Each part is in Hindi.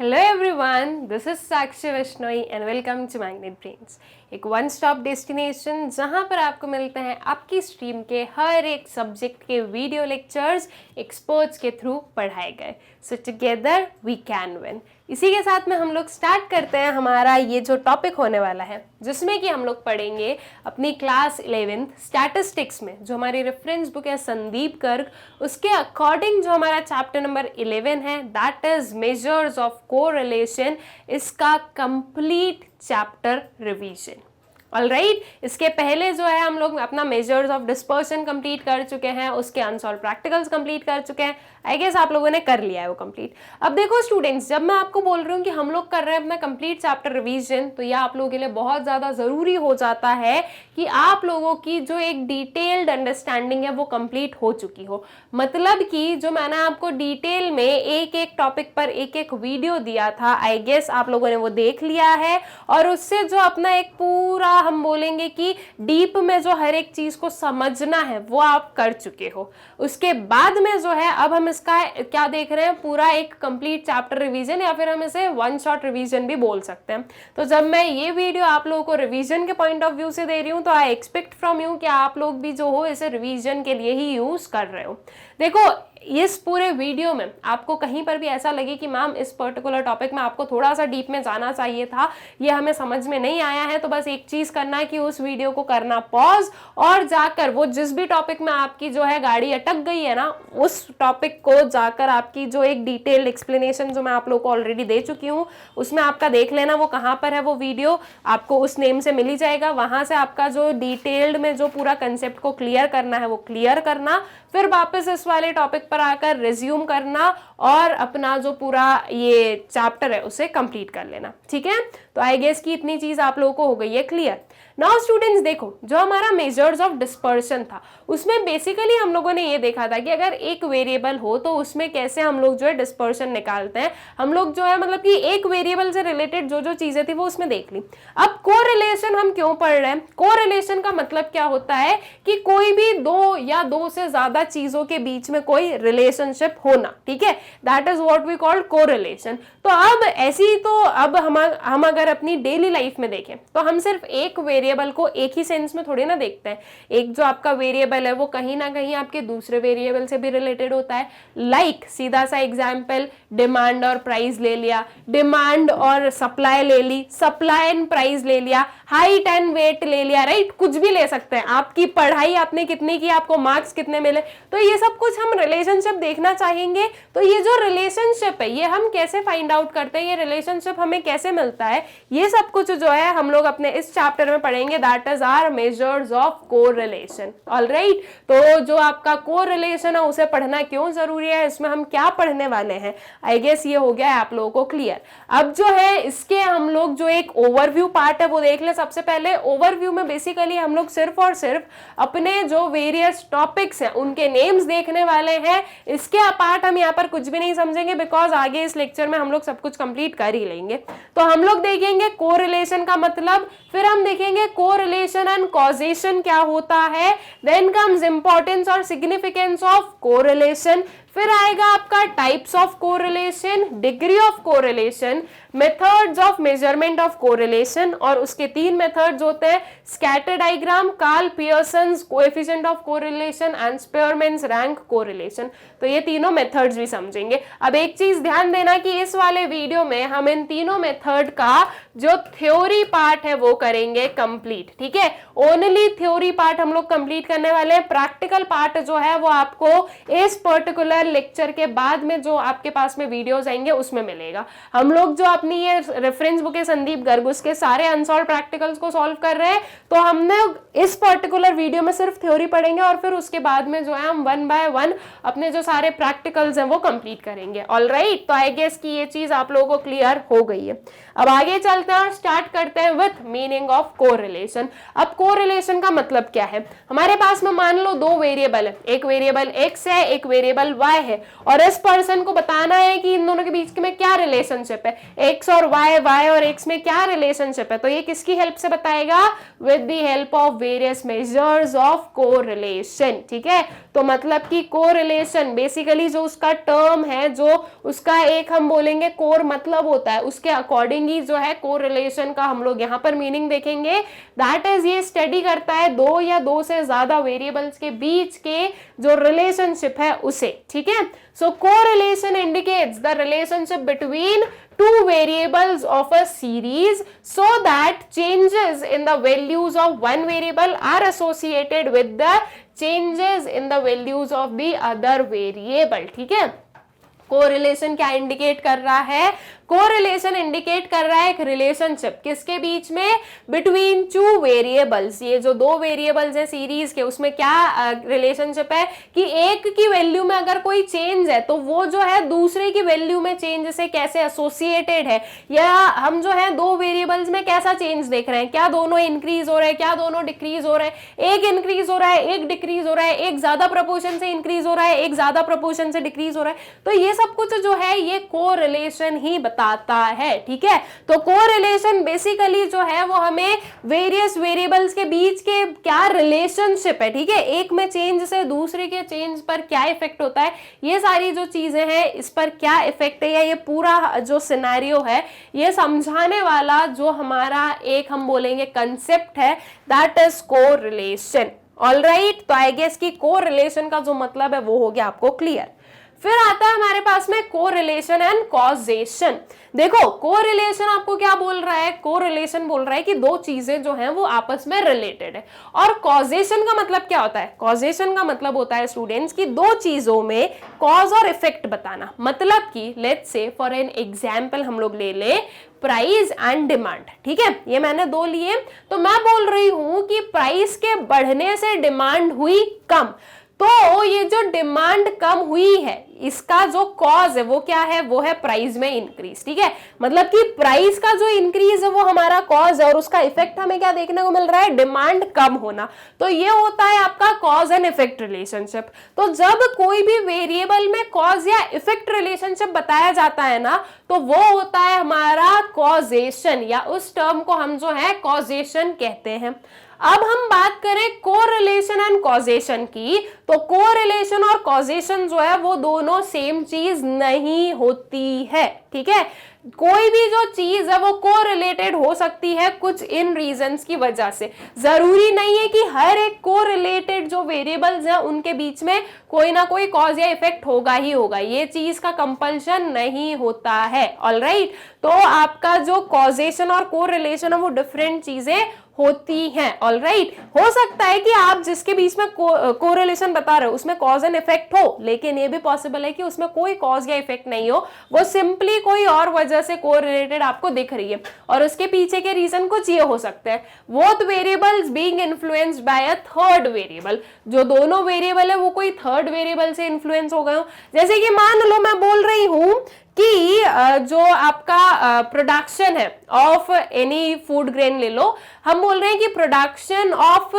Hello everyone, this is Sakshi Vaishnoi and welcome to Magnet Brains, एक वन स्टॉप डेस्टिनेशन जहां पर आपको मिलते हैं आपकी स्ट्रीम के हर एक सब्जेक्ट के वीडियो लेक्चर्स एक्सपर्ट्स के थ्रू पढ़ाए गए। So together we can win. इसी के साथ में हम लोग स्टार्ट करते हैं हमारा ये जो टॉपिक होने वाला है, जिसमें कि हम लोग पढ़ेंगे अपनी क्लास 11th स्टैटिस्टिक्स में जो हमारी रेफरेंस बुक है संदीप गर्ग, उसके अकॉर्डिंग जो हमारा चैप्टर नंबर 11 है that is measures of correlation, इसका कंप्लीट चैप्टर रिवीजन। ऑलराइट, इसके पहले जो है हम लोग अपना मेजर्स ऑफ डिस्पर्शन कंप्लीट कर चुके हैं, उसके अनसॉल्व प्रैक्टिकल्स कंप्लीट कर चुके हैं। आई गेस आप लोगों ने कर लिया है वो कंप्लीट। अब देखो स्टूडेंट्स, जब मैं आपको बोल रही हूँ कि हम लोग कर रहे हैं अपना कंप्लीट चैप्टर रिवीजन, तो यह आप लोगों के लिए बहुत ज़्यादा ज़रूरी हो जाता है कि आप लोगों की जो एक डिटेल्ड अंडरस्टैंडिंग है वो कंप्लीट हो चुकी हो। मतलब कि जो मैंने आपको डिटेल में एक एक टॉपिक पर एक एक वीडियो दिया था, आई गेस आप लोगों ने वो देख लिया है, और उससे जो अपना एक पूरा हम बोलेंगे कि डीप में जो हर एक चीज को समझना है वो आप कर चुके हो। उसके बाद में जो है अब हम इसका क्या देख रहे हैं, पूरा एक कंप्लीट चैप्टर रिवीजन, या फिर हम इसे वन शॉट रिवीजन भी बोल सकते हैं। तो जब मैं ये वीडियो आप लोगों को रिवीजन के पॉइंट ऑफ व्यू से दे रही हूँ, तो आई एक्सपेक्ट फ्रॉम यू कि आप लोग भी जो हो इसे रिवीजन के लिए ही यूज कर रहे हो। देखो, इस पूरे वीडियो में आपको कहीं पर भी ऐसा लगे कि मैम इस पर्टिकुलर टॉपिक में आपको थोड़ा सा डीप में जाना चाहिए था, ये हमें समझ में नहीं आया है, तो बस एक चीज करना है कि उस वीडियो को करना पॉज और जाकर वो जिस भी टॉपिक में आपकी जो है गाड़ी अटक गई है ना, उस टॉपिक को जाकर आपकी जो एक डिटेल्ड एक्सप्लेनेशन जो मैं आप लोग को ऑलरेडी दे चुकी हूँ, उसमें आपका देख लेना वो कहाँ पर है। वो वीडियो आपको उस नेम से मिल ही जाएगा। वहां से आपका जो डिटेल्ड में जो पूरा कंसेप्ट को क्लियर करना है वो क्लियर करना, फिर वापस इस वाले टॉपिक पर आकर रिज्यूम करना और अपना जो पूरा ये चैप्टर है उसे कंप्लीट कर लेना। ठीक है, तो आई गेस कि इतनी चीज आप लोगों को हो गई है क्लियर। नाउ स्टूडेंट्स देखो, जो हमारा मेजर्स ऑफ डिस्पर्शन था उसमें बेसिकली हम लोगों ने ये देखा था कि अगर एक वेरिएबल हो तो उसमें कैसे हम लोग जो है डिस्पर्शन निकालते हैं। हम लोग जो है मतलब कि एक वेरिएबल से रिलेटेड जो जो चीजें थी वो उसमें देख ली। अब कोरिलेशन हम क्यों पढ़ रहे हैं? कोरिलेशन का मतलब क्या होता है कि कोई भी दो या दो से ज्यादा चीजों के बीच में कोई रिलेशनशिप होना। ठीक है, that is what we call correlation. तो अब ऐसी तो अब हम अगर अपनी डेली लाइफ में देखें तो हम सिर्फ एक वेरिएबल को एक ही सेंस में थोड़ी ना देखते हैं। एक जो आपका वेरिएबल है वो कहीं ना कहीं आपके दूसरे वेरिएबल से भी रिलेटेड होता है। लाइक सीधा सा एग्जांपल, डिमांड और प्राइस ले लिया, डिमांड और सप्लाई ले ली, सप्लाई एंड प्राइस ले लिया, हाइट एंड वेट ले लिया, राइट? कुछ भी ले सकते हैं। आपकी पढ़ाई आपने कितनी की, आपको मार्क्स कितने मिले, तो ये सब कुछ हम रिलेशनशिप देखना चाहेंगे। तो ये जो रिलेशनशिप है ये हम कैसे फाइंड आउट करते हैं, ये रिलेशनशिप हमें कैसे मिलता है, ये सब कुछ जो है हम लोग अपने इस चैप्टर में पढ़ेंगे। That is our measures of correlation. Alright, तो जो आपका कोरिलेशन है उसे पढ़ना क्यों जरूरी है, इसमें हम क्या पढ़ने वाले हैं, आई गेस ये हो गया है आप लोगों को क्लियर। अब जो है इसके हम लोग जो एक ओवरव्यू पार्ट है वो देख ले। सबसे पहले ओवरव्यू में बेसिकली हम लोग सिर्फ और सिर्फ अपने जो वेरियस टॉपिक्स हैं उनके नेम्स देखने वाले हैं। इसके अपार्ट हम यहाँ पर कुछ भी नहीं समझेंगे, बिकॉज आगे इस लेक्चर में हम लोग सब कुछ कंप्लीट कर ही लेंगे। तो हम लोग देखेंगे कोरिलेशन का मतलब, फिर हम देखेंगे कोरिलेशन एंड कॉजेशन क्या होता है, देन कम्स इंपॉर्टेंस और सिग्निफिकेंस ऑफ कोरिलेशन, फिर आएगा आपका types of correlation, degree of correlation, methods of measurement of correlation, और उसके 3 मेथड्स होते हैं, scatter diagram, Karl Pearson's coefficient of correlation and Spearman's rank correlation. तो ये तीनों मेथड्स भी समझेंगे। अब एक चीज ध्यान देना कि इस वाले वीडियो में हम इन तीनों मेथड का जो थ्योरी पार्ट है वो करेंगे कंप्लीट। ठीक है, ओनली थ्योरी पार्ट हम लोग कंप्लीट करने वाले हैं। प्रैक्टिकल पार्ट जो है वो आपको इस पर्टिकुलर लेक्चर के बाद में जो आपके पास में वीडियोस आएंगे उसमें मिलेगा। हम लोग जो अपनी ये रेफरेंस बुक है संदीप गर्ग, उसके सारे अनसॉल्व प्रैक्टिकल्स को सॉल्व कर रहे हैं, तो हमने इस पर्टिकुलर वीडियो में सिर्फ थ्योरी पढ़ेंगे और फिर उसके बाद में जो है हम 1 बाय 1 अपने जो सारे प्रैक्टिकल्स हैं वो कंप्लीट करेंगे। ऑलराइट, तो आई गेस कि ये चीज आप लोगों को क्लियर हो गई है। अब आगे चलते हैं और स्टार्ट करते हैं विथ मीनिंग ऑफ कोरिलेशन। अब कोरिलेशन का मतलब क्या है? हमारे पास में मान लो 2 वेरिएबल है, एक वेरिएबल x है, एक वेरिएबल y है, और इस पर्सन को बताना है कि इन दोनों के बीच में क्या रिलेशनशिप है, x और y और x में क्या रिलेशनशिप है। तो ये किसकी हेल्प से बताएगा? With the help of various measures of correlation. ठीक है, तो मतलब कि कोरिलेशन बेसिकली जो उसका टर्म है, जो उसका एक हम बोलेंगे कोर मतलब होता है, उसके अकॉर्डिंग ही जो है कोरिलेशन का हम लोग यहाँ पर मीनिंग देखेंगे। दैट इज ये स्टडी करता है दो या दो से ज्यादा वेरिएबल्स के बीच के जो रिलेशनशिप है उसे, ठीक है। So correlation indicates the relationship between two variables of a series so that changes in the values of one variable are associated with the changes in the values of the other variable, ठीक है। कोरिलेशन क्या इंडिकेट कर रहा है? कोरिलेशन इंडिकेट कर रहा है एक रिलेशनशिप किसके बीच में? Between two variables. ये जो दो वेरिएबल्स है सीरीज के, उसमें क्या रिलेशनशिप है कि एक की वैल्यू में अगर कोई चेंज है तो वो जो है दूसरे की वैल्यू में चेंज से कैसे एसोसिएटेड है, या हम जो है दो वेरिएबल्स में कैसा चेंज देख रहे हैं, क्या दोनों इंक्रीज हो रहे हैं, क्या दोनों डिक्रीज हो रहे हैं, एक इंक्रीज हो रहा है, एक डिक्रीज हो रहा है, एक ज्यादा प्रपोर्शन से इंक्रीज हो रहा है, एक ज्यादा प्रपोर्शन से डिक्रीज हो रहा है। तो ये सब कुछ जो है ये कोरिलेशन ही बताता है, ठीक है। तो कोरिलेशन बेसिकली जो है वो हमें वेरियस वेरिएबल्स के बीच के क्या रिलेशनशिप है, ठीक है, एक में चेंज से दूसरे के चेंज पर क्या इफेक्ट होता है, ये सारी जो चीजें हैं इस पर क्या इफेक्ट है, या ये पूरा जो सिनेरियो है ये समझाने वाला जो हमारा एक हम बोलेंगे कंसेप्ट है, दैट इज कोरिलेशन। ऑलराइट, तो आई गेस कि कोरिलेशन का जो मतलब है वो हो गया आपको क्लियर। फिर आता है हमारे पास में कोरिलेशन एंड कॉजेशन। देखो कोरिलेशन आपको क्या बोल रहा है? कोरिलेशन बोल रहा है कि दो चीजें जो हैं वो आपस में रिलेटेड है। और कॉजेशन का मतलब क्या होता है? कॉजेशन का मतलब होता है स्टूडेंट्स कि दो चीजों में कॉज और इफेक्ट बताना। मतलब कि let's say for an example हम लोग ले ले प्राइस एंड डिमांड, ठीक है, ये मैंने दो लिए, तो मैं बोल रही हूं कि प्राइस के बढ़ने से डिमांड हुई कम, तो ये जो डिमांड कम हुई है इसका जो कॉज है वो क्या है? वो है प्राइस में इंक्रीज, ठीक है। मतलब कि प्राइस का जो इंक्रीज है वो हमारा कॉज है और उसका इफेक्ट हमें क्या देखने को मिल रहा है? डिमांड कम होना। तो ये होता है आपका कॉज एंड इफेक्ट रिलेशनशिप। तो जब कोई भी वेरिएबल में कॉज या इफेक्ट रिलेशनशिप बताया जाता है ना, तो वो होता है हमारा कॉजेशन, या उस टर्म को हम जो है कॉजेशन कहते हैं। अब हम बात करें कोरिलेशन एंड कॉजेशन की, तो कोरिलेशन और कॉजेशन जो है वो दोनों सेम चीज नहीं होती है, ठीक है। कोई भी जो चीज है वो कोरिलेटेड हो सकती है कुछ इन रीजंस की वजह से। जरूरी नहीं है कि हर एक कोरिलेटेड जो वेरिएबल्स हैं उनके बीच में कोई ना कोई कॉज या इफेक्ट होगा ही होगा, ये चीज का कंपल्शन नहीं होता है। ऑलराइट, तो आपका जो कॉजेशन और कोरिलेशन है वो डिफरेंट चीजें होती हैं। ऑलराइट, हो सकता है कि आप जिसके बीच में कोरिलेशन बता रहे हो उसमें कॉज एंड इफेक्ट हो, लेकिन ये भी पॉसिबल है कि उसमें कोई कॉज या इफेक्ट नहीं हो, वो सिंपली कोई और वजह से कोरिलेटेड आपको दिख रही है और उसके पीछे के रीजन कुछ ये हो सकते हैं। Both variables being influenced by a third variable, जो दोनों वेरिएबल है वो कोई थर्ड वेरिएबल से इन्फ्लुएंस हो गए हो। जैसे कि मान लो मैं बोल रही हूं कि जो आपका प्रोडक्शन है ऑफ एनी फूड ग्रेन ले लो, हम बोल रहे हैं कि प्रोडक्शन ऑफ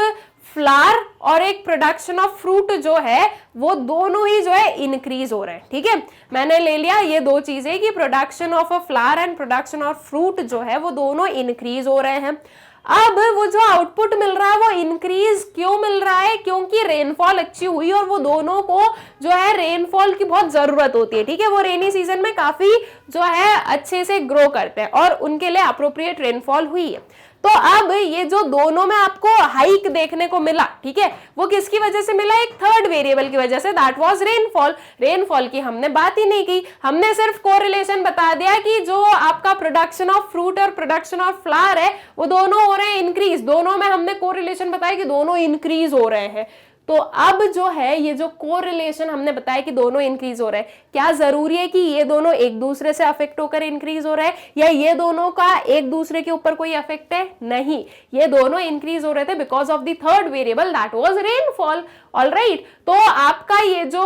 फ्लावर और एक प्रोडक्शन ऑफ फ्रूट जो है वो दोनों ही जो है इंक्रीज हो रहे हैं, ठीक है। मैंने ले लिया ये दो चीजें कि production of a flower and production of fruit जो है वो दोनों इंक्रीज हो रहे हैं। अब वो जो आउटपुट मिल रहा है वो इंक्रीज क्यों मिल रहा है? क्योंकि रेनफॉल अच्छी हुई और वो दोनों को जो है रेनफॉल की बहुत जरूरत होती है, ठीक है। वो रेनी सीजन में काफी जो है अच्छे से ग्रो करते हैं और उनके लिए अप्रोप्रिएट रेनफॉल हुई है। तो अब ये जो दोनों में आपको हाइक देखने को मिला, ठीक है, वो किसकी वजह से मिला? एक थर्ड वेरिएबल की वजह से, दैट वाज रेनफॉल। रेनफॉल की हमने बात ही नहीं की, हमने सिर्फ कोरिलेशन बता दिया कि जो आपका प्रोडक्शन ऑफ फ्रूट और प्रोडक्शन ऑफ फ्लावर है वो दोनों हो रहे हैं इंक्रीज, दोनों में हमने कोरिलेशन बताया कि दोनों इंक्रीज हो रहे हैं। तो अब जो है ये जो कोरिलेशन हमने बताया कि दोनों इंक्रीज हो रहे हैं, क्या जरूरी है कि ये दोनों एक दूसरे से अफेक्ट होकर इंक्रीज हो रहे हैं या ये दोनों का एक दूसरे के ऊपर कोई इफेक्ट है? नहीं, ये दोनों इंक्रीज हो रहे थे because of the third variable that was rainfall. Alright, तो आपका ये जो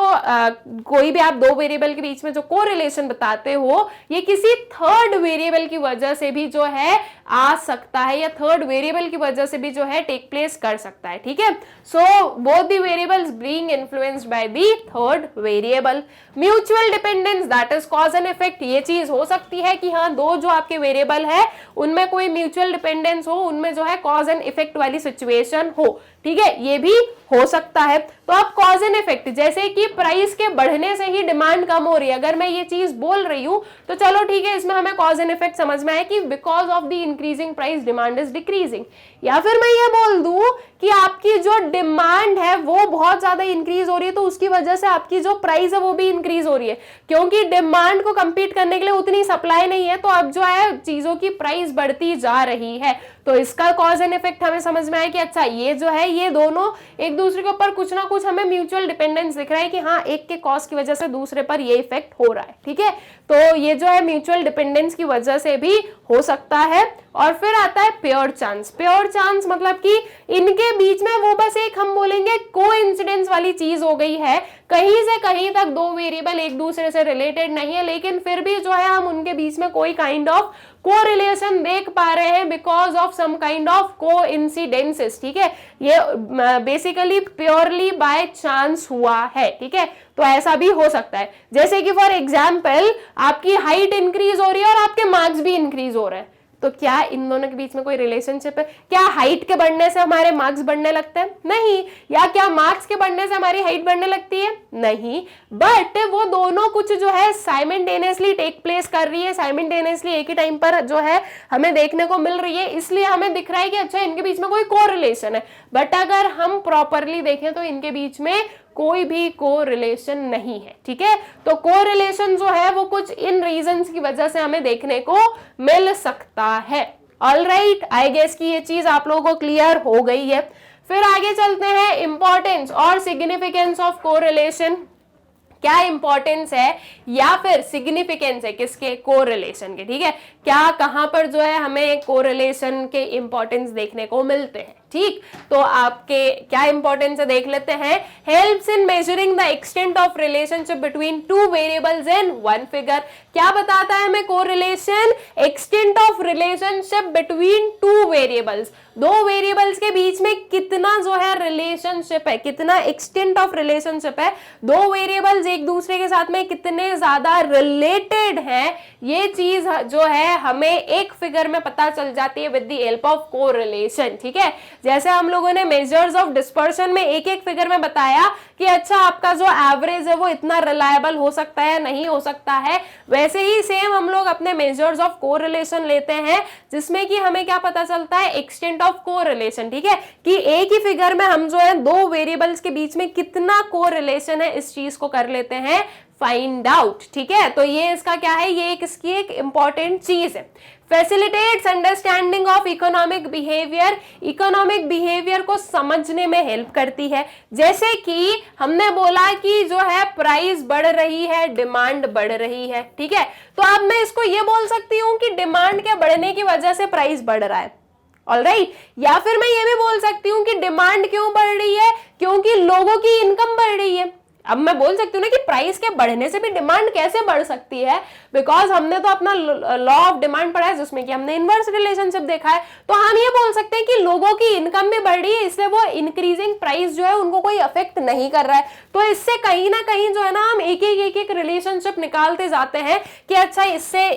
कोई भी आप दो वेरिएबल के बीच में जो कोरिलेशन बताते हो ये किसी थर्ड वेरिएबल की वजह से भी जो है आ सकता है, या थर्ड वेरिएबल की वजह से भी जो है टेक प्लेस कर सकता है, ठीक है। So both the variables being influenced by the third variable. Mutual dependence that is cause and effect, ये चीज हो सकती है कि हाँ दो जो आपके वेरिएबल है उनमें कोई म्यूचुअल डिपेंडेंस हो, उनमें जो है कॉज एंड इफेक्ट वाली सिचुएशन हो, ठीक है, ये भी हो सकता है। तो तो अब कॉज एंड इफेक्ट, जैसे कि प्राइस के बढ़ने से ही डिमांड कम हो रही है, अगर मैं ये चीज बोल रही हूं तो चलो ठीक है, इसमें हमें कॉज एंड इफेक्ट समझ में आया कि because of the increasing price demand is decreasing. या फिर मैं ये बोल दूं कि आपकी जो डिमांड है वो बहुत ज्यादा इंक्रीज हो रही है, तो उसकी वजह से आपकी जो प्राइस है वो भी इंक्रीज हो रही है, क्योंकि डिमांड को कंपीट करने के लिए उतनी सप्लाई नहीं है, तो अब जो है चीजों की प्राइस बढ़ती जा रही है। तो इसका कॉज एंड इफेक्ट हमें समझ में आया कि अच्छा ये जो है ये दोनों एक दूसरे के ऊपर कुछ ना कुछ हमें म्यूचुअल डिपेंडेंस दिख रहा है कि हाँ एक के कॉज की वजह से दूसरे पर ये इफेक्ट हो रहा है। ठीक है, तो ये जो है म्यूचुअल डिपेंडेंस की वजह से भी हो सकता है। और फिर आता है प्योर चांस। प्योर चांस मतलब कि इनके बीच में वो बस एक हम बोलेंगे कोइंसिडेंस वाली चीज हो गई है, कहीं से कहीं तक दो वेरिएबल एक दूसरे से रिलेटेड नहीं है, लेकिन फिर भी जो है हम उनके बीच में कोई काइंड ऑफ कोरिलेशन देख पा रहे हैं because of some kind of coincidences. ठीक है, ये बेसिकली प्योरली बाय चांस हुआ है। ठीक है, तो ऐसा भी हो सकता है, जैसे कि फॉर एग्जाम्पल आपकी हाइट इंक्रीज हो रही है और आपके मार्क्स भी इंक्रीज हो रहे हैं, तो क्या इन दोनों के बीच में कोई रिलेशनशिप है? क्या हाइट के बढ़ने से हमारे मार्क्स बढ़ने लगते हैं? नहीं। या क्या मार्क्स के बढ़ने से हमारी हाइट बढ़ने लगती है? नहीं। बट वो दोनों कुछ जो है साइमल्टेनियसली टेक प्लेस कर रही है, साइमल्टेनियसली एक ही टाइम पर जो है हमें देखने को मिल रही है, इसलिए हमें दिख रहा है कि अच्छा इनके बीच में कोई कोरिलेशन है। बट अगर हम प्रॉपरली देखें तो इनके बीच में कोई भी कोरिलेशन नहीं है। ठीक है, तो कोरिलेशन जो है वो कुछ इन रीजंस की वजह से हमें देखने को मिल सकता है। ऑलराइट, आई गेस कि ये चीज आप लोगों को क्लियर हो गई है। फिर आगे चलते हैं, इंपॉर्टेंस और सिग्निफिकेंस ऑफ कोरिलेशन। क्या इंपॉर्टेंस है या फिर सिग्निफिकेंस है किसके? कोरिलेशन के। ठीक है, क्या कहां पर जो है हमें कोरिलेशन के इंपॉर्टेंस देखने को मिलते हैं? ठीक, तो आपके क्या इंपॉर्टेंस है देख लेते हैं। Helps in measuring the extent of relationship between two variables in one figure. क्या बताता है हमें correlation? Extent of relationship between two variables, दो वेरिएबल्स के बीच में कितना जो है रिलेशनशिप है, कितना एक्सटेंट ऑफ रिलेशनशिप है, दो वेरिएबल्स एक दूसरे के साथ में कितने ज्यादा रिलेटेड हैं, ये चीज जो है हमें एक फिगर में पता चल जाती है with the help of correlation. ठीक है, जैसे हम लोगों ने मेजर्स ऑफ डिस्पर्शन में एक एक फिगर में बताया कि अच्छा आपका जो एवरेज है वो इतना रिलायबल हो सकता है नहीं हो सकता है, वैसे ही सेम हम लोग अपने मेजर्स ऑफ कोरिलेशन लेते हैं जिसमें कि हमें क्या पता चलता है? Extent of correlation. ठीक है, कि एक ही फिगर में हम जो है दो वेरिएबल्स के बीच में कितना कोरिलेशन है इस चीज को कर लेते हैं फाइंड आउट। ठीक है, तो ये इसका क्या है? ये इसकी एक इंपॉर्टेंट चीज है। Facilitates understanding of economic behaviour, economic behaviour को समझने में हेल्प करती है। जैसे कि हमने बोला कि जो है प्राइस बढ़ रही है, डिमांड बढ़ रही है। ठीक है, तो अब मैं इसको ये बोल सकती हूँ कि डिमांड के बढ़ने की वजह से प्राइस बढ़ रहा है। ऑलराइट, या फिर मैं ये भी बोल सकती हूँ कि डिमांड क्यों बढ़ रही है? क्योंकि लोगों की इनकम बढ़ रही है। अब मैं बोल सकती हूँ ना कि प्राइस के बढ़ने से भी डिमांड कैसे बढ़ सकती है, बिकॉज हमने तो अपना लॉ ऑफ डिमांड पढ़ा है जिसमें कि हमने इनवर्स रिलेशनशिप देखा है। तो हम ये बोल सकते हैं कि लोगों की इनकम भी बढ़ रही है, इसलिए वो इंक्रीजिंग प्राइस जो है उनको कोई अफेक्ट नहीं कर रहा है। तो इससे कहीं ना कहीं जो है ना हम एक एक रिलेशनशिप निकालते जाते हैं कि अच्छा इससे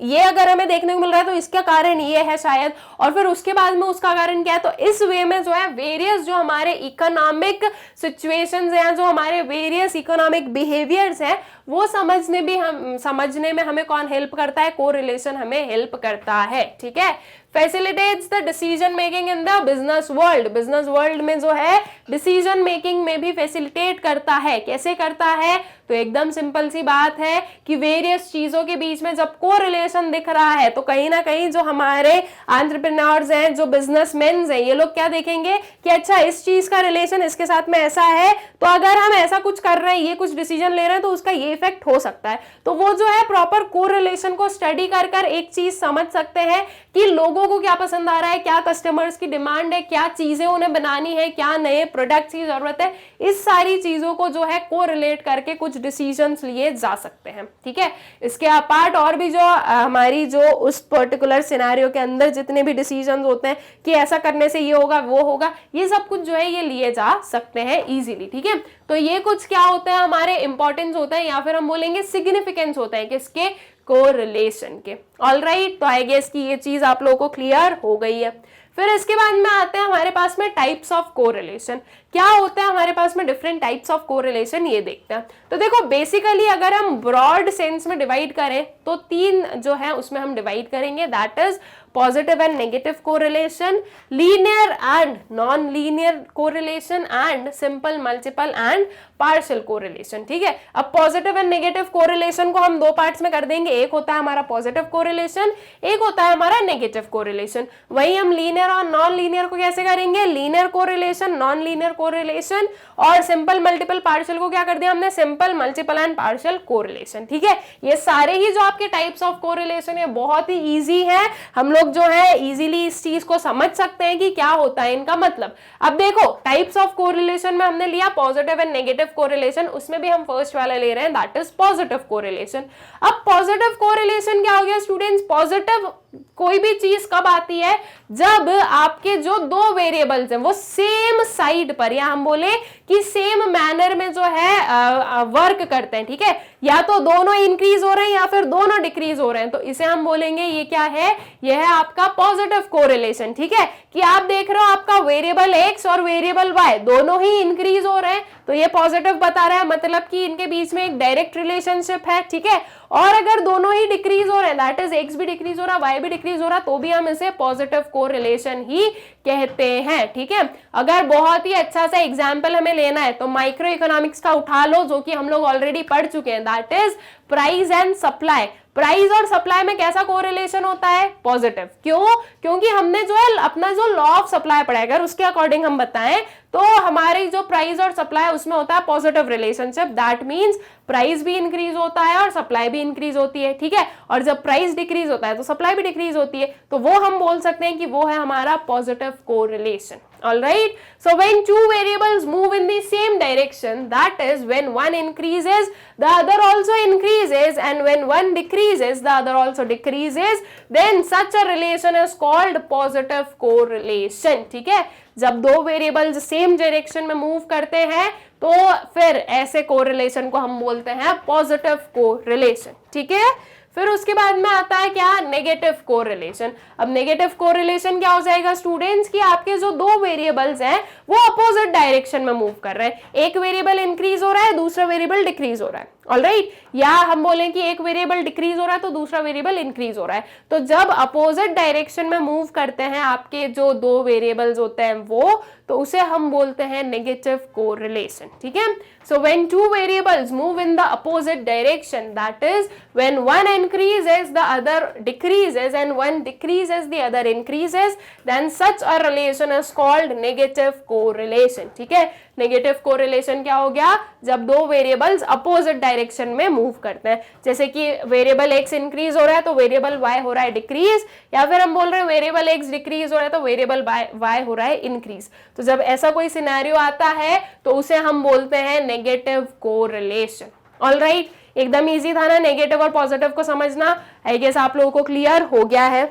ये अगर हमें देखने को मिल रहा है तो इसका कारण ये है शायद, और फिर उसके बाद में उसका कारण क्या है। तो इस वे में जो है वेरियस जो हमारे इकोनॉमिक सिचुएशंस हैं, जो हमारे वेरियस इकोनॉमिक बिहेवियर्स हैं, वो समझने में हमें कौन हेल्प करता है? कोरिलेशन हमें हेल्प करता है। ठीक है, facilitates the decision making in the business world, business world में जो है डिसीजन मेकिंग में भी फैसिलिटेट करता है। कैसे करता है? तो एकदम सिंपल सी बात है कि वेरियस चीजों के बीच में जब कोरिलेशन दिख रहा है तो कहीं ना कहीं जो हमारे एंटरप्रेन्योर्स हैं, जो बिजनेसमैन हैं, ये लोग क्या देखेंगे कि अच्छा इस चीज का रिलेशन इसके साथ में ऐसा है, तो अगर हम ऐसा कुछ कर रहे हैं, ये कुछ डिसीजन ले रहे हैं, तो उसका ये इफेक्ट हो सकता है। तो वो जो है प्रॉपर कोरिलेशन को स्टडी कर कर एक चीज समझ सकते हैं कि लोगों को क्या पसंद आ रहा है, क्या कस्टमर्स की डिमांड है, क्या चीजें उन्हें बनानी है, क्या नए प्रोडक्ट्स की जरूरत है। इस सारी चीजों को जो है कोरिलेट करके कुछ डिसीजंस लिए जा सकते हैं। ठीक है, इसके अपार्ट और भी जो हमारी जो उस पर्टिकुलर सिनेरियो के अंदर जितने भी डिसीजंस होते हैं कि ऐसा करने से ये होगा वो होगा, ये सब कुछ जो है ये लिए जा सकते हैं इजीली। ठीक है, तो ये कुछ क्या होता है? हमारे इंपॉर्टेंस होता है या फिर हम बोलेंगे सिग्निफिकेंस होता है किसके? कोरिलेशन के। ऑलराइट, तो आई गेस कि ये चीज आप लोगों को क्लियर हो गई है। फिर इसके बाद में आते हैं हमारे पास में टाइप्स ऑफ कोरिलेशन। क्या होता है हमारे पास में डिफरेंट टाइप्स ऑफ कोरिलेशन, ये देखते हैं। तो देखो बेसिकली अगर हम ब्रॉड सेंस में डिवाइड करें तो 3 जो है उसमें हम डिवाइड करेंगे, that is positive and negative correlation, linear and non linear correlation and simple, multiple and partial correlation. ठीक है, अब पॉजिटिव एंड नेगेटिव कोरिलेशन को हम 2 पार्ट्स में कर देंगे, एक होता है हमारा पॉजिटिव कोरिलेशन, एक होता है हमारा नेगेटिव कोरिलेशन। वही हम लीनियर और नॉन लीनियर को कैसे करेंगे, linear correlation, non linear correlation, और सिंपल, मल्टीपल, पार्शियल को क्या कर दिया हमने, simple, multiple and partial correlation. ठीक है, ये सारे ही जो आपके टाइप्स ऑफ कोरिलेशन है बहुत ही इजी है, हम लोग जो है इजीली इस चीज को समझ सकते हैं कि क्या होता है इनका मतलब। अब देखो टाइप्स ऑफ कोरिलेशन में हमने लिया पॉजिटिव एंड नेगेटिव कोरिलेशन, उसमें भी हम फर्स्ट वाला ले रहे हैं, दैट इज पॉजिटिव कोरिलेशन। अब पॉजिटिव कोरिलेशन क्या हो गया स्टूडेंट्स, पॉजिटिव कोई भी चीज कब आती है, जब आपके जो 2 वेरिएबल्स हैं वो सेम साइड पर, या हम बोले कि सेम मैनर में जो है वर्क करते हैं। ठीक है, या तो दोनों इंक्रीज हो रहे हैं या फिर दोनों डिक्रीज हो रहे हैं, तो इसे हम बोलेंगे ये क्या है, यह है आपका पॉजिटिव कोरिलेशन। ठीक है, कि आप देख रहे हो आपका वेरिएबल एक्स और वेरिएबल वाई दोनों ही इंक्रीज हो रहे हैं, तो ये पॉजिटिव बता रहा है, मतलब कि इनके बीच में एक डायरेक्ट रिलेशनशिप है। ठीक है, और अगर दोनों ही डिक्रीज हो रहे हैं, दैट इज एक्स भी डिक्रीज हो रहा है, वाई भी डिक्रीज हो रहा है, तो भी हम इसे पॉजिटिव कोरिलेशन ही कहते हैं। ठीक है, अगर बहुत ही अच्छा सा एग्जांपल हमें लेना है तो माइक्रो इकोनॉमिक्स का उठा लो, जो कि हम लोग ऑलरेडी पढ़ चुके हैं, that is price and supply. Price और सप्लाई में कैसा कोरिलेशन होता है, पॉजिटिव। क्यों, क्योंकि हमने जो है अपना जो लॉ ऑफ सप्लाई पढ़ा है, अगर उसके अकॉर्डिंग हम बताएं तो हमारी जो प्राइस और सप्लाई उसमें होता है positive relationship, that means price भी इंक्रीज होता है और सप्लाई भी इंक्रीज होती है। ठीक है, और जब प्राइस डिक्रीज होता है तो सप्लाई भी डिक्रीज होती है, तो वो हम बोल सकते हैं कि वो है हमारा positive correlation. All right, so when 2 variables move in the same direction, that is when one increases the other also increases, and when one decreases the other also decreases, then such a relation is called positive correlation. ठीक है, जब 2 वेरिएबल्स सेम डायरेक्शन में मूव करते हैं तो फिर ऐसे कोरिलेशन को हम बोलते हैं पॉजिटिव कोरिलेशन। ठीक है, फिर उसके बाद में आता है क्या, नेगेटिव कोरिलेशन। अब नेगेटिव कोरिलेशन क्या हो जाएगा स्टूडेंट्स, कि आपके जो 2 वेरिएबल्स हैं वो अपोजिट डायरेक्शन में मूव कर रहे हैं, एक वेरिएबल इंक्रीज हो रहा है, दूसरा वेरिएबल डिक्रीज हो रहा है। ऑलराइट, या हम बोलें कि एक वेरिएबल डिक्रीज हो रहा है तो दूसरा वेरिएबल इंक्रीज हो रहा है। तो जब अपोजिट डायरेक्शन में मूव करते हैं आपके जो 2 वेरिएबल्स होते हैं वो, तो उसे हम बोलते हैं नेगेटिव कोरिलेशन। ठीक है, so when 2 variables move in the opposite direction, that is when one increases the other decreases and one decreases the other increases, then such a relation is called negative correlation. ठीक है, नेगेटिव कोरिलेशन क्या हो गया, जब 2 वेरिएबल्स अपोजिट डायरेक्शन में मूव करते हैं, जैसे कि वेरिएबल एक्स इंक्रीज हो रहा है तो वेरिएबल वाई हो रहा है डिक्रीज, या फिर हम बोल रहे हैं वेरिएबल एक्स डिक्रीज हो रहा है तो वेरिएबल वाई हो रहा है इंक्रीज। तो जब ऐसा कोई सिनेरियो आता है तो उसे हम बोलते हैं नेगेटिव कोरिलेशन। ऑलराइट, एकदम इजी था ना नेगेटिव और पॉजिटिव को समझना, आई गेस आप लोगों को क्लियर हो गया है।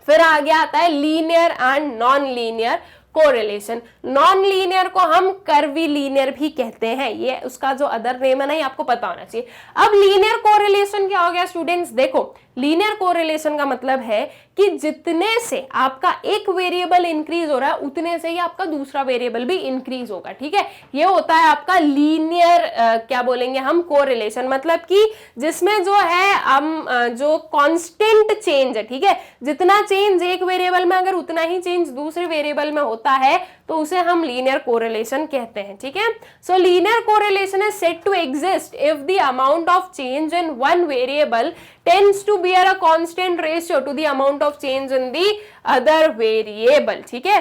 फिर आगे आता है linear and non linear correlation. Non linear को हम कर्वीलीनियर भी कहते हैं, ये उसका जो अदर नेम है ना, ये आपको पता होना चाहिए। अब लीनियर कोरिलेशन क्या हो गया स्टूडेंट्स, देखो लीनियर कोरिलेशन का मतलब है कि जितने से आपका एक वेरिएबल इंक्रीज हो रहा है उतने से ही आपका दूसरा वेरिएबल भी इंक्रीज होगा। ठीक है, ये होता है आपका लीनियर क्या बोलेंगे हम, कोरिलेशन। मतलब कि जिसमें जो है हम जो कांस्टेंट चेंज है, ठीक है, जितना चेंज एक वेरिएबल में अगर उतना ही चेंज दूसरे वेरिएबल में होता है तो उसे हम लीनियर कोरिलेशन कहते हैं। ठीक है, so linear correlation is said to exist if the amount of change in one variable tends to bear a constant ratio to the amount of change in the other variable। ठीक है,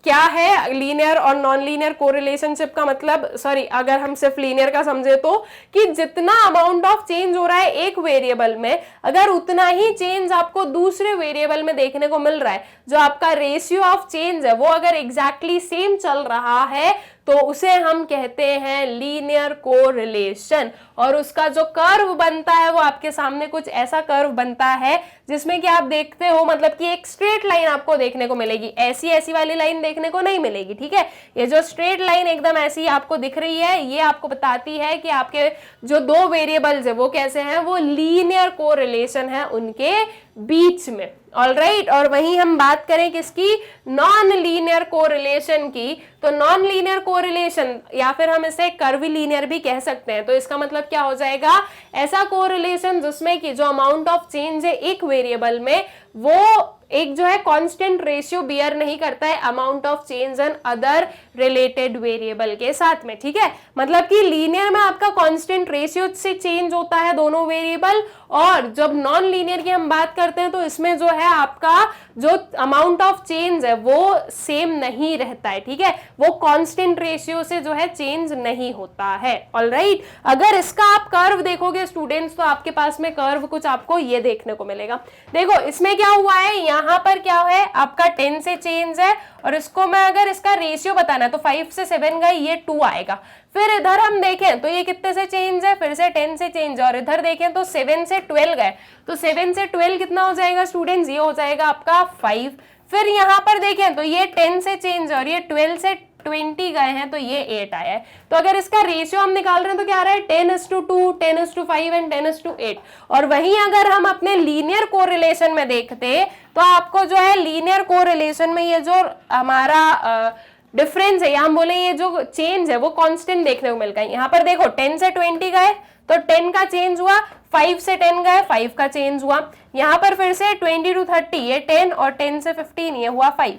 क्या है लीनियर और नॉन लीनियर कोरिलेशनशिप का मतलब, सॉरी अगर हम सिर्फ लीनियर का समझे तो, कि जितना अमाउंट ऑफ चेंज हो रहा है एक वेरिएबल में अगर उतना ही चेंज आपको दूसरे वेरिएबल में देखने को मिल रहा है, जो आपका रेशियो ऑफ चेंज है वो अगर एग्जैक्टली सेम चल रहा है तो उसे हम कहते हैं लीनियर कोरिलेशन। और उसका जो कर्व बनता है वो आपके सामने कुछ ऐसा कर्व बनता है जिसमें कि आप देखते हो, मतलब कि एक स्ट्रेट लाइन आपको देखने को मिलेगी, ऐसी वाली लाइन देखने को नहीं मिलेगी। ठीक है, ये जो स्ट्रेट लाइन एकदम ऐसी आपको दिख रही है, ये आपको बताती है कि आपके जो 2 वेरिएबल्स है वो कैसे हैं, वो लीनियर कोरिलेशन है उनके बीच में, ऑलराइट। और वहीं हम बात करें किसकी, नॉन लीनियर कोरिलेशन की, तो नॉन लीनियर कोरिलेशन या फिर हम इसे कर्विलीनियर भी कह सकते हैं। तो इसका मतलब क्या हो जाएगा, ऐसा कोरिलेशन जिसमें कि जो अमाउंट ऑफ चेंज है एक वेरिएबल में वो एक जो है कांस्टेंट रेशियो बियर नहीं करता है amount of change and other related variable के साथ में, ठीक है। मतलब कि लीनियर में आपका कांस्टेंट रेशियो से चेंज होता है दोनों वेरिएबल, और जब नॉन लीनियर की हम बात करते हैं तो इसमें जो है आपका जो अमाउंट ऑफ चेंज है वो सेम नहीं रहता है, ठीक है, वो कांस्टेंट रेशियो से जो है चेंज नहीं होता है, ऑलराइट। अगर इसका आप कर्व देखोगे स्टूडेंट्स, तो आपके पास में कर्व कुछ आपको ये देखने को मिलेगा। देखो इसमें क्या हुआ है, यहाँ पर क्या है आपका 10 से चेंज है, और इसको मैं अगर इसका रेशियो बताना है तो 5 से 7 गए, ये 2 आएगा। फिर इधर हम देखें तो ये कितने से चेंज है, फिर से 10 से चेंज है, और इधर देखें तो 7 से 12 गए, तो 7 से 12 कितना हो जाएगा स्टूडेंट्स, ये हो जाएगा आपका 5। फिर यहाँ पर देखें तो ये 10 से चेंज है, और ये 12 से 20 गए हैं, तो ये 8 आया है। तो अगर इसका रेशियो हम निकाल रहे हैं तो क्या आ रहा है, 10:2, 10:5 एंड 10:8। और वहीं अगर हम अपने लीनियर कोरिलेशन में देखते तो आपको जो है लीनियर कोरिलेशन में ये जो हमारा डिफरेंस है, या हम बोले ये जो चेंज है वो कांस्टेंट देखने को मिलता है। यहाँ पर देखो 10 से 20 गए तो 10 का चेंज हुआ, 5 से 10 गए 5 का चेंज हुआ, यहाँ पर फिर से 20 to 30 ये 10, और 10 से 15 ये हुआ 5,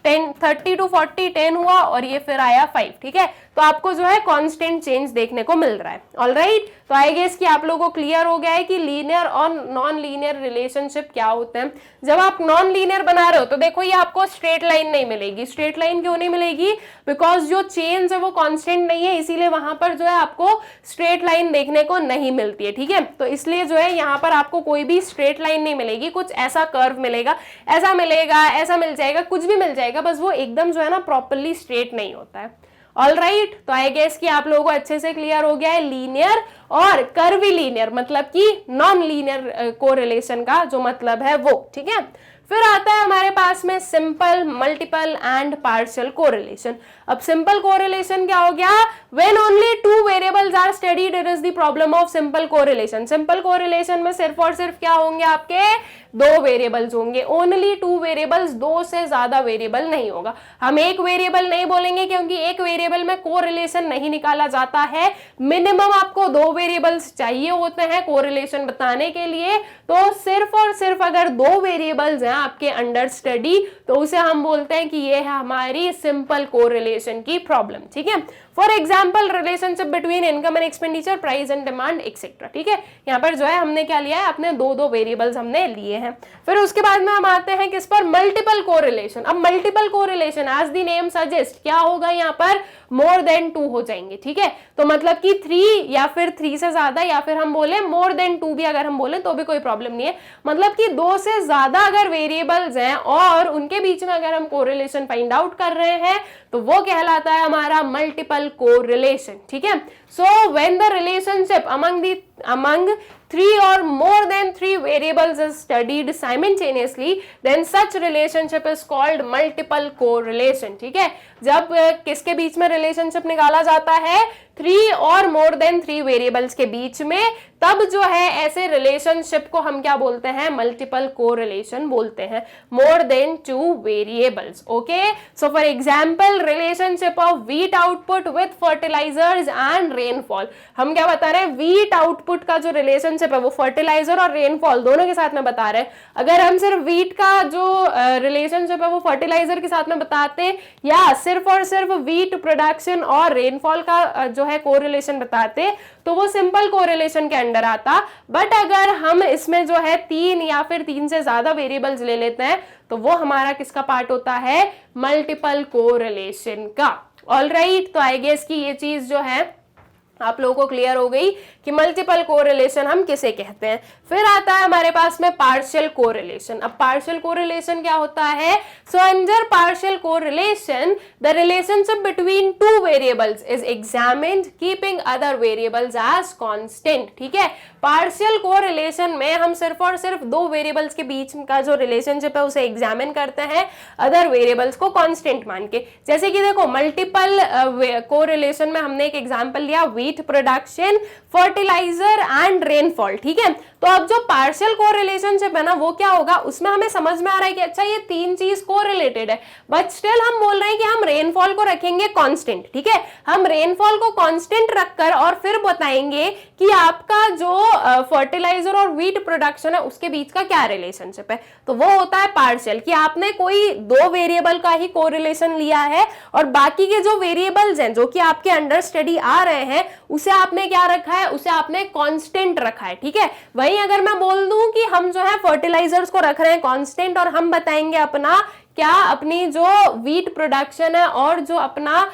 10 30 to 40 10 हुआ, और ये फिर आया 5, ठीक है। तो आपको जो है कांस्टेंट चेंज देखने को मिल रहा है, ऑलराइट। तो आई गेस कि आप लोगों को क्लियर हो गया है कि लीनियर और नॉन लीनियर रिलेशनशिप क्या होते हैं। जब आप नॉन लीनियर बना रहे हो तो देखो ये आपको स्ट्रेट लाइन नहीं मिलेगी। स्ट्रेट लाइन क्यों नहीं मिलेगी, बिकॉज जो चेंज है वो कांस्टेंट नहीं है, इसीलिए वहां पर जो है आपको स्ट्रेट लाइन देखने को नहीं मिलती है, ठीक है। तो इसलिए जो है यहाँ पर आपको कोई भी स्ट्रेट लाइन नहीं मिलेगी, कुछ ऐसा कर्व मिलेगा, ऐसा मिलेगा, ऐसा मिल जाएगा, कुछ भी मिल जाएगा, बस वो एकदम जो है ना प्रॉपरली स्ट्रेट नहीं होता है, ऑलराइट। तो आई गेस कि आप लोगों को अच्छे से क्लियर हो गया है लीनियर और कर्विलीनियर, मतलब कि नॉन लीनियर कोरिलेशन का जो मतलब है वो, ठीक है। फिर आता है हमारे पास में simple, multiple and partial correlation. अब सिंपल कोरिलेशन क्या हो गया, when only 2 variables are studied it is the problem of simple correlation. Simple correlation में सिर्फ और सिर्फ क्या होंगे, आपके 2 वेरिएबल्स होंगे, ओनली 2 वेरिएबल्स, 2 से ज्यादा वेरिएबल नहीं होगा। हम एक वेरिएबल नहीं बोलेंगे क्योंकि एक वेरिएबल में कोरिलेशन नहीं निकाला जाता है, मिनिमम आपको 2 वेरिएबल्स चाहिए होते हैं कोरिलेशन बताने के लिए। तो सिर्फ और सिर्फ अगर 2 वेरिएबल्स हैं आपके अंडर स्टडी तो उसे हम बोलते हैं कि ये है हमारी सिंपल कोरिलेशन की प्रॉब्लम, ठीक है। For example relationship between income and expenditure, price and demand etcetera, ठीक है। यहाँ पर जो है हमने क्या लिया है, अपने 2 वेरिएबल्स हमने लिए हैं। फिर उसके बाद में हम आते हैं किस पर, मल्टीपल कोरिलेशन। अब multiple correlation as the name suggest क्या होगा, यहाँ पर मोर देन 2 हो जाएंगे, ठीक है। तो मतलब कि 3 या फिर 3 से ज्यादा, या फिर हम बोले मोर देन 2 भी अगर हम बोले तो भी कोई प्रॉब्लम नहीं है। मतलब कि 2 से ज्यादा अगर वेरिएबल्स हैं और उनके बीच में अगर हम कोरिलेशन फाइंड आउट कर रहे हैं तो वो कहलाता है हमारा मल्टीपल कोरिलेशन, ठीक है। So when the relationship among 3 or more than 3 variables is studied simultaneously, then such relationship is called multiple correlation, ठीक है। जब किसके बीच में रिलेशनशिप निकाला जाता है, 3 और मोर देन 3 वेरिएबल्स के बीच में, तब जो है ऐसे रिलेशनशिप को हम क्या बोलते हैं, मल्टीपल कोरिलेशन बोलते हैं, more than 2 variables, okay. So for example relationship of wheat output with fertilizers and rainfall. हम क्या बता रहे हैं, व्हीट आउटपुट का जो रिलेशनशिप है वो फर्टिलाइजर और रेनफॉल दोनों के साथ में बता रहे हैं। अगर हम सिर्फ व्हीट का जो रिलेशनशिप है वो फर्टिलाइजर के साथ में बताते, या सिर्फ और सिर्फ व्हीट प्रोडक्शन और रेनफॉल का जो है कोरिलेशन बताते, तो वो सिंपल कोरिलेशन के अंडर आता। बट अगर हम इसमें जो है 3 या फिर 3 से ज्यादा वेरिएबल्स ले लेते हैं तो वो हमारा किसका पार्ट होता है, मल्टीपल कोरिलेशन का, ऑलराइट। तो आई गेस कि ये चीज जो है आप लोगों को क्लियर हो गई कि मल्टीपल कोरिलेशन हम किसे कहते हैं। फिर आता है हमारे पास में पार्शियल कोरिलेशन। अब पार्शियल कोरिलेशन क्या होता है, so under partial correlation the relationship between 2 variables is examined keeping other variables as constant, ठीक है। पार्शियल कोरिलेशन में हम सिर्फ और सिर्फ 2 वेरिएबल्स के बीच का जो रिलेशनशिप है उसे एग्जामिन करते हैं अदर वेरिएबल्स को कांस्टेंट मान के। जैसे कि देखो मल्टीपल कोरिलेशन में हमने एक एग्जांपल लिया, wheat production, fertilizer and rainfall, ठीक है। तो अब जो पार्शियल कोरिलेशनशिप है ना वो क्या होगा, उसमें हमें समझ में आ रहा है कि अच्छा ये तीन चीज कोरिलेटेड है, बट स्टिल हम बोल रहे हैं कि हम रेनफॉल को रखेंगे कांस्टेंट। ठीक है, हम रेनफॉल को कांस्टेंट रखकर और फिर बताएंगे कि आपका जो फर्टिलाइजर और वीट प्रोडक्शन है उसके बीच का क्या रिलेशनशिप है। तो वो होता है पार्शियल, कि आपने कोई दो वेरिएबल का ही कोरिलेशन लिया है और बाकी के जो वेरिएबल्स हैं जो कि आपके अंडर स्टडी आ रहे हैं उसे आपने क्या रखा है, उसे आपने कांस्टेंट रखा है। ठीक है, वहीं अगर मैं बोल दूं कि हम जो है फर्टिलाइजर्स को रख रहे हैं कांस्टेंट और हम बताएंगे अपना क्या, अपनी जो वीट प्रोडक्शन है और जो अपना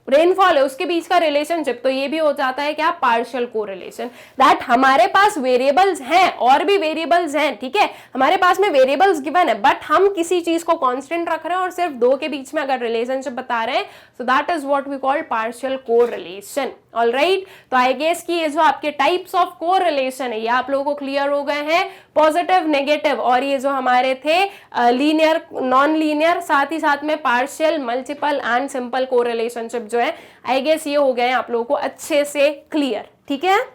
रेनफॉल है उसके बीच का रिलेशनशिप, तो ये भी हो जाता है क्या, पार्शियल कोरिलेशन। दैट हमारे पास वेरिएबल्स हैं और भी वेरिएबल्स हैं, ठीक है, हमारे पास में वेरिएबल्स गिवन है बट हम किसी चीज को कांस्टेंट रख रहे हैं और सिर्फ दो के बीच में अगर रिलेशनशिप बता रहे हैं, so that is what we call partial correlation. Alright, तो आई गेस कि ये जो आपके टाइप्स ऑफ कोरिलेशन है ये आप लोगों को क्लियर हो गए हैं, पॉजिटिव, नेगेटिव और ये जो हमारे थे लीनियर, नॉन लीनियर, साथ ही साथ में पार्शियल, मल्टीपल एंड सिंपल कोरिलेशनशिप जो है, आई गेस ये हो गए आप लोगों को अच्छे से क्लियर। ठीक है,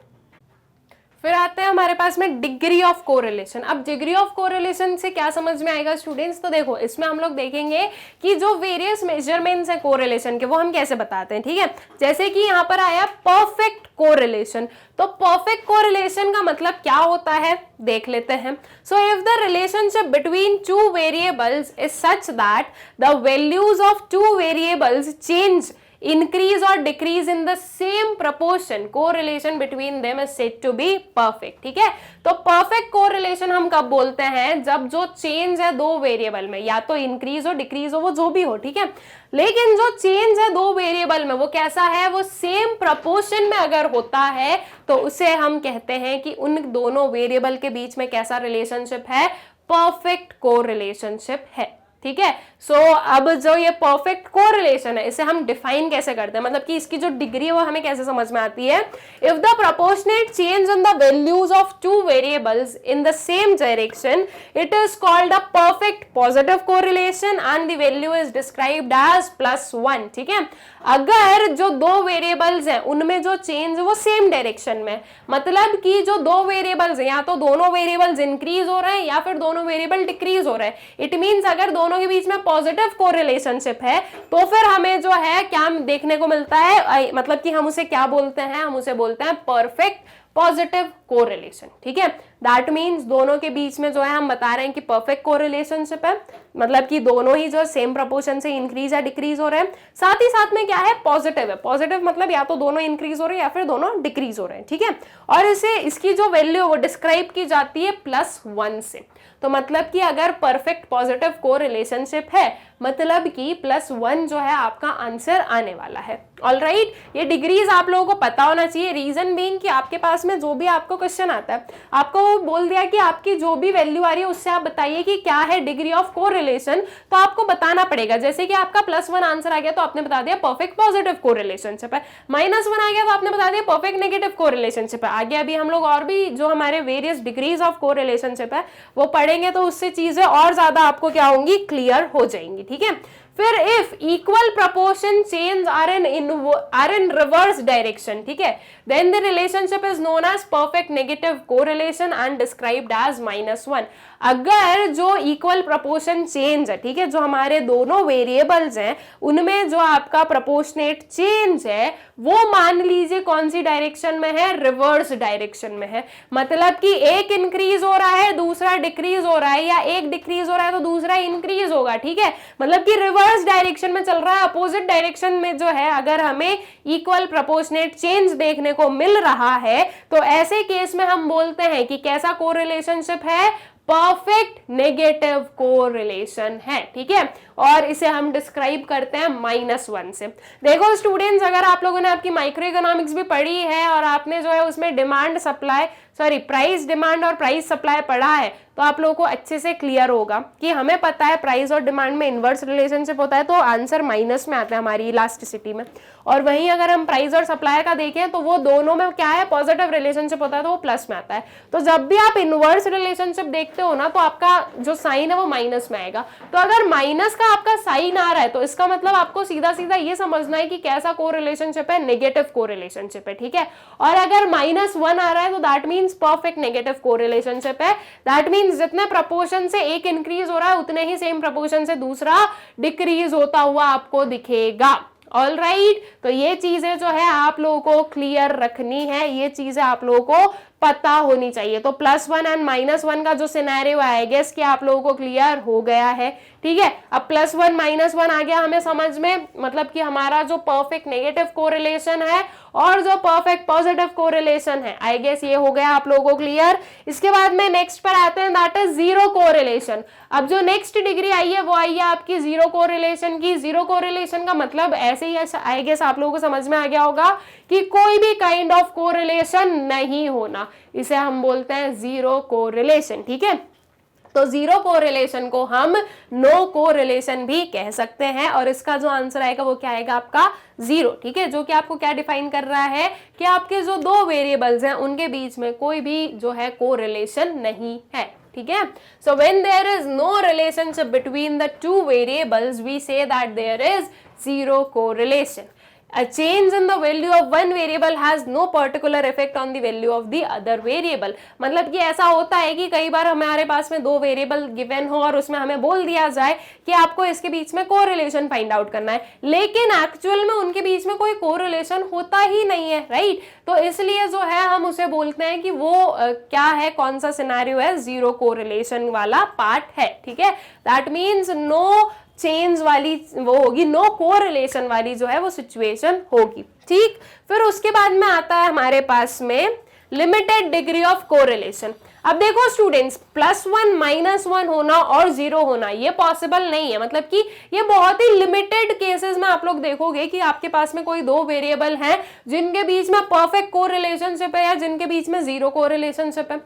फिर आते हैं हमारे पास में डिग्री ऑफ कोरिलेशन। अब डिग्री ऑफ कोरिलेशन से क्या समझ में आएगा स्टूडेंट्स, तो देखो इसमें हम लोग देखेंगे कि जो वेरियस मेजरमेंट्स है कोरिलेशन के वो हम कैसे बताते हैं। ठीक है, जैसे कि यहाँ पर आया परफेक्ट कोरिलेशन, तो परफेक्ट कोरिलेशन का मतलब क्या होता है देख लेते हैं। So if the relationship between two variables is such that the values of two variables change, increase or decrease in the same proportion, correlation between them is said to be perfect। ठीक है, तो perfect correlation हम कब बोलते हैं, जब जो चेंज है दो वेरिएबल में, या तो इंक्रीज हो डिक्रीज हो वो जो भी हो, ठीक है, लेकिन जो चेंज है दो वेरिएबल में वो कैसा है, वो सेम प्रपोर्शन में अगर होता है तो उसे हम कहते हैं कि उन दोनों वेरिएबल के बीच में कैसा रिलेशनशिप है, परफेक्ट कोरिलेशनशिप है। ठीक है, सो अब जो ये परफेक्ट कोरिलेशन है इसे हम डिफाइन कैसे करते हैं, मतलब कि इसकी जो डिग्री है वो हमें कैसे समझ में आती है। If the proportionate change in the values of two variables in the same direction it is called a perfect positive correlation and the value is described as +1। ठीक है, अगर जो दो वेरिएबल्स हैं उनमें जो चेंज है वो सेम डायरेक्शन में, मतलब कि जो दो वेरिएबल्स हैं या तो दोनों वेरिएबल्स इंक्रीज हो रहे हैं या फिर दोनों वेरिएबल डिक्रीज हो रहे हैं, इट मींस अगर दोनों के बीच में पॉजिटिव कोरिलेशनशिप है तो फिर हमें जो है क्या देखने को मिलता है, मतलब कि हम उसे क्या बोलते हैं, हम उसे बोलते हैं परफेक्ट पॉजिटिव कोरिलेशन। ठीक है, दैट मीन्स दोनों के बीच में जो है हम बता रहे हैं कि परफेक्ट कोरिलेशनशिप है, मतलब कि दोनों ही जो सेम प्रोपोर्शन से इंक्रीज या डिक्रीज हो रहे हैं, साथ ही साथ में क्या है, पॉजिटिव है। पॉजिटिव मतलब या तो दोनों इंक्रीज हो रहे हैं या फिर दोनों डिक्रीज हो रहे हैं। ठीक है, और इसे इसकी जो वैल्यू वो डिस्क्राइब की जाती है +1 से। तो मतलब कि अगर परफेक्ट पॉजिटिव कोरिलेशनशिप है मतलब कि +1 जो है आपका आंसर आने वाला है। ऑलराइट, ये डिग्रीज आप लोगों को पता होना चाहिए, रीजन बीइंग कि आपके पास में जो भी आपको क्वेश्चन आता है आपको वो बोल दिया कि आपकी जो भी वैल्यू आ रही है उससे आप बताइए कि क्या है डिग्री ऑफ कोरिलेशन, तो आपको बताना पड़ेगा। जैसे कि आपका +1 आंसर आ गया तो आपने बता दिया परफेक्ट पॉजिटिव कोरिलेशनशिप है, -1 आ गया तो आपने बता दिया परफेक्ट नेगेटिव कोरिलेशनशिप है। आगे अभी हम लोग और भी जो हमारे वेरियस डिग्रीज ऑफ कोरिलेशनशिप है वो पढ़ेंगे तो उससे चीजें और ज्यादा आपको क्या होंगी, क्लियर हो जाएंगी। ठीक है, फिर if equal proportion change are in reverse direction, ठीक है, then the relationship is known as perfect negative correlation and described as -1। अगर जो इक्वल प्रपोर्शन चेंज है, ठीक है, जो हमारे दोनों वेरिएबल्स हैं उनमें जो आपका प्रपोर्शनेट चेंज है वो मान लीजिए कौन सी डायरेक्शन में है, रिवर्स डायरेक्शन में है, मतलब कि एक इंक्रीज हो रहा है दूसरा डिक्रीज हो रहा है, या एक डिक्रीज हो रहा है तो दूसरा इंक्रीज होगा। ठीक है, मतलब कि रिवर्स डायरेक्शन में चल रहा है, अपोजिट डायरेक्शन में जो है अगर हमें इक्वल प्रपोर्शनेट चेंज देखने को मिल रहा है तो ऐसे केस में हम बोलते हैं कि कैसा कोरिलेशनशिप है, परफेक्ट नेगेटिव कोरिलेशन है। ठीक है, और इसे हम डिस्क्राइब करते हैं -1 से। देखो स्टूडेंट्स, अगर आप लोगों ने आपकी माइक्रो इकोनॉमिक्स भी पढ़ी है और आपने जो है उसमें डिमांड सप्लाई प्राइस डिमांड और प्राइस सप्लाई पढ़ा है तो आप लोगों को अच्छे से क्लियर होगा कि हमें पता है प्राइस और डिमांड में इनवर्स रिलेशनशिप होता है तो आंसर माइनस में आता है हमारी इलास्टिसिटी में, और वहीं अगर हम प्राइस और सप्लाई का देखें तो वो दोनों में क्या है, पॉजिटिव रिलेशनशिप होता है तो वो प्लस में आता है। तो जब भी आप इनवर्स रिलेशनशिप देखते हो ना तो आपका जो साइन है वो माइनस में आएगा। तो अगर माइनस का आपका साइन आ रहा है तो इसका मतलब आपको सीधा सीधा ये समझना है कि कैसा कोरिलेशनशिप है, नेगेटिव कोरिलेशनशिप है। ठीक है, और अगर -1 आ रहा है तो that means means perfect negative correlationship है। दैट मीन्स जितने प्रपोर्शन से एक इंक्रीज हो रहा है उतने ही सेम प्रपोर्शन से दूसरा डिक्रीज होता हुआ आपको दिखेगा। ऑल राइट, तो ये चीजें जो है आप लोगों को क्लियर रखनी है, ये चीजें आप लोगों को पता होनी चाहिए। तो +1 एंड -1 का जो सिनेरियो है आई गेस कि आप लोगों को क्लियर हो गया है। ठीक है, अब +1 -1 आ गया हमें समझ में, मतलब कि हमारा जो परफेक्ट नेगेटिव कोरिलेशन है और जो परफेक्ट पॉजिटिव कोरिलेशन है, आई गेस ये हो गया आप लोगों को क्लियर। इसके बाद में नेक्स्ट पर आते हैं, दैट इज जीरो कोरिलेशन। अब जो नेक्स्ट डिग्री आई है वो आई है आपकी जीरो कोरिलेशन की। जीरो कोरिलेशन का मतलब ऐसे ही आई गेस आप लोगों को समझ में आ गया होगा कि कोई भी काइंड ऑफ कोरिलेशन नहीं होना, इसे हम बोलते हैं जीरो कोरिलेशन। ठीक है, तो जीरो कोरिलेशन को हम नो कोरिलेशन भी कह सकते हैं और इसका जो आंसर आएगा वो क्या आएगा आपका जीरो। ठीक है, जो कि आपको क्या डिफाइन कर रहा है कि आपके जो दो वेरिएबल्स हैं उनके बीच में कोई भी जो है कोरिलेशन नहीं है। ठीक है, so when there is no relationship between the two variables we say that there is zero correlation. A change in the value of one variable has no particular effect on the value of the other variable। मतलब कि ऐसा होता है कि कई बार हमारे पास में दो वेरिएबल गिवन हो और उसमें हमें बोल दिया जाए कि आपको इसके बीच में कोरिलेशन फाइंड आउट करना है, लेकिन एक्चुअल में उनके बीच में कोई कोरिलेशन होता ही नहीं है, राइट। तो इसलिए जो है हम उसे बोलते हैं कि वो क्या है, कौन सा सिनेरियो है, जीरो कोरिलेशन वाला पार्ट है। ठीक है, दैट मीन्स नो चेंज वाली वो होगी, नो कोरिलेशन वाली जो है वो सिचुएशन होगी। ठीक, फिर उसके बाद में आता है हमारे पास में लिमिटेड डिग्री ऑफ कोरिलेशन। अब देखो स्टूडेंट्स, +1 -1 होना और 0 होना ये पॉसिबल नहीं है, मतलब कि ये बहुत ही लिमिटेड केसेस में आप लोग देखोगे कि आपके पास में कोई दो वेरिएबल हैं जिनके बीच में परफेक्ट कोरिलेशनशिप है या जिनके बीच में जीरो कोरिलेशनशिप है।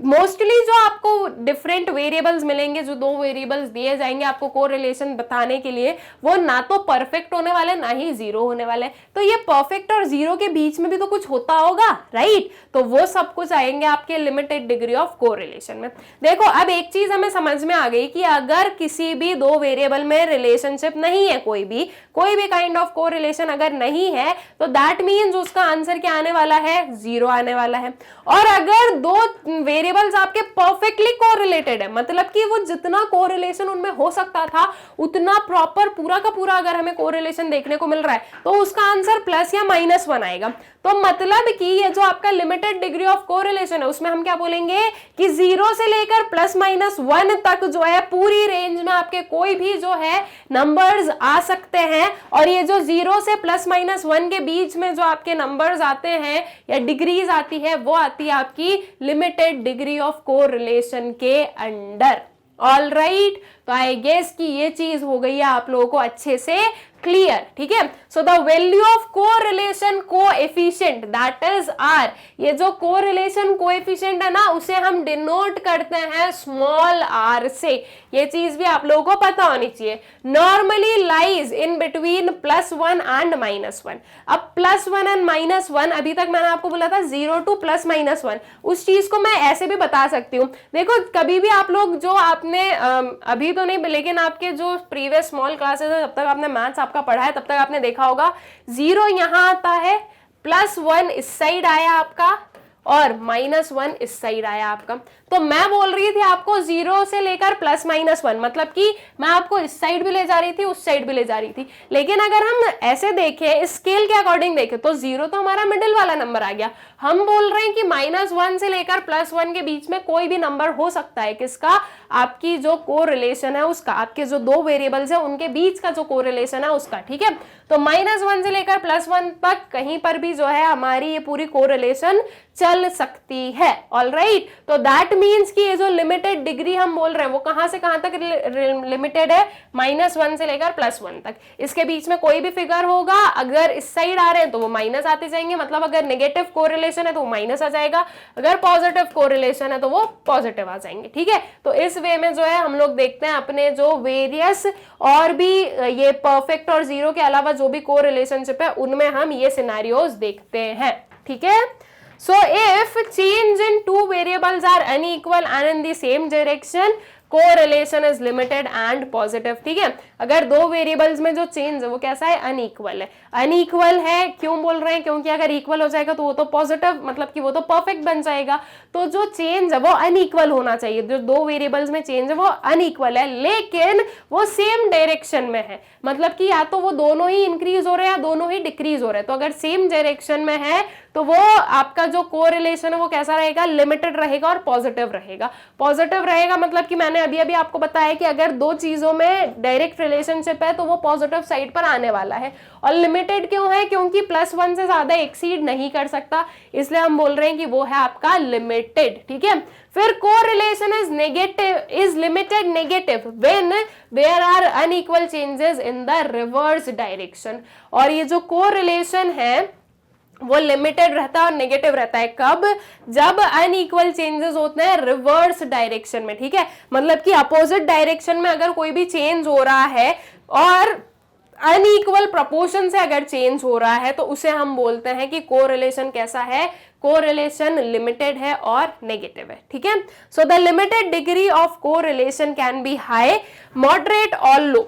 मोस्टली जो आपको डिफरेंट वेरिएबल्स मिलेंगे, जो दो वेरिएबल्स दिए जाएंगे आपको कोरिलेशन बताने के लिए, वो ना तो परफेक्ट होने वाले ना ही जीरो होने वाले। तो ये परफेक्ट और जीरो के बीच में भी तो कुछ होता होगा, राइट। तो वो सब कुछ आएंगे आपके लिमिटेड डिग्री ऑफ कोरिलेशन में। देखो अब एक चीज हमें समझ में आ गई कि अगर किसी भी दो वेरिएबल में रिलेशनशिप नहीं है, कोई भी काइंड ऑफ कोरिलेशन अगर नहीं है, तो दैट मीन्स उसका आंसर क्या आने वाला है, जीरो आने वाला है। और अगर दो वेरिएबल्स आपके परफेक्टली कोरिलेटेड है, मतलब कि वो जितना कोरिलेशन उनमें हो सकता था उतना प्रॉपर पूरा का पूरा अगर हमें कोरिलेशन देखने को मिल रहा है, तो उसका आंसर प्लस या -1 आएगा। तो मतलब कि ये जो आपका लिमिटेड डिग्री ऑफ कोरिलेशन है उसमें हम क्या बोलेंगे कि 0 से लेकर +-1 तक जो है पूरी रेंज में आपके कोई भी जो है नंबर्स आ सकते हैं। और ये जो 0 से +-1 के बीच में जो आपके नंबर्स आते हैं या डिग्रीज आती है, वो आती है आपकी लिमिटेड डिग्री ऑफ कोरिलेशन के अंडर। ऑल राइट, तो आई गेस कि ये चीज हो गई है आप लोगों को अच्छे से क्लियर। ठीक है, so the value of correlation coefficient that is r. ये जो कोरिलेशन कोएफिशिएंट है ना, उसे हम डिनोट करते हैं स्मॉल r से। ये चीज भी आप लोगों को पता होनी चाहिए। Normally lies in between +1 and -1। अब +1 एंड -1, अभी तक मैंने आपको बोला था 0 to +-1, उस चीज को मैं ऐसे भी बता सकती हूँ। देखो कभी भी आप लोग जो आपने अभी तो नहीं, लेकिन आपके जो प्रीवियस स्मॉल क्लासेस है, जब तक आपने मैथ्स आपका पढ़ा है तब तक आपने देखा होगा 0 यहां आता है, +1 इस साइड आया आपका और -1 इस साइड आया आपका। तो मैं बोल रही थी आपको 0 से लेकर +-1, मतलब कि मैं आपको इस साइड भी ले जा रही थी, उस साइड भी ले जा रही थी। लेकिन अगर हम ऐसे देखें, स्केल के अकॉर्डिंग देखें, तो 0 तो हमारा मिडिल वाला नंबर आ गया। हम बोल रहे हैं कि -1 से लेकर +1 के बीच में कोई भी नंबर हो सकता है। किसका? आपकी जो कोरिलेशन है उसका, आपके जो दो वेरिएबल्स है उनके बीच का जो कोरिलेशन है उसका। ठीक है, तो -1 से लेकर +1 तक कहीं पर भी जो है हमारी ये पूरी कोरिलेशन चल सकती है। ऑलराइट, तो दैट मीन्स कि ये जो लिमिटेड डिग्री हम बोल रहे हैं वो कहां से कहां तक लिमिटेड है, -1 से लेकर +1 तक। इसके बीच में कोई भी फिगर होगा, अगर इस साइड आ रहे हैं तो वो माइनस आते जाएंगे, मतलब अगर नेगेटिव कोरिलेशन है तो वो माइनस आ जाएगा, अगर पॉजिटिव कोरिलेशन है तो वो पॉजिटिव आ जाएंगे। ठीक है, तो इस वे में जो है हम लोग देखते हैं अपने जो वेरियस और भी ये परफेक्ट और जीरो के अलावा जो भी कोरिलेशनशिप है उनमें हम ये सिनेरियोज देखते हैं। ठीक है, so if change in two variables are unequal and in the same direction, correlation is limited and positive. ठीक है, अगर दो वेरिएबल्स में जो चेंज है वो कैसा है, अनइक्वल है। अनइक्वल है क्यों बोल रहे हैं, क्योंकि अगर इक्वल हो जाएगा तो वो तो पॉजिटिव, मतलब कि वो तो परफेक्ट बन जाएगा। तो जो चेंज है वो अनइक्वल होना चाहिए, जो दो वेरिएबल्स में चेंज है वो अनइक्वल है, लेकिन वो सेम डायरेक्शन में है, मतलब कि या तो वो दोनों ही इंक्रीज हो रहे हैं या दोनों ही डिक्रीज हो रहे हैं। तो अगर सेम डायरेक्शन में है तो वो आपका जो कोरिलेशन है वो कैसा रहेगा, लिमिटेड रहेगा और पॉजिटिव रहेगा। पॉजिटिव रहेगा मतलब कि मैंने अभी अभी आपको बताया कि अगर दो चीजों में डायरेक्ट रिलेशनशिप है तो वो पॉजिटिव साइड पर आने वाला है। और लिमिटेड क्यों है, क्योंकि +1 से ज्यादा एक्सीड नहीं कर सकता, इसलिए हम बोल रहे हैं कि वो है आपका लिमिटेड। ठीक है, फिर correlation is negative, is limited negative when there are unequal changes in the reverse direction. और ये जो कोरिलेशन है वो लिमिटेड रहता है और नेगेटिव रहता है कब, जब अनइक्वल चेंजेस होते हैं रिवर्स डायरेक्शन में। ठीक है, मतलब कि अपोजिट डायरेक्शन में अगर कोई भी चेंज हो रहा है और अनइक्वल प्रोपोर्शन से अगर चेंज हो रहा है तो उसे हम बोलते हैं कि कोरिलेशन कैसा है, कोरिलेशन लिमिटेड है और नेगेटिव है। ठीक है, so the limited degree of correlation can be high, moderate और लो।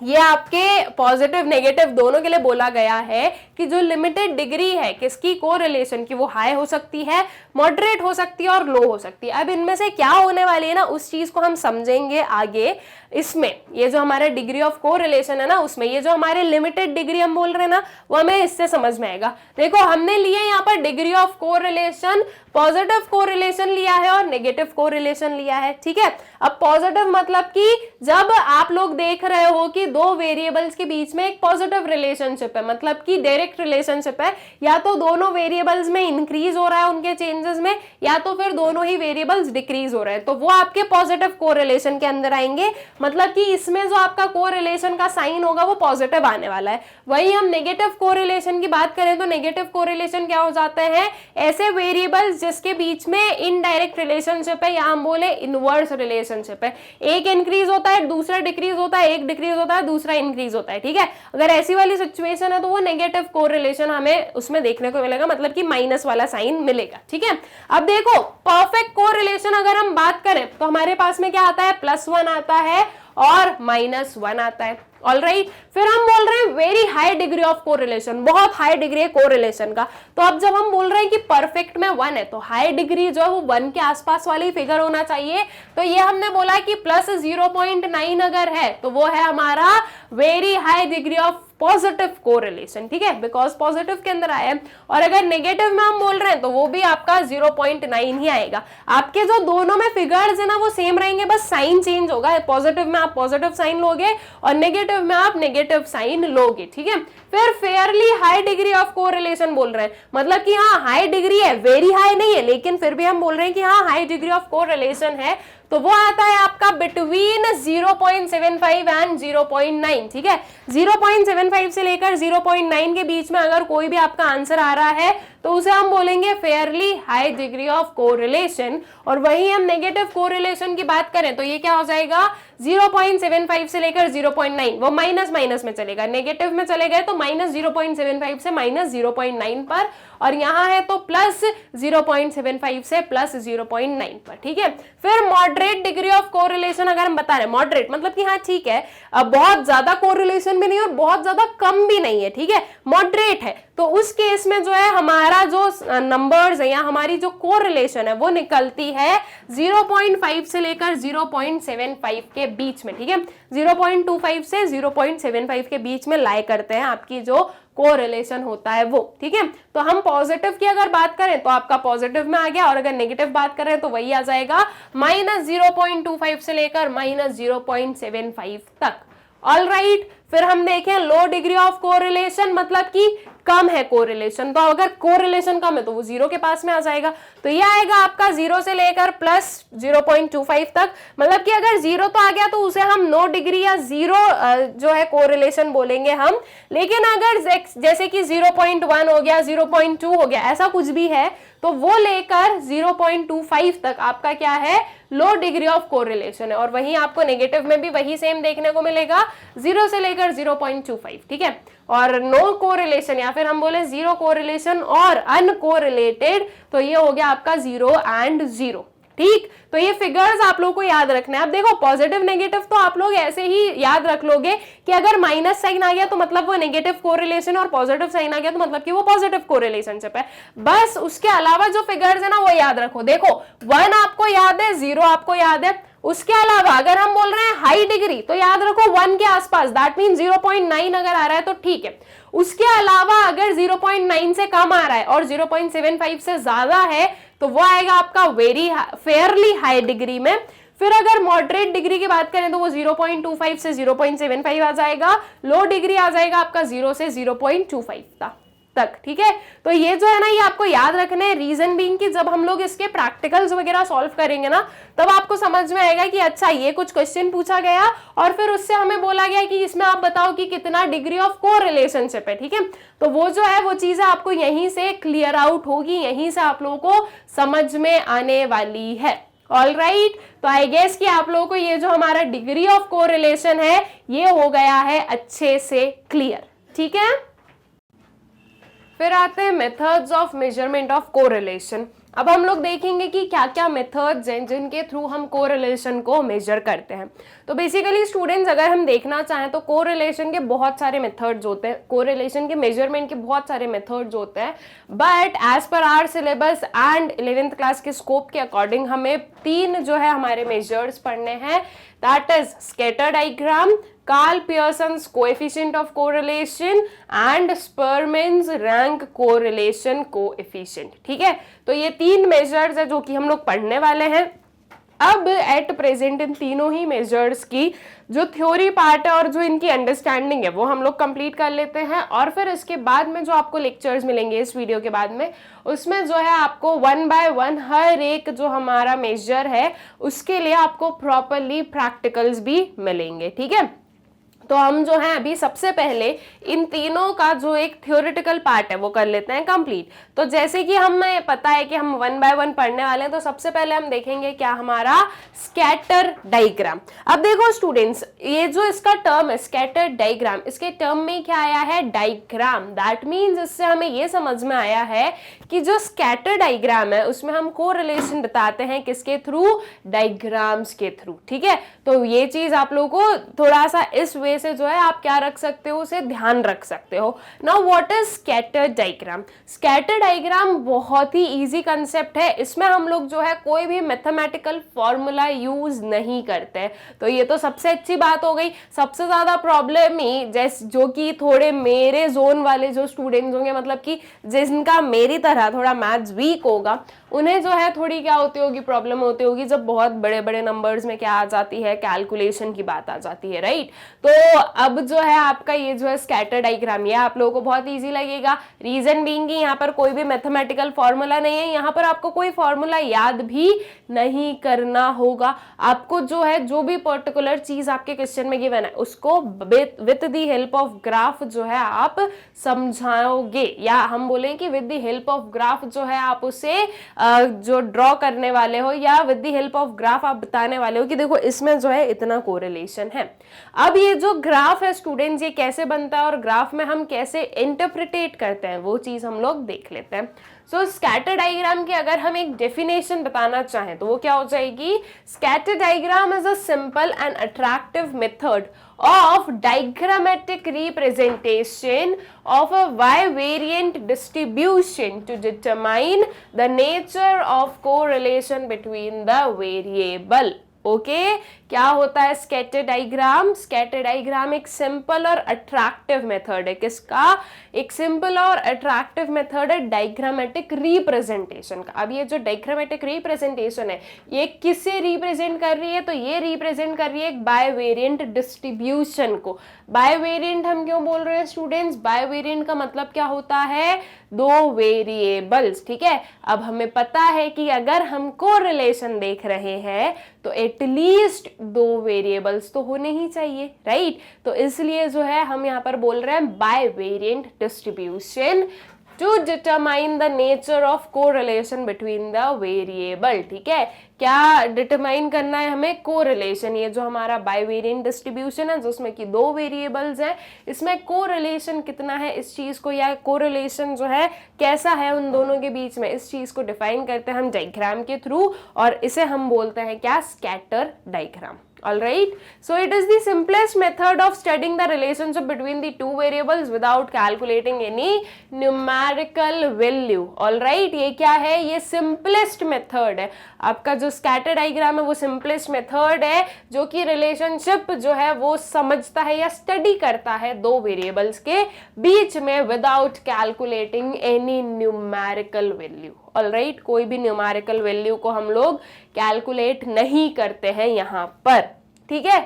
ये आपके पॉजिटिव नेगेटिव दोनों के लिए बोला गया है कि जो लिमिटेड डिग्री है किसकी, कोरिलेशन की, वो हाई हो सकती है, मॉडरेट हो सकती है और लो हो सकती है। अब इनमें से क्या होने वाली है ना, उस चीज को हम समझेंगे आगे। इसमें ये जो हमारा डिग्री ऑफ कोरिलेशन है ना, उसमें ये जो हमारे लिमिटेड डिग्री हम बोल रहे हैं ना, वो हमें इससे समझ में आएगा। देखो हमने लिए यहाँ पर degree of correlation, positive correlation लिया है और नेगेटिव कोरिलेशन लिया है। ठीक है, अब पॉजिटिव मतलब कि जब आप लोग देख रहे हो कि दो वेरिएबल्स के बीच में एक पॉजिटिव रिलेशनशिप है, मतलब कि डायरेक्ट रिलेशनशिप है, या तो दोनों वेरिएबल्स में इंक्रीज हो रहा है उनके चेंजेस में, या तो फिर दोनों ही वेरिएबल्स डिक्रीज हो रहे हैं, तो वो आपके पॉजिटिव कोरिलेशन के अंदर आएंगे। मतलब कि इसमें जो आपका कोरिलेशन का साइन होगा वो पॉजिटिव आने वाला है। वही हम नेगेटिव कोरिलेशन की बात करें तो नेगेटिव कोरिलेशन क्या हो जाते हैं, ऐसे वेरिएबल्स जिसके बीच में इनडायरेक्ट रिलेशनशिप है, या हम बोले इनवर्स रिलेशनशिप है, एक इंक्रीज होता है दूसरा डिक्रीज होता है, एक डिक्रीज होता है दूसरा इंक्रीज होता है। ठीक है, अगर ऐसी वाली सिचुएशन है तो वो नेगेटिव कोरिलेशन हमें उसमें देखने को मिलेगा, मतलब कि माइनस वाला साइन मिलेगा। ठीक है, अब देखो परफेक्ट कोरिलेशन अगर हम बात करें तो हमारे पास में क्या आता है, +1 आता है और -1 आता है। ऑलराइट, फिर हम बोल रहे हैं very high degree of correlation, बहुत हाई डिग्री है कोरिलेशन का। तो अब जब हम बोल रहे हैं कि परफेक्ट में 1 है तो हाई डिग्री जो है वो 1 के आसपास वाली फिगर होना चाहिए। तो ये हमने बोला कि +0.9 अगर है तो वो है हमारा very high degree of positive correlation. ठीक है, बिकॉज पॉजिटिव के अंदर आया है। और अगर नेगेटिव में हम बोल रहे हैं तो वो भी आपका 0.9 ही आएगा। आपके जो दोनों में फिगर्स है ना वो सेम रहेंगे, बस साइन चेंज होगा। पॉजिटिव में आप पॉजिटिव साइन लोगे और नेगेटिव में आप नेगेटिव साइन लोगे। ठीक है, फिर fairly high degree of correlation बोल रहे हैं, मतलब कि हाँ हाई डिग्री है, वेरी हाई नहीं है, लेकिन फिर भी हम बोल रहे हैं कि हाँ हाई डिग्री ऑफ कोरिलेशन है। तो वो आता है आपका बिटवीन 0.75 एंड 0.9। ठीक है, 0.75 से लेकर 0.9 के बीच में अगर कोई भी आपका आंसर आ रहा है तो उसे हम बोलेंगे fairly high degree of correlation. और वही हम नेगेटिव कोरिलेशन की बात करें तो ये क्या हो जाएगा, 0.75 से लेकर 0.9, वो माइनस माइनस में चलेगा, नेगेटिव में चले गए तो -0.75 से -0.9 पर, और यहाँ है तो +0.75 से +0.9 पर। ठीक है, फिर मॉडरेट डिग्री ऑफ कोरिलेशन अगर हम बता रहे हैं, मॉडरेट मतलब कि हाँ ठीक है, अब बहुत ज्यादा कोरिलेशन भी नहीं और बहुत ज्यादा कम भी नहीं है। ठीक है, मॉडरेट है, तो उस केस में जो है हमारा जो नंबर्स है या हमारी जो कोरिलेशन है वो निकलती है 0.5 से लेकर 0.75 के बीच में। ठीक है, 0.25 से 0.75 के बीच में लाई करते हैं आपकी जो कोरिलेशन होता है वो। ठीक है, तो हम पॉजिटिव की अगर बात करें तो आपका पॉजिटिव में आ गया, और अगर नेगेटिव बात करें तो वही आ जाएगा -0.25 से लेकर -0.75 तक। ऑलराइट, फिर हम देखें लो डिग्री ऑफ कोरिलेशन, मतलब कि कम है कोरिलेशन, तो अगर कोरिलेशन कम है तो वो 0 के पास में आ जाएगा। तो ये आएगा आपका 0 से लेकर +0.25 तक, मतलब कि अगर 0 तो आ गया तो उसे हम नो डिग्री या 0 जो है कोरिलेशन बोलेंगे हम। लेकिन अगर जैसे कि 0.1 हो गया, 0.2 हो गया, ऐसा कुछ भी है तो वो लेकर 0.25 तक आपका क्या है, लो डिग्री ऑफ कोरिलेशन है। और वहीं आपको नेगेटिव में भी वही सेम देखने को मिलेगा, 0 से लेकर 0.25। ठीक है, और नो कोरिलेशन या फिर हम बोले 0 कोरिलेशन और अनकोरिलेटेड, तो ये हो गया आपका 0 एंड 0। ठीक, तो ये फिगर्स आप लोगों को याद रखना है। अब देखो पॉजिटिव नेगेटिव तो आप लोग ऐसे ही याद रख लोगे कि अगर माइनस साइन आ गया तो मतलब वो नेगेटिव कोरिलेशन और पॉजिटिव साइन आ गया तो मतलब कि वो पॉजिटिव कोरिलेशनशिप है। बस उसके अलावा जो फिगर्स है ना वो याद रखो। देखो 1 आपको याद है, 0 आपको याद है, उसके अलावा अगर हम बोल रहे हैं हाई डिग्री तो याद रखो 1 के आसपास, दैट मीन 0.9 अगर आ रहा है तो ठीक है। उसके अलावा अगर 0.9 से कम आ रहा है और 0.75 से ज्यादा है तो वो आएगा आपका वेरी फेयरली हाई डिग्री में। फिर अगर मॉडरेट डिग्री की बात करें तो वो 0.25 से 0.75 आ जाएगा, लो डिग्री आ जाएगा आपका 0 से 0.25 तक। ठीक है, तो ये जो है ना ये आपको याद रखना है। रीजन बीइंग कि जब हम लोग इसके प्रैक्टिकल्स वगैरह सॉल्व करेंगे ना तब आपको समझ में आएगा कि अच्छा ये कुछ क्वेश्चन पूछा गया और फिर उससे हमें बोला गया कि इसमें आप बताओ कि कितना डिग्री ऑफ कोरिलेशनशिप है। ठीक है, तो वो जो है वो चीजें आपको यहीं से क्लियर आउट होगी, यहीं से आप लोगों को समझ में आने वाली है। ऑल राइट, तो आई गेस कि आप लोगों को ये जो हमारा डिग्री ऑफ कोरिलेशन है ये हो गया है अच्छे से क्लियर। ठीक है, फिर आते हैं methods of measurement of correlation. अब हम लोग देखेंगे कि क्या क्या मेथड्स हैं जिनके थ्रू हम कोरिलेशन को मेजर करते हैं। तो बेसिकली स्टूडेंट्स अगर हम देखना चाहें तो कोरिलेशन के बहुत सारे मेथड्स होते हैं, कोरिलेशन के मेजरमेंट के बहुत सारे मेथड्स होते हैं, but as per our syllabus and 11th class के स्कोप के अकॉर्डिंग हमें 3 जो है हमारे मेजर्स पढ़ने हैं, that is scatter diagram, Karl Pearson's coefficient of correlation and Spearman's rank correlation coefficient. ठीक है, तो ये 3 मेजर्स है जो कि हम लोग पढ़ने वाले हैं। अब एट प्रेजेंट इन तीनों ही मेजर्स की जो थ्योरी पार्ट है और जो इनकी अंडरस्टैंडिंग है वो हम लोग कंप्लीट कर लेते हैं, और फिर इसके बाद में जो आपको लेक्चर्स मिलेंगे इस वीडियो के बाद में उसमें जो है आपको 1 by 1 हर एक जो हमारा मेजर है उसके लिए आपको प्रॉपरली प्रैक्टिकल्स भी मिलेंगे। ठीक है, तो हम जो है अभी सबसे पहले इन तीनों का जो एक थ्योरेटिकल पार्ट है वो कर लेते हैं कंप्लीट। तो जैसे कि हमें पता है कि हम 1 by 1 पढ़ने वाले हैं तो सबसे पहले हम देखेंगे क्या हमारा स्कैटर डायग्राम। अब देखो स्टूडेंट्स ये जो इसका टर्म है स्कैटर डायग्राम, इसके टर्म में क्या आया है डायग्राम, दैट मीन्स इससे हमें ये समझ में आया है कि जो स्कैटर डायग्राम है उसमें हम कोरिलेशन बताते हैं किसके थ्रू, डायग्राम्स के थ्रू। ठीक है, तो ये चीज आप लोगों को थोड़ा सा इस वे से जो है आप क्या रख सकते हो उसे ध्यान रख सकते हो। Now what is scatter diagram? Scatter diagram बहुत ही इजी कंसेप्ट है, इसमें हम लोग जो है कोई भी मैथमेटिकल फॉर्मूला यूज नहीं करते, तो ये तो सबसे अच्छी बात हो गई। सबसे ज्यादा प्रॉब्लम ही जैसे जो कि थोड़े मेरे जोन वाले जो स्टूडेंट्स होंगे, मतलब कि जिनका मेरी तरह थोड़ा मैथ्स वीक होगा, उन्हें जो है थोड़ी क्या होती होगी प्रॉब्लम होती होगी जब बहुत बड़े बड़े नंबर्स में क्या आ जाती है कैलकुलेशन की बात आ जाती है, राइट। तो अब जो है आपका ये जो है स्कैटर डायग्राम ये आप लोगों को बहुत इजी लगेगा। रीजन बीइंग कि यहाँ पर कोई भी मैथमेटिकल फॉर्मूला नहीं है, यहाँ पर आपको कोई फॉर्मूला याद भी नहीं करना होगा। आपको जो है जो भी पर्टिकुलर चीज आपके क्वेश्चन में गिवन है उसको with the help of graph जो है आप समझाओगे, या हम बोलें कि with the help of graph जो है आप उसे जो ड्रॉ करने वाले हो या with the help of graph आप बताने वाले हो कि देखो इसमें जो है इतना कोरिलेशन है। अब ये जो ग्राफ है स्टूडेंट्स ये कैसे बनता है और ग्राफ में हम कैसे इंटरप्रिटेट करते हैं वो चीज हम लोग देख लेते हैं। सो स्कैटर डायग्राम की अगर हम एक डेफिनेशन बताना चाहें तो वो क्या हो जाएगी, scatter diagram is a simple and attractive method of diagrammatic representation of a bivariant distribution to determine the nature of correlation between the variable। Okay क्या होता है स्कैटर डायग्राम? स्कैटर डायग्राम एक सिंपल और अट्रैक्टिव मेथड है, किसका? एक सिंपल और अट्रैक्टिव मेथड है डायग्रामेटिक रिप्रेजेंटेशन का। अब ये जो डायग्रामेटिक रिप्रेजेंटेशन है ये किसे रिप्रेजेंट कर रही है? तो ये रिप्रेजेंट कर रही है एक बायवेरिएंट डिस्ट्रीब्यूशन को। बायवेरिएंट हम क्यों बोल रहे हैं स्टूडेंट्स? बायवेरिएंट का मतलब क्या होता है, 2 वेरिएबल्स। ठीक है, अब हमें पता है कि अगर हम कोरिलेशन देख रहे हैं तो एटलीस्ट 2 वेरिएबल्स तो होने ही चाहिए, राइट। तो इसलिए जो है हम यहाँ पर बोल रहे हैं bivariate distribution to determine the nature of correlation between the variable. ठीक है, क्या डिटरमाइन करना है हमें, कोरिलेशन। ये जो हमारा बाइवेरिएंट डिस्ट्रीब्यूशन है जिसमें कि 2 वेरिएबल्स हैं, इसमें कोरिलेशन कितना है इस चीज को, या कोरिलेशन जो है कैसा है उन दोनों के बीच में, इस चीज को डिफाइन करते हैं हम डायग्राम के थ्रू, और इसे हम बोलते हैं क्या, scatter diagram. All right, so it is the simplest method of studying the relationship between the two variables without calculating any numerical value. All right, ये क्या है, ये simplest method है। आपका जो scatter diagram है वो simplest method है जो कि relationship जो है वो समझता है या study करता है दो variables के बीच में without calculating any numerical value. Alright, कोई भी न्यूमेरिकल वैल्यू को हम लोग कैलकुलेट नहीं करते हैं यहाँ पर, ठीक है।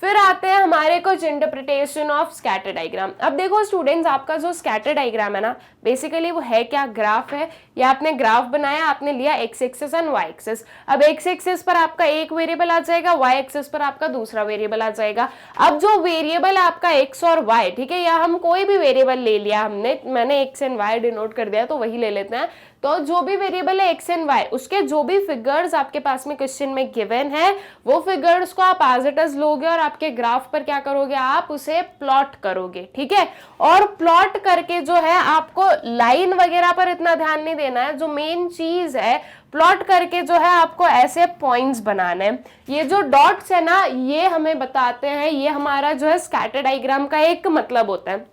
फिर आते हैं हमारे कुछ इंटरप्रिटेशन ऑफ स्कैटर डायग्राम। अब देखो स्टूडेंट्स, आपका जो स्कैटर डायग्राम है ना, बेसिकली वो है क्या, ग्राफ है। या आपने ग्राफ बनाया, आपने लिया x axis and y axis. अब एक्स एक्सिस पर आपका एक वेरिएबल आ जाएगा, वाई एक्सिस पर आपका दूसरा वेरिएबल आ जाएगा। अब जो वेरिएबल है आपका एक्स और वाई, ठीक है, या हम कोई भी वेरिएबल ले लिया हमने, मैंने एक्स एंड वाई डिनोट कर दिया तो वही ले लेते हैं। तो जो भी वेरिएबल है एक्स एंड वाई, उसके जो भी फिगर्स आपके पास में क्वेश्चन में गिवन है, वो फिगर्स को आप एज इट इज लोगे और आपके ग्राफ पर क्या करोगे, आप उसे प्लॉट करोगे, ठीक है। और प्लॉट करके जो है आपको लाइन वगैरह पर इतना ध्यान नहीं देना है, जो मेन चीज है प्लॉट करके जो है आपको ऐसे पॉइंट्स बनाने हैं। ये जो डॉट्स है ना, ये हमें बताते हैं, ये हमारा जो है स्कैटर डायग्राम का एक मतलब होता है।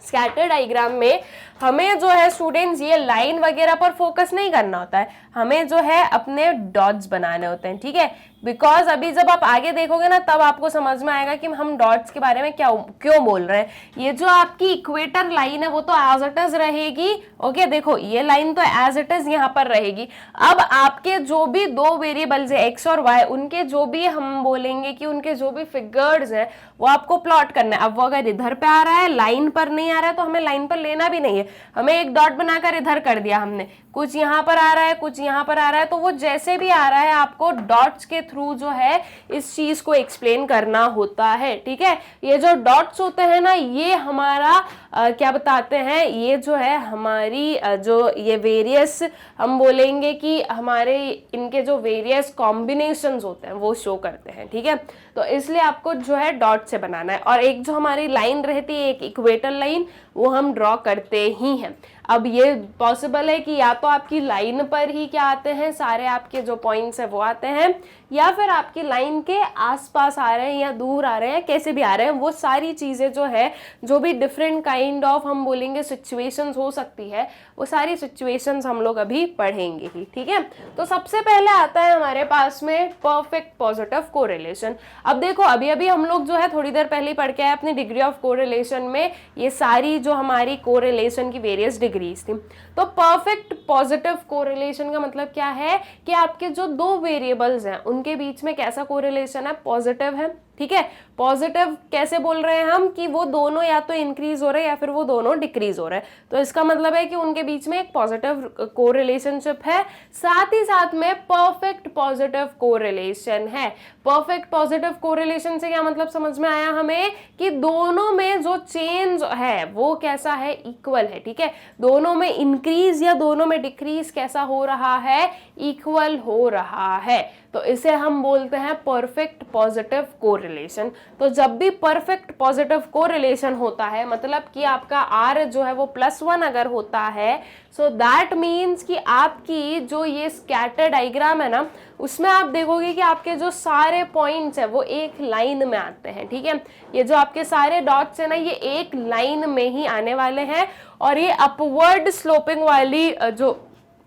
स्कैटर डायग्राम में हमें जो है स्टूडेंट्स ये लाइन वगैरह पर फोकस नहीं करना होता है, हमें जो है अपने डॉट्स बनाने होते हैं, ठीक है। बिकॉज अभी जब आप आगे देखोगे ना तब आपको समझ में आएगा कि हम डॉट्स के बारे में क्यों बोल रहे हैं। ये जो आपकी इक्वेटर लाइन है वो तो एज इट इज रहेगी, ओके। देखो ये लाइन तो एज इट इज यहाँ पर रहेगी। अब आपके जो भी दो वेरिएबल्स है एक्स और वाई, उनके जो भी हम बोलेंगे कि उनके जो भी फिगर्स हैं वो आपको प्लॉट करना है। अब वो अगर इधर पे आ रहा है, लाइन पर नहीं आ रहा है, तो हमें लाइन पर लेना भी नहीं है, हमें एक डॉट बनाकर इधर कर दिया हमने, कुछ यहाँ पर आ रहा है, कुछ यहाँ पर आ रहा है, तो वो जैसे भी आ रहा है आपको डॉट्स के थ्रू जो है इस चीज को एक्सप्लेन करना होता है, ठीक है। ये जो डॉट्स होते हैं ना, ये हमारा क्या बताते हैं, ये जो है हमारी जो ये वेरियस हम बोलेंगे कि हमारे इनके जो वेरियस कॉम्बिनेशंस होते हैं वो शो करते हैं, ठीक है। तो इसलिए आपको जो है डॉट से बनाना है। और एक जो हमारी लाइन रहती है, एक इक्वेटर लाइन, वो हम ड्रॉ करते ही हैं। अब ये पॉसिबल है कि या तो आपकी लाइन पर ही क्या आते हैं, सारे आपके जो पॉइंट्स है वो आते हैं, या फिर आपकी लाइन के आसपास आ रहे हैं या दूर आ रहे हैं, कैसे भी आ रहे हैं, वो सारी चीजें जो है, जो भी डिफरेंट काइंड ऑफ हम बोलेंगे सिचुएशंस हो सकती है, वो सारी सिचुएशंस हम लोग अभी पढ़ेंगे ही, ठीक है। तो सबसे पहले आता है हमारे पास में परफेक्ट पॉजिटिव कोरिलेशन। अब देखो अभी अभी हम लोग जो है थोड़ी देर पहले ही पढ़ के आए अपनी डिग्री ऑफ कोरिलेशन में, ये सारी जो हमारी कोरिलेशन की वेरियस डिग्रीज थी। तो परफेक्ट पॉजिटिव कोरिलेशन का मतलब क्या है कि आपके जो दो वेरिएबल्स हैं उनके बीच में कैसा कोरिलेशन है, पॉजिटिव है, ठीक है। पॉजिटिव कैसे बोल रहे हैं हम, कि वो दोनों या तो इंक्रीज हो रहे हैं या फिर वो दोनों डिक्रीज हो रहे हैं, तो इसका मतलब है कि उनके बीच में एक पॉजिटिव कोरिलेशनशिप है, साथ ही साथ में परफेक्ट पॉजिटिव कोरिलेशन है। परफेक्ट पॉजिटिव कोरिलेशन से क्या मतलब समझ में आया हमें, कि दोनों में जो चेंज है वो कैसा है, इक्वल है, ठीक है। दोनों में इंक्रीज या दोनों में डिक्रीज कैसा हो रहा है, इक्वल हो रहा है, तो इसे हम बोलते हैं परफेक्ट पॉजिटिव कोरिलेशन। तो जब भी परफेक्ट पॉजिटिव कोरिलेशन होता है, मतलब कि आपका R जो है वो +1 अगर होता है, सो दैट मीन्स कि आपकी जो ये स्कैटर डायग्राम है ना, उसमें आप देखोगे कि आपके जो सारे पॉइंट्स है वो एक लाइन में आते हैं, ठीक है। ये जो आपके सारे डॉट्स है ना, ये एक लाइन में ही आने वाले हैं, और ये अपवर्ड स्लोपिंग वाली जो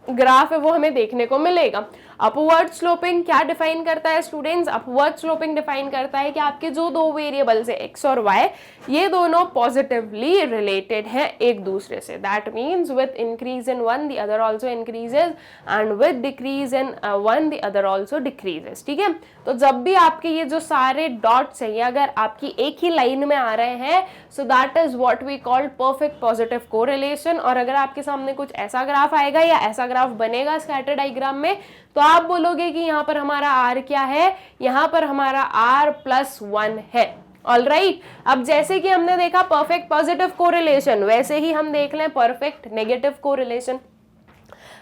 ग्राफ है वो हमें देखने को मिलेगा। अपवर्ड स्लोपिंग क्या डिफाइन करता है स्टूडेंट्स, अपवर्ड स्लोपिंग डिफाइन करता है कि आपके जो दो वेरिएबल्स है एक्स और वाई, ये दोनों पॉजिटिवली रिलेटेड हैं एक दूसरे से। That means with increase in one the other also increases, and with decrease in one the other also decreases, ठीक है। तो जब भी आपके ये जो सारे डॉट्स हैं ये अगर आपकी एक ही लाइन में आ रहे हैं, so that is what we called perfect positive correlation. और अगर आपके सामने कुछ ऐसा ग्राफ आएगा या ऐसा ग्राफ बनेगा स्कैटर डायग्राम में, तो आप बोलोगे कि यहाँ पर हमारा R क्या है, यहाँ पर हमारा R+1 है। ऑलराइट, अब जैसे कि हमने देखा परफेक्ट पॉजिटिव कोरिलेशन, वैसे ही हम देख लें परफेक्ट नेगेटिव कोरिलेशन।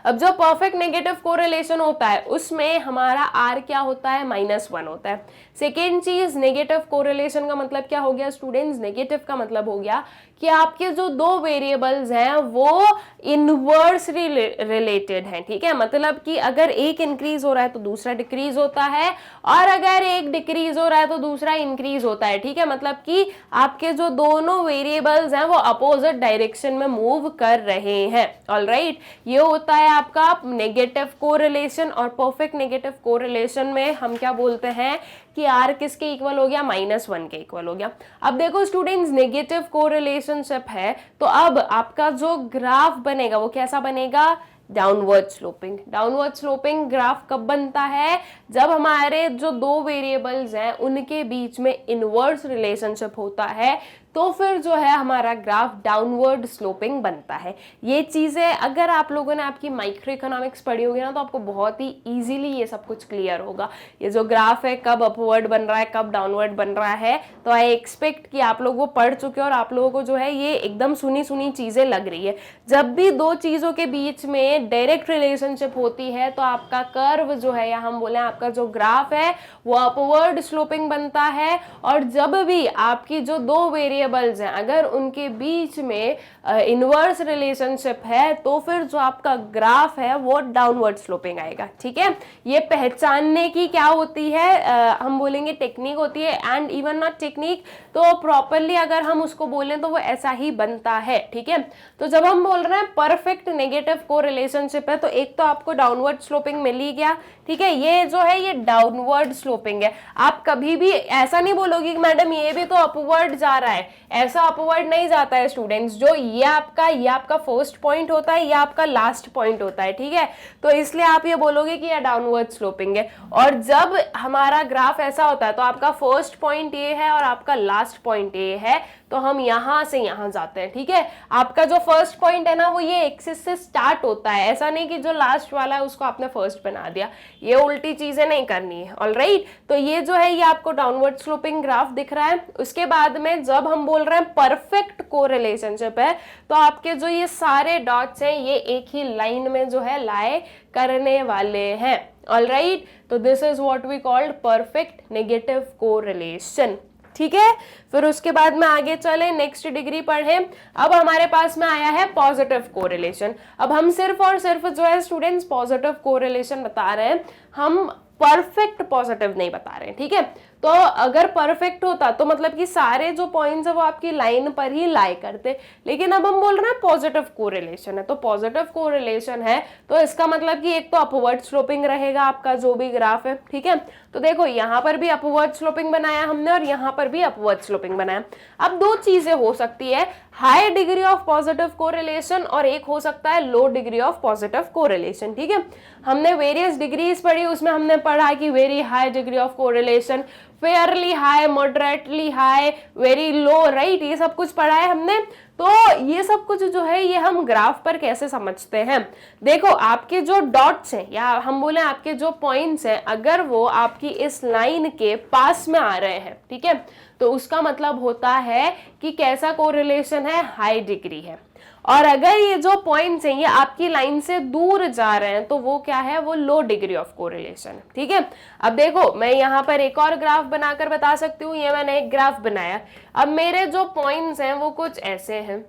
अब जो परफेक्ट नेगेटिव कोरिलेशन होता है उसमें हमारा R क्या होता है, -1 होता है। सेकेंड चीज, नेगेटिव कोरिलेशन का मतलब क्या हो गया स्टूडेंट्स, नेगेटिव का मतलब हो गया कि आपके जो दो वेरिएबल्स हैं वो इनवर्सली रिलेटेड हैं, ठीक है। मतलब कि अगर एक इंक्रीज हो रहा है तो दूसरा डिक्रीज होता है, और अगर एक डिक्रीज हो रहा है तो दूसरा इंक्रीज होता है, ठीक है। मतलब कि आपके जो दोनों वेरिएबल्स हैं वो अपोजिट डायरेक्शन में मूव कर रहे हैं। ऑलराइट, ये होता है आपका नेगेटिव कोरिलेशन। और परफेक्ट नेगेटिव कोरिलेशन में हम क्या बोलते हैं कि R किसके इक्वल हो गया, -1 के इक्वल हो गया। अब देखो स्टूडेंट्स, नेगेटिव कोरिलेशनशिप है तो अब आपका जो ग्राफ बनेगा वो कैसा बनेगा, downward sloping. Downward sloping graph कब बनता है, जब हमारे जो दो वेरिएबल्स हैं उनके बीच में इनवर्स रिलेशनशिप होता है, तो फिर जो है हमारा ग्राफ डाउनवर्ड स्लोपिंग बनता है। ये चीजें अगर आप लोगों ने आपकी माइक्रो इकोनॉमिक्स पढ़ी होगी ना तो आपको बहुत ही इजीली ये सब कुछ क्लियर होगा। ये जो ग्राफ है कब अपवर्ड बन रहा है कब डाउनवर्ड बन रहा है, तो आई एक्सपेक्ट कि आप लोग वो पढ़ चुके हो और आप लोगों को जो है ये एकदम सुनी सुनी चीजें लग रही है। जब भी दो चीजों के बीच में डायरेक्ट रिलेशनशिप होती है तो आपका कर्व जो है, या हम बोले आपका जो ग्राफ है वो अपवर्ड स्लोपिंग बनता है। और जब भी आपकी जो दो वेरिएबल्स हैं अगर उनके बीच में इनवर्स रिलेशनशिप है तो फिर जो आपका ग्राफ है वो डाउनवर्ड स्लोपिंग आएगा, ठीक है। ये पहचानने की क्या होती है, हम बोलेंगे टेक्निक होती है, एंड इवन नॉट टेक्निक, तो प्रॉपरली अगर हम उसको बोलें तो वो ऐसा ही बनता है, ठीक है। तो जब हम बोल रहे हैं परफेक्ट नेगेटिव कोरिलेशनशिप है तो एक तो आपको डाउनवर्ड स्लोपिंग मिल ही गया, ठीक है। ये जो है ये डाउनवर्ड स्लोपिंग है। आप कभी भी ऐसा नहीं बोलोगे कि मैडम ये भी तो अपवर्ड जा रहा है, ऐसा अपवर्ड नहीं जाता है स्टूडेंट्स। जो ये आपका फर्स्ट पॉइंट होता है, ये आपका लास्ट पॉइंट होता है, ठीक है। तो इसलिए आप ये बोलोगे कि ये डाउनवर्ड स्लोपिंग है। और जब हमारा ग्राफ ऐसा होता है तो आपका फर्स्ट पॉइंट ये है और आपका लास्ट पॉइंट ये है, तो हम यहां से यहां जाते हैं, ठीक है। आपका जो फर्स्ट पॉइंट है ना वो ये एक्सिस से स्टार्ट होता है, ऐसा नहीं कि जो लास्ट वाला है उसको आपने फर्स्ट बना दिया, ये उल्टी चीजें नहीं करनी है। ऑलराइट, तो ये जो है ये आपको डाउनवर्ड स्लोपिंग ग्राफ दिख रहा है। उसके बाद में जब हम बोल रहे हैं परफेक्ट कोरिलेशनशिप है तो आपके जो ये सारे डॉट्स हैं ये एक ही लाइन में जो है लाए करने वाले हैं। ऑलराइट, तो this is what we called perfect negative correlation, ठीक है। फिर उसके बाद में आगे चले, नेक्स्ट डिग्री पढ़े। अब हमारे पास में आया है पॉजिटिव कोरिलेशन। अब हम सिर्फ और सिर्फ जो है स्टूडेंट्स पॉजिटिव कोरिलेशन बता रहे हैं, हम परफेक्ट पॉजिटिव नहीं बता रहे हैं, ठीक है। तो अगर परफेक्ट होता तो मतलब कि सारे जो पॉइंट्स है वो आपकी लाइन पर ही लाई करते, लेकिन अब हम बोल रहे हैं पॉजिटिव कोरिलेशन है। तो पॉजिटिव कोरिलेशन है तो इसका मतलब कि एक तो अपवर्ड स्लोपिंग रहेगा आपका जो भी ग्राफ है, ठीक है। तो देखो यहाँ पर भी अपवर्ड स्लोपिंग बनाया हमने और यहाँ पर भी अपवर्ड स्लोपिंग बनाया। अब दो चीजें हो सकती है, high degree of positive correlation और एक हो सकता है लो डिग्री ऑफ पॉजिटिव कोरिलेशन, ठीक है। हमने वेरियस डिग्रीज पढ़ी, उसमें हमने पढ़ा कि very high degree of correlation, fairly high, moderately high, very low, right, ये सब कुछ पढ़ा है हमने। तो ये सब कुछ जो है ये हम ग्राफ पर कैसे समझते हैं, देखो आपके जो डॉट्स हैं या हम बोले आपके जो पॉइंट्स हैं अगर वो आपकी इस लाइन के पास में आ रहे हैं, ठीक है, तो उसका मतलब होता है कि कैसा कोरिलेशन है, हाई डिग्री है। और अगर ये जो पॉइंट्स हैं ये आपकी लाइन से दूर जा रहे हैं तो वो क्या है, वो लो डिग्री ऑफ कोरिलेशन है, ठीक है। अब देखो मैं यहाँ पर एक और ग्राफ बनाकर बता सकती हूँ, ये मैंने एक ग्राफ बनाया। अब मेरे जो पॉइंट्स हैं वो कुछ ऐसे हैं,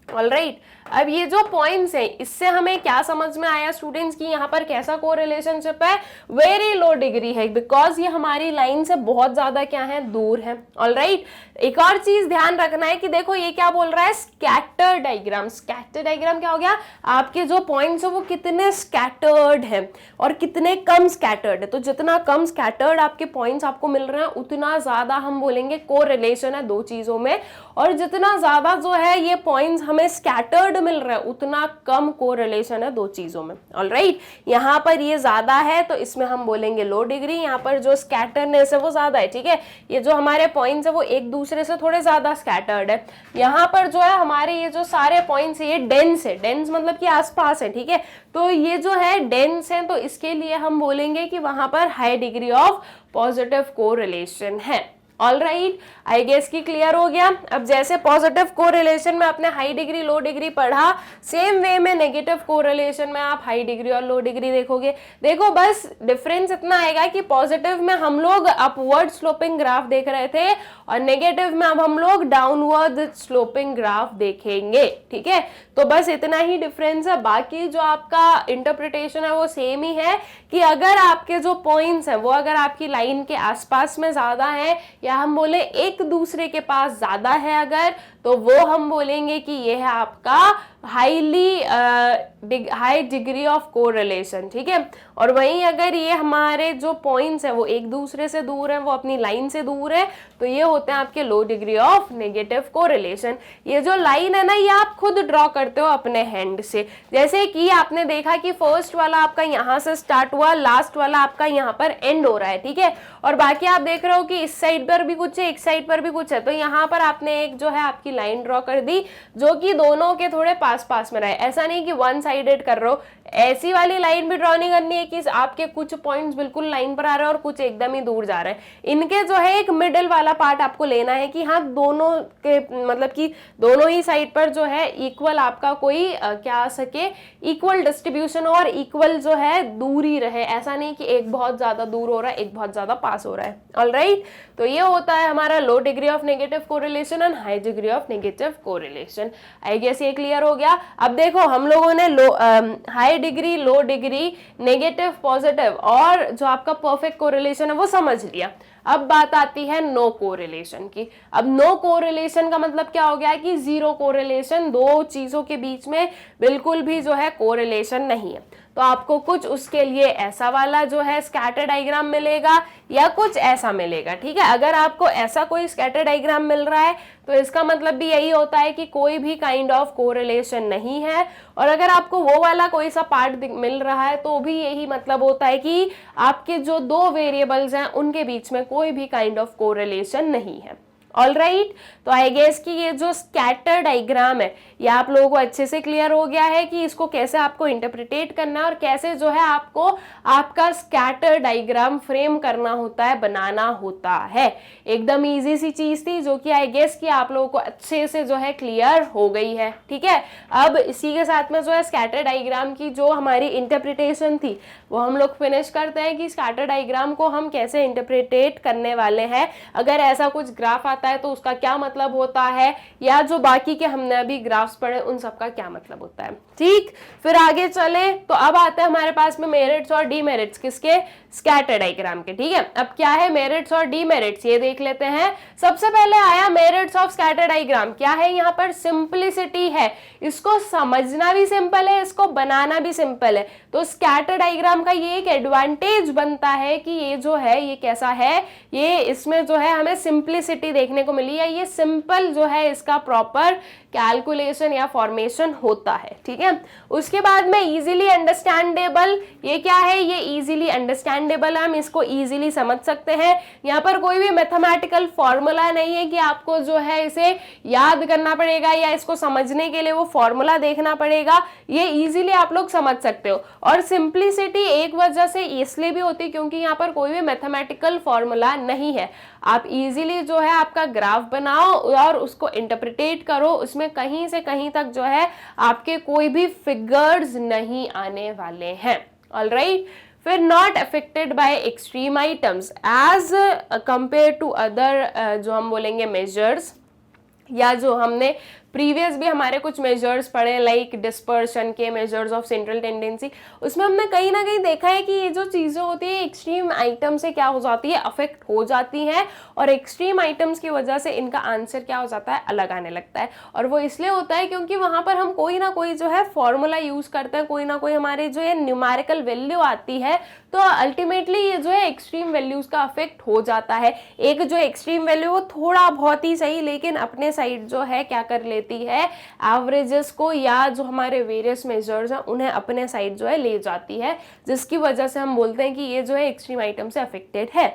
ऑलराइट। अब ये जो पॉइंट्स हैं इससे हमें क्या समझ में आया स्टूडेंट्स की यहाँ पर कैसा कोरिलेशनशिप है, वेरी लो डिग्री है, बिकॉज ये हमारी लाइन से बहुत ज्यादा क्या है, दूर है। ऑलराइट, एक और चीज ध्यान रखना है कि देखो ये क्या बोल रहा है, स्कैटर डायग्राम। स्कैटर डायग्राम क्या हो गया, आपके जो पॉइंट्स है वो कितने स्कैटर्ड है और कितने कम स्कैटर्ड है। तो जितना कम स्कैटर्ड आपके पॉइंट्स आपको मिल रहे हैं उतना ज्यादा हम बोलेंगे कोरिलेशन है दो चीजों में, और जितना ज्यादा जो है ये पॉइंट्स हमें स्कैटर्ड मिल रहा है उतना कम कोरिलेशन है दो चीजों में। ऑलराइट, यहाँ पर ये ज्यादा है तो इसमें हम बोलेंगे लो डिग्री, यहाँ पर जो स्कैटरनेस है वो ज्यादा है, ठीक है। ये जो हमारे पॉइंट्स है वो एक दूसरे से थोड़े ज्यादा स्कैटर्ड है। यहाँ पर जो है हमारे ये जो सारे पॉइंट्स है ये डेंस है, डेंस मतलब कि आसपास है, ठीक है। तो ये जो है डेंस है तो इसके लिए हम बोलेंगे कि वहां पर high degree of positive correlation है। ऑल राइट, आई गेस की क्लियर हो गया। अब जैसे पॉजिटिव कोरिलेशन में आपने हाई डिग्री लो डिग्री पढ़ा, सेम वे में नेगेटिव कोरिलेशन में आप हाई डिग्री और लो डिग्री देखोगे। देखो बस डिफरेंस इतना आएगा कि पॉजिटिव में हम लोग अपवर्ड स्लोपिंग ग्राफ देख रहे थे और नेगेटिव में अब हम लोग डाउनवर्ड स्लोपिंग ग्राफ देखेंगे, ठीक है। तो बस इतना ही डिफरेंस है, बाकी जो आपका इंटरप्रिटेशन है वो सेम ही है कि अगर आपके जो पॉइंट्स हैं वो अगर आपकी लाइन के आसपास में ज्यादा है या हम बोले एक दूसरे के पास ज्यादा है अगर, तो वो हम बोलेंगे कि ये है आपका हाई डिग्री ऑफ कोरिलेशन, ठीक है। और वहीं अगर ये हमारे जो पॉइंट्स है वो एक दूसरे से दूर है, वो अपनी लाइन से दूर है, तो ये होते हैं आपके लो डिग्री ऑफ नेगेटिव कोरिलेशन। ये जो लाइन है ना, ये आप खुद ड्रॉ करते हो अपने हैंड से। जैसे कि आपने देखा कि फर्स्ट वाला आपका यहाँ से स्टार्ट हुआ, लास्ट वाला आपका यहाँ पर एंड हो रहा है, ठीक है। और बाकी आप देख रहे हो कि इस साइड पर भी कुछ है, एक साइड पर भी कुछ है, तो यहाँ पर आपने एक जो है आपकी लाइन ड्रॉ कर दी जो कि दोनों के थोड़े पास पास में रहे। ऐसा नहीं कि वन साइडेड कर रहे हो, ऐसी वाली लाइन भी ड्रॉ नहीं करनी है कि आपके कुछ पॉइंट्स बिल्कुल लाइन पर आ रहे हैं और कुछ एकदम ही दूर जा रहे हैं। इनके जो है एक मिडिल वाला पार्ट आपको लेना है कि हाँ दोनों के मतलब कि दोनों ही साइड पर जो है इक्वल आपका कोई क्या आ सके, इक्वल डिस्ट्रीब्यूशन और इक्वल जो है दूरी रहे। ऐसा नहीं कि एक बहुत ज्यादा दूर हो रहा है, एक बहुत ज्यादा पास हो रहा है। ऑलराइट, तो ये होता है हमारा low degree of negative correlation and high degree of negative correlation. I guess ये क्लियर हो गया। अब देखो हम लोगों ने high degree, low degree, negative, positive और जो आपका परफेक्ट कोरिलेशन है वो समझ लिया। अब बात आती है नो कोरिलेशन की। अब नो कोरिलेशन का मतलब क्या हो गया कि जीरो कोरिलेशन, दो चीजों के बीच में बिल्कुल भी जो है कोरिलेशन नहीं है। तो आपको कुछ उसके लिए ऐसा वाला जो है स्कैटर डायग्राम मिलेगा या कुछ ऐसा मिलेगा, ठीक है। अगर आपको ऐसा कोई स्कैटर डायग्राम मिल रहा है तो इसका मतलब भी यही होता है कि कोई भी काइंड ऑफ कोरिलेशन नहीं है, और अगर आपको वो वाला कोई सा पार्ट मिल रहा है तो भी यही मतलब होता है कि आपके जो दो वेरिएबल्स हैं उनके बीच में कोई भी काइंड ऑफ कोरिलेशन नहीं है। ऑलराइट, तो आई गेस कि ये जो स्कैटर डायग्राम है ये आप लोगों को अच्छे से क्लियर हो गया है कि इसको कैसे आपको इंटरप्रिटेट करना है और कैसे जो है आपको आपका स्कैटर डायग्राम फ्रेम करना होता है, बनाना होता है। एकदम इजी सी चीज थी जो कि आई गेस कि आप लोगों को अच्छे से जो है क्लियर हो गई है, ठीक है। अब इसी के साथ में जो है स्कैटर डायग्राम की जो हमारी इंटरप्रिटेशन थी वो हम लोग फिनिश करते हैं कि स्कैटर डायग्राम को हम कैसे इंटरप्रिटेट करने वाले हैं। अगर ऐसा कुछ ग्राफ आता है तो उसका क्या मतलब होता है, या जो बाकी के हमने अभी ग्राफ्स पढ़े उन सब का क्या मतलब होता है, ठीक। फिर आगे चले तो अब आते हैं हमारे पास में मेरिट्स और डीमेरिट्स किसके, स्कैटर डायग्राम के, ठीक है। अब क्या है मेरिट्स और डीमेरिट्स ये देख लेते हैं। सबसे पहले आया मेरिट्स ऑफ स्कैटर डायग्राम। क्या है यहाँ पर, सिंपलिसिटी है, इसको समझना भी सिंपल है, इसको बनाना भी सिंपल है। तो स्कैटर डायग्राम का ये एक एडवांटेज बनता है कि ये जो है ये कैसा है, ये इसमें जो है हमें सिंपलिसिटी देखने को मिली है, ये सिंपल जो है इसका प्रॉपर कैलकुलेशन या फॉर्मेशन होता है, ठीक है। उसके बाद में इजीली अंडरस्टैंडेबल, ये क्या है, ये इजीली अंडरस्टैंडेबल है, हम इसको इजीली समझ सकते हैं। यहाँ पर कोई भी मैथमेटिकल फॉर्मूला नहीं है कि आपको जो है इसे याद करना पड़ेगा या इसको समझने के लिए वो फॉर्मूला देखना पड़ेगा, ये इजीली आप लोग समझ सकते हो। और सिंपलिसिटी एक वजह से इसलिए भी होती है क्योंकि यहाँ पर कोई भी मैथमेटिकल फॉर्मूला नहीं है। आप इजीली जो है आपका ग्राफ बनाओ और उसको इंटरप्रिटेट करो, उसमें कहीं से कहीं तक जो है आपके कोई भी फिगर्स नहीं आने वाले हैं। ऑलराइट, फिर not affected by extreme items as compare to other जो हम बोलेंगे मेजर्स, या जो हमने प्रीवियस भी हमारे कुछ मेजर्स पढ़े लाइक डिस्पर्शन के, मेजर्स ऑफ सेंट्रल टेंडेंसी, उसमें हमने कहीं ना कहीं देखा है कि ये जो चीज़ें होती है एक्सट्रीम आइटम से क्या हो जाती है, अफेक्ट हो जाती हैं, और एक्सट्रीम आइटम्स की वजह से इनका आंसर क्या हो जाता है, अलग आने लगता है। और वो इसलिए होता है क्योंकि वहाँ पर हम कोई ना कोई जो है फॉर्मूला यूज़ करते हैं, कोई ना कोई हमारे जो है न्यूमेरिकल वैल्यू आती है, तो अल्टीमेटली ये जो है एक्सट्रीम वैल्यूज़ का अफेक्ट हो जाता है। एक जो एक्सट्रीम वैल्यू वो थोड़ा बहुत ही सही लेकिन अपने साइड जो है क्या कर लेती है, एवरेजेस को या जो हमारे वेरियस मेजर्स हैं उन्हें अपने साइड जो है ले जाती है, जिसकी वजह से हम बोलते हैं कि ये जो है एक्सट्रीम आइटम से अफेक्टेड है।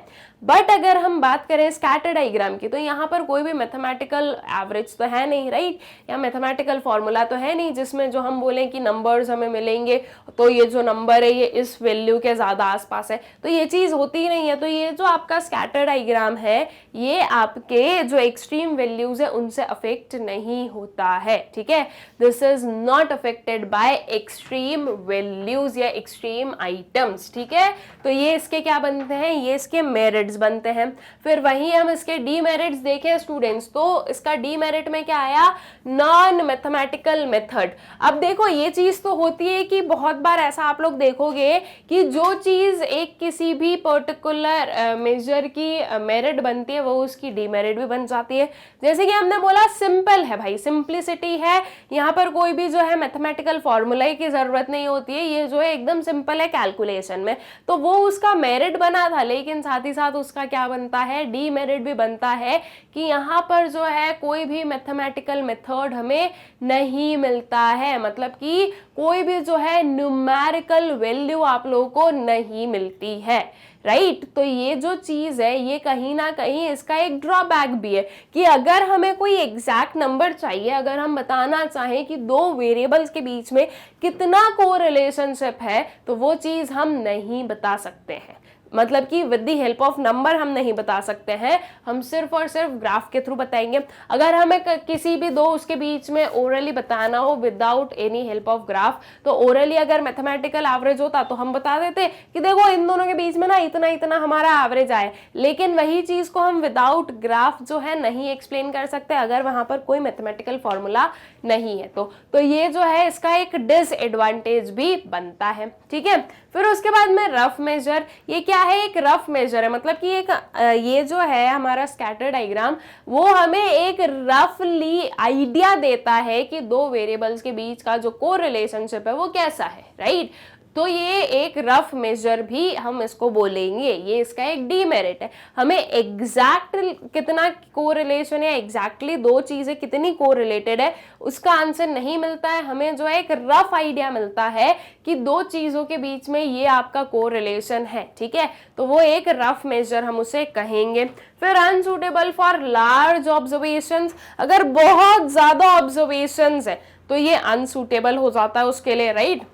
बट अगर हम बात करें स्कैटर डायग्राम की, तो यहाँ पर कोई भी मैथमेटिकल एवरेज तो है नहीं, राइट, या मैथमेटिकल फॉर्मूला तो है नहीं जिसमें जो हम बोलें कि नंबर्स हमें मिलेंगे तो ये जो नंबर है ये इस वैल्यू के ज़्यादा आसपास है, तो ये चीज़ होती ही नहीं है। तो ये जो आपका स्कैटर डायग्राम है ये आपके जो एक्सट्रीम वैल्यूज है उनसे अफेक्ट नहीं होता है, ठीक है। This is not affected by extreme values या एक्सट्रीम आइटम्स, ठीक है। तो ये इसके क्या बनते हैं, ये इसके मेरिट्स बनते हैं। फिर वहीं हम इसके डीमेरिट्स देखें स्टूडेंट्स, तो इसका डीमेरिट में क्या आया, नॉन मैथमेटिकल मेथड। अब देखो ये चीज तो होती है कि बहुत बार ऐसा आप लोग देखोगे कि जो चीज एक किसी भी पर्टिकुलर मेजर की मेरिट बनती है वो उसकी डीमेरिट भी बन जाती है। जैसे कि हमने बोला सिंपल है भाई, सिंप्लिसिटी है, यहाँ पर कोई भी जो है मैथमेटिकल फॉर्मूला की जरूरत नहीं होती है, ये जो है एकदम सिंपल है कैलकुलेशन में, तो वो उसका मेरिट बना था। लेकिन साथ ही साथ उसका क्या बनता है, डीमेरिट भी बनता है कि यहाँ पर जो है कोई भी मैथमेटिकल मेथड हमें नहीं मिलता है, मतलब कि कोई भी जो है न्यूमेरिकल वैल्यू आप लोगों को नहीं मिलती है, राइट। तो ये जो चीज है ये कहीं ना कहीं इसका एक ड्रॉबैक भी है कि अगर हमें कोई एग्जैक्ट नंबर चाहिए, अगर हम बताना चाहें कि दो वेरिएबल्स के बीच में कितना कोरिलेशनशिप है, तो वो चीज हम नहीं बता सकते हैं, मतलब कि with the help of number हम नहीं बता सकते हैं, हम सिर्फ और सिर्फ ग्राफ के थ्रू बताएंगे। अगर हमें किसी भी दो उसके बीच में ओरली बताना हो without any help of graph, तो ओरली अगर मैथमेटिकल एवरेज होता तो हम बता देते कि देखो इन दोनों के बीच में ना इतना इतना हमारा एवरेज आए। लेकिन वही चीज को हम विदाउट ग्राफ जो है नहीं एक्सप्लेन कर सकते अगर वहां पर कोई मैथमेटिकल फॉर्मूला नहीं है तो ये जो है इसका एक डिसएडवांटेज भी बनता है, ठीक है। फिर उसके बाद में रफ मेजर, ये क्या है, एक रफ मेजर है, मतलब कि एक ये जो है हमारा स्कैटर डायग्राम वो हमें एक रफली आइडिया देता है कि दो वेरिएबल्स के बीच का जो कोरिलेशनशिप है वो कैसा है, राइट। तो ये एक रफ मेजर भी हम इसको बोलेंगे, ये इसका एक डीमेरिट है। हमें एग्जैक्ट कितना कोरिलेशन है, एग्जैक्टली दो चीजें कितनी कोरिलेटेड है उसका आंसर नहीं मिलता है, हमें जो है एक रफ आइडिया मिलता है कि दो चीजों के बीच में ये आपका कोरिलेशन है, ठीक है। तो वो एक रफ मेजर हम उसे कहेंगे। फिर अनसूटेबल फॉर लार्ज ऑब्जर्वेशंस, अगर बहुत ज्यादा ऑब्जर्वेशंस है तो ये अनसूटेबल हो जाता है उसके लिए, राइट।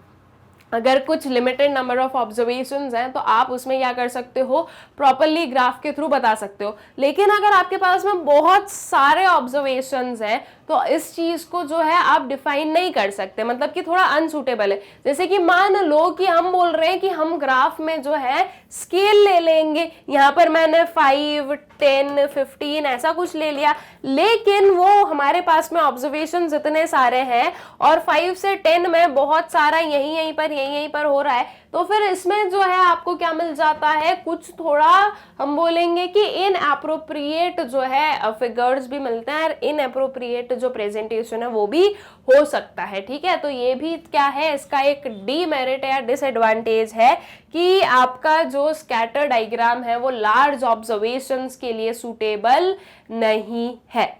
अगर कुछ लिमिटेड नंबर ऑफ ऑब्जर्वेशंस हैं तो आप उसमें क्या कर सकते हो, प्रॉपरली ग्राफ के थ्रू बता सकते हो। लेकिन अगर आपके पास में बहुत सारे ऑब्जर्वेशंस हैं तो इस चीज को जो है आप डिफाइन नहीं कर सकते, मतलब कि थोड़ा अनसूटेबल है। जैसे कि मान लो कि हम बोल रहे हैं कि हम ग्राफ में जो है स्केल ले लेंगे, यहाँ पर मैंने 5, 10, 15 ऐसा कुछ ले लिया, लेकिन वो हमारे पास में ऑब्जर्वेशंस इतने सारे हैं और 5 से 10 में बहुत सारा यहीं पर हो रहा है, तो फिर इसमें जो है आपको क्या मिल जाता है, कुछ थोड़ा हम बोलेंगे कि इनएप्रोप्रिएट जो है फिगर्स भी मिलते हैं, और इनएप्रोप्रिएट जो प्रेजेंटेशन है वो भी हो सकता है, ठीक है। तो ये भी क्या है, इसका एक डीमेरिट या डिसएडवांटेज है कि आपका जो स्कैटर डायग्राम है वो लार्ज ऑब्जर्वेशंस के लिए सूटेबल नहीं है।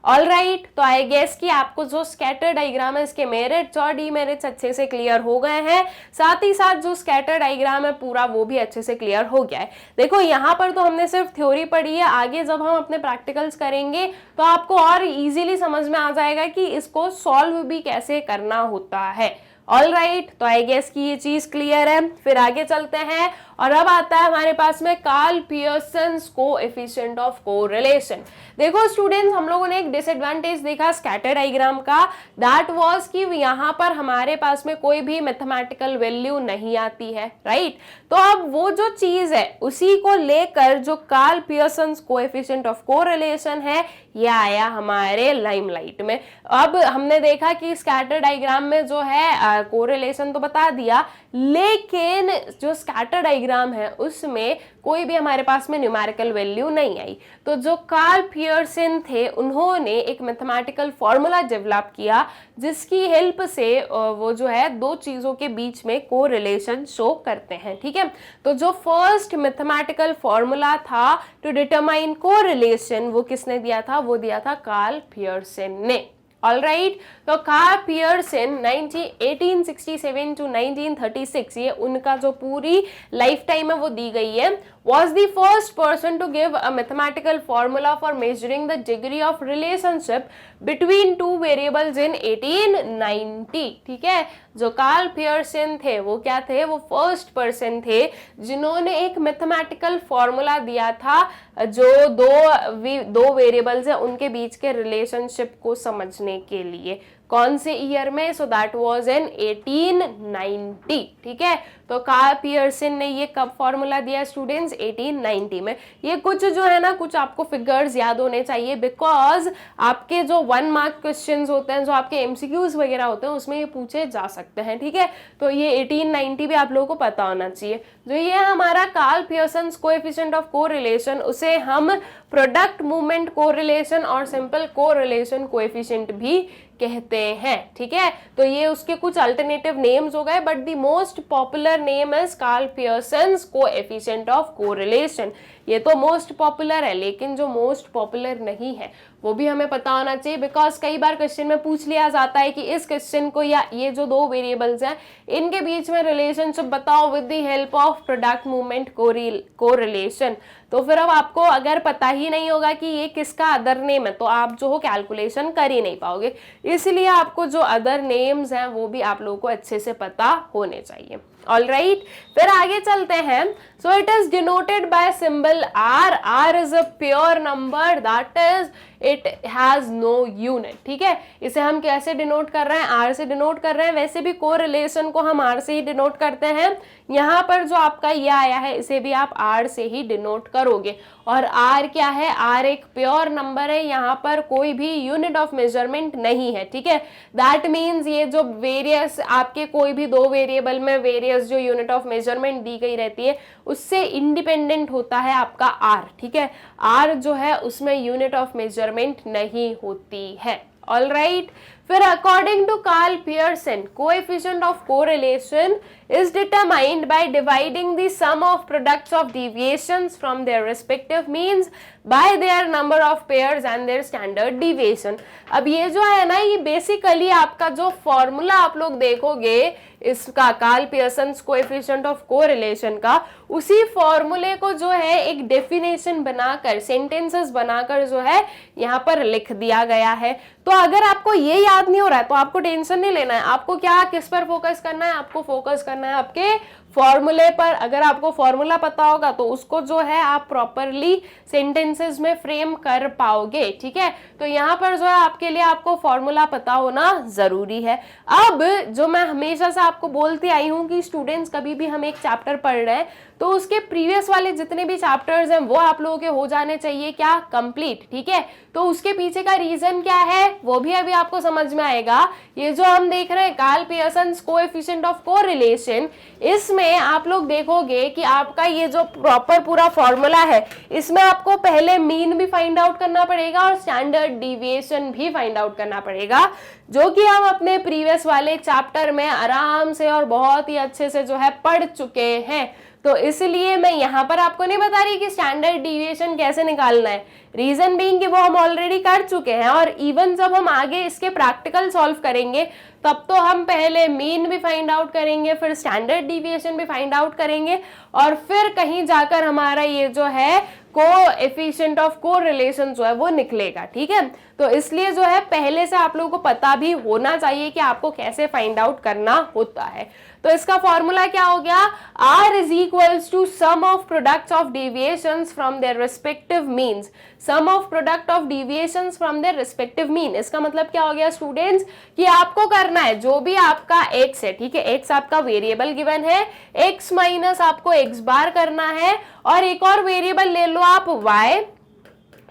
ऑल राइट, तो आई गेस कि आपको जो स्कैटर डायग्राम है इसके मेरिट्स और डीमेरिट्स अच्छे से क्लियर हो गए हैं, साथ ही साथ जो स्कैटर डायग्राम है पूरा वो भी अच्छे से क्लियर हो गया है। देखो यहाँ पर तो हमने सिर्फ थ्योरी पढ़ी है, आगे जब हम अपने प्रैक्टिकल्स करेंगे तो आपको और इजीली समझ में आ जाएगा कि इसको सॉल्व भी कैसे करना होता है। ऑल राइट, तो आई गेस कि ये चीज क्लियर है। फिर आगे चलते हैं और अब आता है हमारे पास में Karl Pearson's coefficient of correlation. देखो स्टूडेंट्स, हम लोगों ने एक डिसएडवांटेज देखा स्कैटर डायग्राम का, दैट वाज कि यहाँ पर हमारे पास में कोई भी मैथमेटिकल वैल्यू नहीं आती है, राइट। तो अब वो जो चीज है उसी को लेकर जो Karl Pearson's coefficient of correlation है ये आया हमारे लाइमलाइट में। अब हमने देखा कि स्कैटर डायग्राम में जो है कोरिलेशन तो बता दिया, लेकिन जो स्कैटर डायग्राम है उसमें कोई भी हमारे पास में न्यूमेरिकल वैल्यू नहीं आई। तो जो कार्ल पियर्सन थे उन्होंने एक मैथमेटिकल फॉर्मूला डेवलप किया जिसकी हेल्प से वो जो है दो चीजों के बीच में कोरिलेशन शो करते हैं, ठीक है। तो जो फर्स्ट मैथमेटिकल फॉर्मूला था टू डिटरमाइन कोरिलेशन वो किसने दिया था, वो दिया था कार्ल पियर्सन ने। ऑल राइट, तो कार्ल पियर्सन 1867 to 1936 ये उनका जो पूरी लाइफ टाइम है वो दी गई है। was the first person to give a mathematical formula for measuring the degree of relationship between two variables in 1890। ठीक है, जो कार्ल पियर्सन थे वो क्या थे, वो फर्स्ट पर्सन थे जिन्होंने एक मैथमेटिकल फॉर्मूला दिया था जो दो वेरिएबल्स है उनके बीच के रिलेशनशिप को समझने के लिए। कौन से ईयर में? So that was in 1890। ठीक है, तो कार्ल पियर्सन ने ये कब फॉर्मूला दिया स्टूडेंट्स? 1890 में। ये कुछ जो है ना, कुछ आपको फिगर्स याद होने चाहिए, बिकॉज आपके जो 1 मार्क क्वेश्चंस होते हैं, जो आपके एमसीक्यूज वगैरह होते हैं, उसमें ये पूछे जा सकते हैं। ठीक है, तो ये 1890 भी आप लोगों को पता होना चाहिए। जो ये हमारा Karl Pearson's coefficient of correlation, उसे हम प्रोडक्ट मूवमेंट कोरिलेशन और सिंपल कोरिलेशन कोएफिशिएंट भी कहते हैं। ठीक है, तो ये उसके कुछ अल्टरनेटिव नेम्स हो गए, but the most popular name is Karl Pearson's coefficient of correlation. ये तो मोस्ट पॉपुलर है, लेकिन जो मोस्ट पॉपुलर नहीं है वो भी हमें पता होना चाहिए, बिकॉज कई बार क्वेश्चन में पूछ लिया जाता है कि इस क्वेश्चन को या ये जो दो वेरिएबल्स हैं इनके बीच में रिलेशनशिप बताओ with the help of product movement correlation. तो फिर अब आपको अगर पता ही नहीं होगा कि ये किसका अदर नेम है, तो आप जो हो कैलकुलेशन कर ही नहीं पाओगे। इसलिए आपको जो अदर नेम्स हैं वो भी आप लोगों को अच्छे से पता होने चाहिए। ऑलराइट, फिर आगे चलते हैं। So it is denoted by symbol r. R is a pure number, that is it has no unit. ठीक है, इसे हम कैसे डिनोट कर रहे हैं? आर से डिनोट कर रहे हैं। वैसे भी कोरिलेशन को हम आर से ही डिनोट करते हैं। यहाँ पर जो आपका ये आया है इसे भी आप आर से ही डिनोट करोगे। और आर क्या है? आर एक प्योर नंबर है, यहाँ पर कोई भी यूनिट ऑफ मेजरमेंट नहीं है। ठीक है, दैट मीन्स ये जो वेरियस आपके कोई भी दो वेरिएबल में वेरियस जो यूनिट ऑफ मेजरमेंट दी गई रहती है उससे इंडिपेंडेंट होता है आपका आर। ठीक है, आर जो है उसमें यूनिट ऑफ मेजरमेंट नहीं होती है। ऑलराइट, फिर according to Karl Pearson coefficient of correlation is determined by dividing the sum of products of deviations from their respective means by their number of pairs and their standard deviation। अब ये जो है ना, ये बेसिकली आपका जो फॉर्मूला आप लोग देखोगे इसका Karl Pearson's coefficient of correlation का, उसी फॉर्मूले को जो है एक डेफिनेशन बनाकर, सेंटेंसेस बनाकर जो है यहाँ पर लिख दिया गया है। तो अगर आपको ये याद नहीं हो रहा है तो आपको टेंशन नहीं लेना है। आपको क्या, किस पर फोकस करना है? आपको फोकस करना है आपके फॉर्मूले पर। अगर आपको फॉर्मूला पता होगा तो उसको जो है आप प्रॉपरली सेंटेंसेस में फ्रेम कर पाओगे। ठीक है, तो यहाँ पर जो है आपके लिए आपको फॉर्मूला पता होना जरूरी है। अब जो मैं हमेशा से आपको बोलती आई हूँ कि स्टूडेंट्स कभी भी हम एक चैप्टर पढ़ रहे हैं तो उसके प्रीवियस वाले जितने भी चैप्टर्स हैं वो आप लोगों के हो जाने चाहिए क्या, कंप्लीट। ठीक है, तो उसके पीछे का रीजन क्या है वो भी अभी आपको समझ में आएगा। ये जो हम देख रहे हैं Karl Pearson's coefficient of correlation, इसमें आप लोग देखोगे कि आपका ये जो प्रॉपर पूरा फॉर्मूला है इसमें आपको पहले मीन भी फाइंड आउट करना पड़ेगा और स्टैंडर्ड डिविएशन भी फाइंड आउट करना पड़ेगा, जो कि हम अपने प्रीवियस वाले चैप्टर में आराम से और बहुत ही अच्छे से जो है पढ़ चुके हैं। तो इसलिए मैं यहाँ पर आपको नहीं बता रही कि स्टैंडर्ड डिविएशन कैसे निकालना है, रीजन बीइंग कि वो हम ऑलरेडी कर चुके हैं। और इवन जब हम आगे इसके प्रैक्टिकल सॉल्व करेंगे तब तो हम पहले मीन भी फाइंड आउट करेंगे, फिर स्टैंडर्ड डिविएशन भी फाइंड आउट करेंगे, और फिर कहीं जाकर हमारा ये जो है कोएफिशिएंट ऑफ कोरिलेशन जो है वो निकलेगा। ठीक है, तो इसलिए जो है पहले से आप लोगों को पता भी होना चाहिए कि आपको कैसे फाइंड आउट करना होता है। तो इसका फॉर्मूला क्या हो गया? R is equals to sum of products of deviations from their respective means। sum of product of deviations from their respective mean, इसका मतलब क्या हो गया स्टूडेंट्स कि आपको करना है जो भी आपका x है, ठीक है, x आपका वेरिएबल गिवन है, x माइनस आपको x बार करना है, और एक और वेरिएबल ले लो आप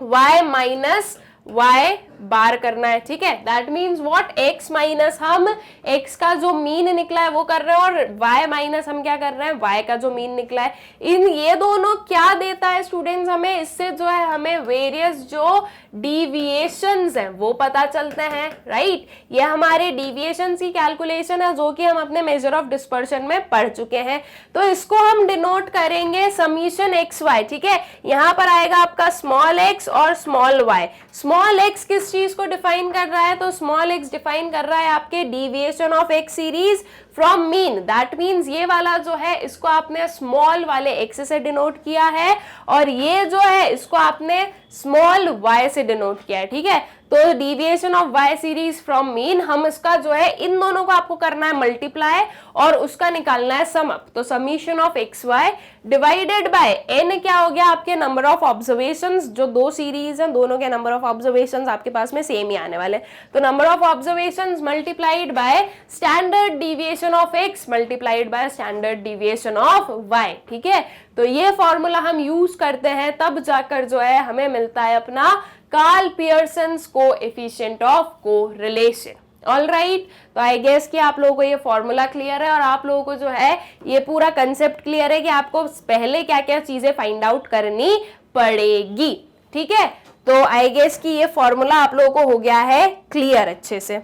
y माइनस y बार करना है। ठीक है, that means what, x minus हम x का जो मीन निकला है वो कर रहे हैं, और y माइनस हम क्या कर रहे हैं, y का जो मीन निकला है। इन ये दोनों क्या देता है स्टूडेंट्स हमें? इससे जो है हमें वेरियस जो डिविएशंस हैं वो पता चलते हैं। राइट, ये हमारे डिविएशंस की कैलकुलेशन है जो कि हम अपने मेजर ऑफ डिस्पर्शन में पढ़ चुके हैं। तो इसको हम डिनोट करेंगे समीशन एक्स वाई। ठीक है, यहाँ पर आएगा आपका स्मॉल x और स्मॉल y। स्मॉल x किस चीज को डिफाइन कर रहा है? तो स्मॉल x डिफाइन कर रहा है आपके deviation of x series from mean, that means ये वाला जो है इसको आपने स्मॉल वाले x से डिनोट किया है और ये जो है इसको आपने स्मॉल y से डिनोट किया है, ठीक है। तो deviation of y series from mean, हम इसका जो है इन दोनों को आपको करना है मल्टीप्लाई और उसका निकालना है सम अप। तो summation of x y divided by n क्या हो गया आपके नंबर ऑफ ऑब्जर्वेशंस, जो दो सीरीज हैं दोनों के नंबर ऑफ ऑब्जर्वेशंस आपके पास में सेम ही आने वाले, तो number of observations multiplied by standard deviation of x multiplied by standard deviation of y, ठीक है। तो ये फॉर्मूला हम यूज करते हैं तब जाकर जो है हमें मिलता है अपना Karl Pearson's coefficient of correlation. All right, तो आई गेस कि आप लोगों को ये फॉर्मूला क्लियर है और आप लोगों को जो है ये पूरा कंसेप्ट क्लियर है कि आपको पहले क्या क्या चीजें फाइंड आउट करनी पड़ेगी, ठीक है। तो आई गेस कि ये फॉर्मूला आप लोगों को हो गया है क्लियर अच्छे से।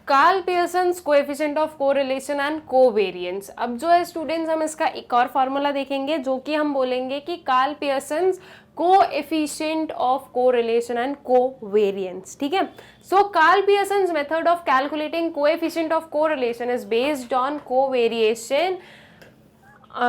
Karl Pearson's coefficient of correlation and covariance. अब जो है स्टूडेंट्स हम इसका एक और फॉर्मूला देखेंगे जो कि हम बोलेंगे कि Karl Pearson's coefficient of correlation and covariance, ठीक है। So Karl Pearson's method of calculating coefficient of correlation is based on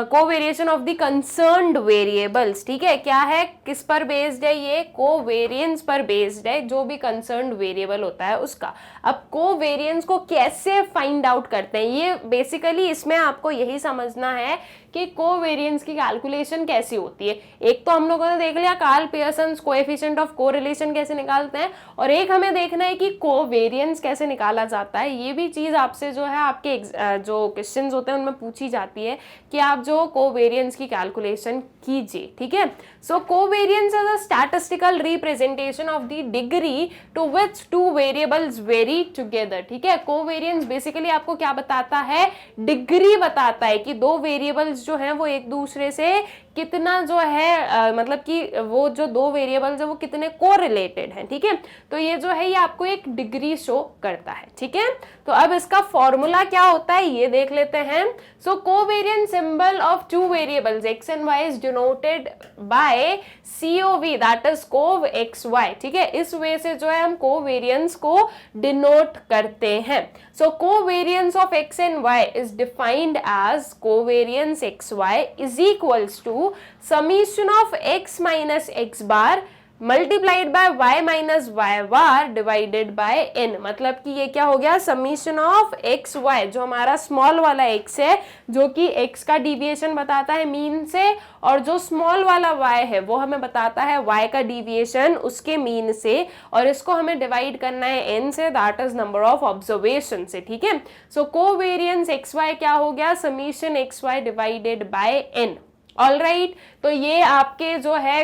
covariation of the concerned variables, ठीक है। क्या है, किस पर बेस्ड है ये, कोवेरिएंस पर बेस्ड है, जो भी कंसर्न्ड वेरिएबल होता है उसका। अब कोवेरिएंस को कैसे फाइंड आउट करते हैं, ये बेसिकली इसमें आपको यही समझना है कि कोवेरिएंस की कैलकुलेशन कैसी होती है। एक तो हम लोगों ने देख लिया Karl Pearson's coefficient of correlation कैसे निकालते हैं, और एक हमें देखना है कि कोवेरिएंस कैसे निकाला जाता है। ये भी चीज आपसे जो है आपके जो क्वेश्चंस होते हैं उनमें पूछी जाती है कि आप जो कोवेरिएंस की कैलकुलेशन कीजिए, ठीक है। सो covariance is a statistical representation of the degree to which two variables vary together, ठीक है। कोवेरिएंस बेसिकली आपको क्या बताता है, डिग्री बताता है कि दो वेरिएबल्स जो हैं वो एक दूसरे से कितना जो है मतलब कि वो जो दो वेरिएबल्स है वो कितने कोरिलेटेड हैं, ठीक है। तो ये जो है ये आपको एक डिग्री शो करता है, ठीक है। तो अब इसका फॉर्मूला क्या होता है ये देख लेते हैं। So covariance symbol of two variables x and y is denoted by COV, दैट इज कोव एक्स वाई, ठीक है। इस वे से जो है हम कोवेरिएंस को डिनोट करते हैं। So covariance of x and y is defined as covariance xy is equals to summation of x minus x bar multiplied by y minus y bar divided by n। मतलब कि ये क्या हो गया, summation of x y, जो हमारा स्मॉल वाला x है जो कि x का डिविएशन बताता है मीन से, और जो स्मॉल वाला y है वो हमें बताता है y का डिविएशन उसके मीन से, और इसको हमें डिवाइड करना है n से, that is number of observation से, ठीक है। सो कोवेरिएंस xy क्या हो गया, summation xy divided by n। All right, तो ये आपके जो है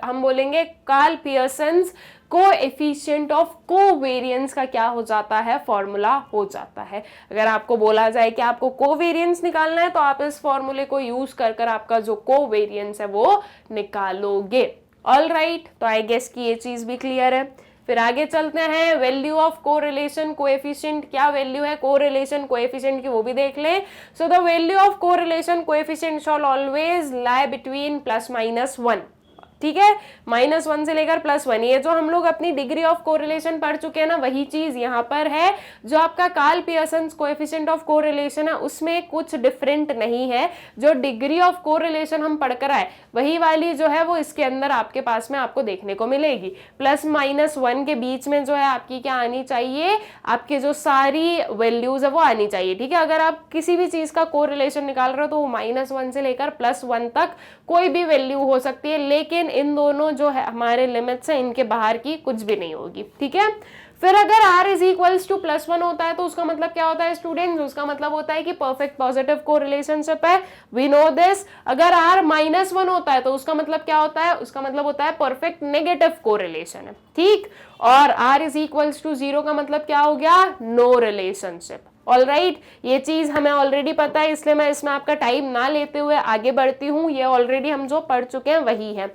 हम बोलेंगे Karl Pearson's coefficient of covariance का क्या हो जाता है, फॉर्मूला हो जाता है। अगर आपको बोला जाए कि आपको कोवेरिएंस निकालना है तो आप इस फॉर्मूले को यूज कर आपका जो कोवेरिएंस है वो निकालोगे। ऑल राइट, तो आई गेस कि ये चीज भी क्लियर है। फिर आगे चलते हैं, वैल्यू ऑफ कोरिलेशन कोएफिशिएंट, क्या वैल्यू है कोरिलेशन कोएफिशिएंट की वो भी देख लें। सो the value of correlation coefficient shell always lie between +-1, ठीक है, -1 से लेकर +1। ये जो हम लोग अपनी डिग्री ऑफ कोरिलेशन पढ़ चुके हैं ना, वही चीज यहाँ पर है। जो आपका Carl Pearson's coefficient of correlation है उसमें कुछ डिफरेंट नहीं है। जो डिग्री ऑफ कोरिलेशन हम पढ़कर आए वही वाली जो है वो इसके अंदर आपके पास में आपको देखने को मिलेगी। +-1 के बीच में जो है आपकी क्या आनी चाहिए, आपके जो सारी वैल्यूज है वो आनी चाहिए, ठीक है। अगर आप किसी भी चीज का कोरिलेशन निकाल रहे हो तो -1 से लेकर +1 तक कोई भी वैल्यू हो सकती है, लेकिन इन दोनों जो है हमारे लिमिट्स हैं इनके बाहर की कुछ भी नहीं होगी, ठीक है। फिर अगर r इज इक्वल्स टू +1 होता है तो उसका मतलब क्या होता है स्टूडेंट्स, उसका मतलब होता है कि परफेक्ट पॉजिटिव कोरिलेशनशिप है, वी नो दिस। अगर r -1 होता है तो उसका मतलब क्या होता है, उसका मतलब होता है परफेक्ट नेगेटिव कोरिलेशन है, ठीक। और r इज इक्वल्स टू 0 का मतलब क्या हो गया, नो रिलेशनशिप। ऑल राइट, ये चीज हमें ऑलरेडी पता है, इसलिए मैं इसमें आपका टाइम ना लेते हुए आगे बढ़ती हूँ। ये ऑलरेडी हम जो पढ़ चुके हैं वही है।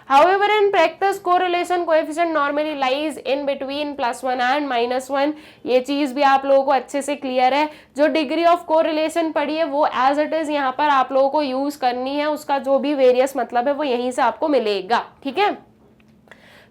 However, in practice, correlation coefficient normally lies in between +1 and -1। ये चीज भी आप लोगों को अच्छे से क्लियर है। जो डिग्री ऑफ कोरिलेशन पढ़ी है वो एज इट इज यहाँ पर आप लोगों को यूज करनी है, उसका जो भी वेरियस मतलब है वो यहीं से आपको मिलेगा, ठीक है।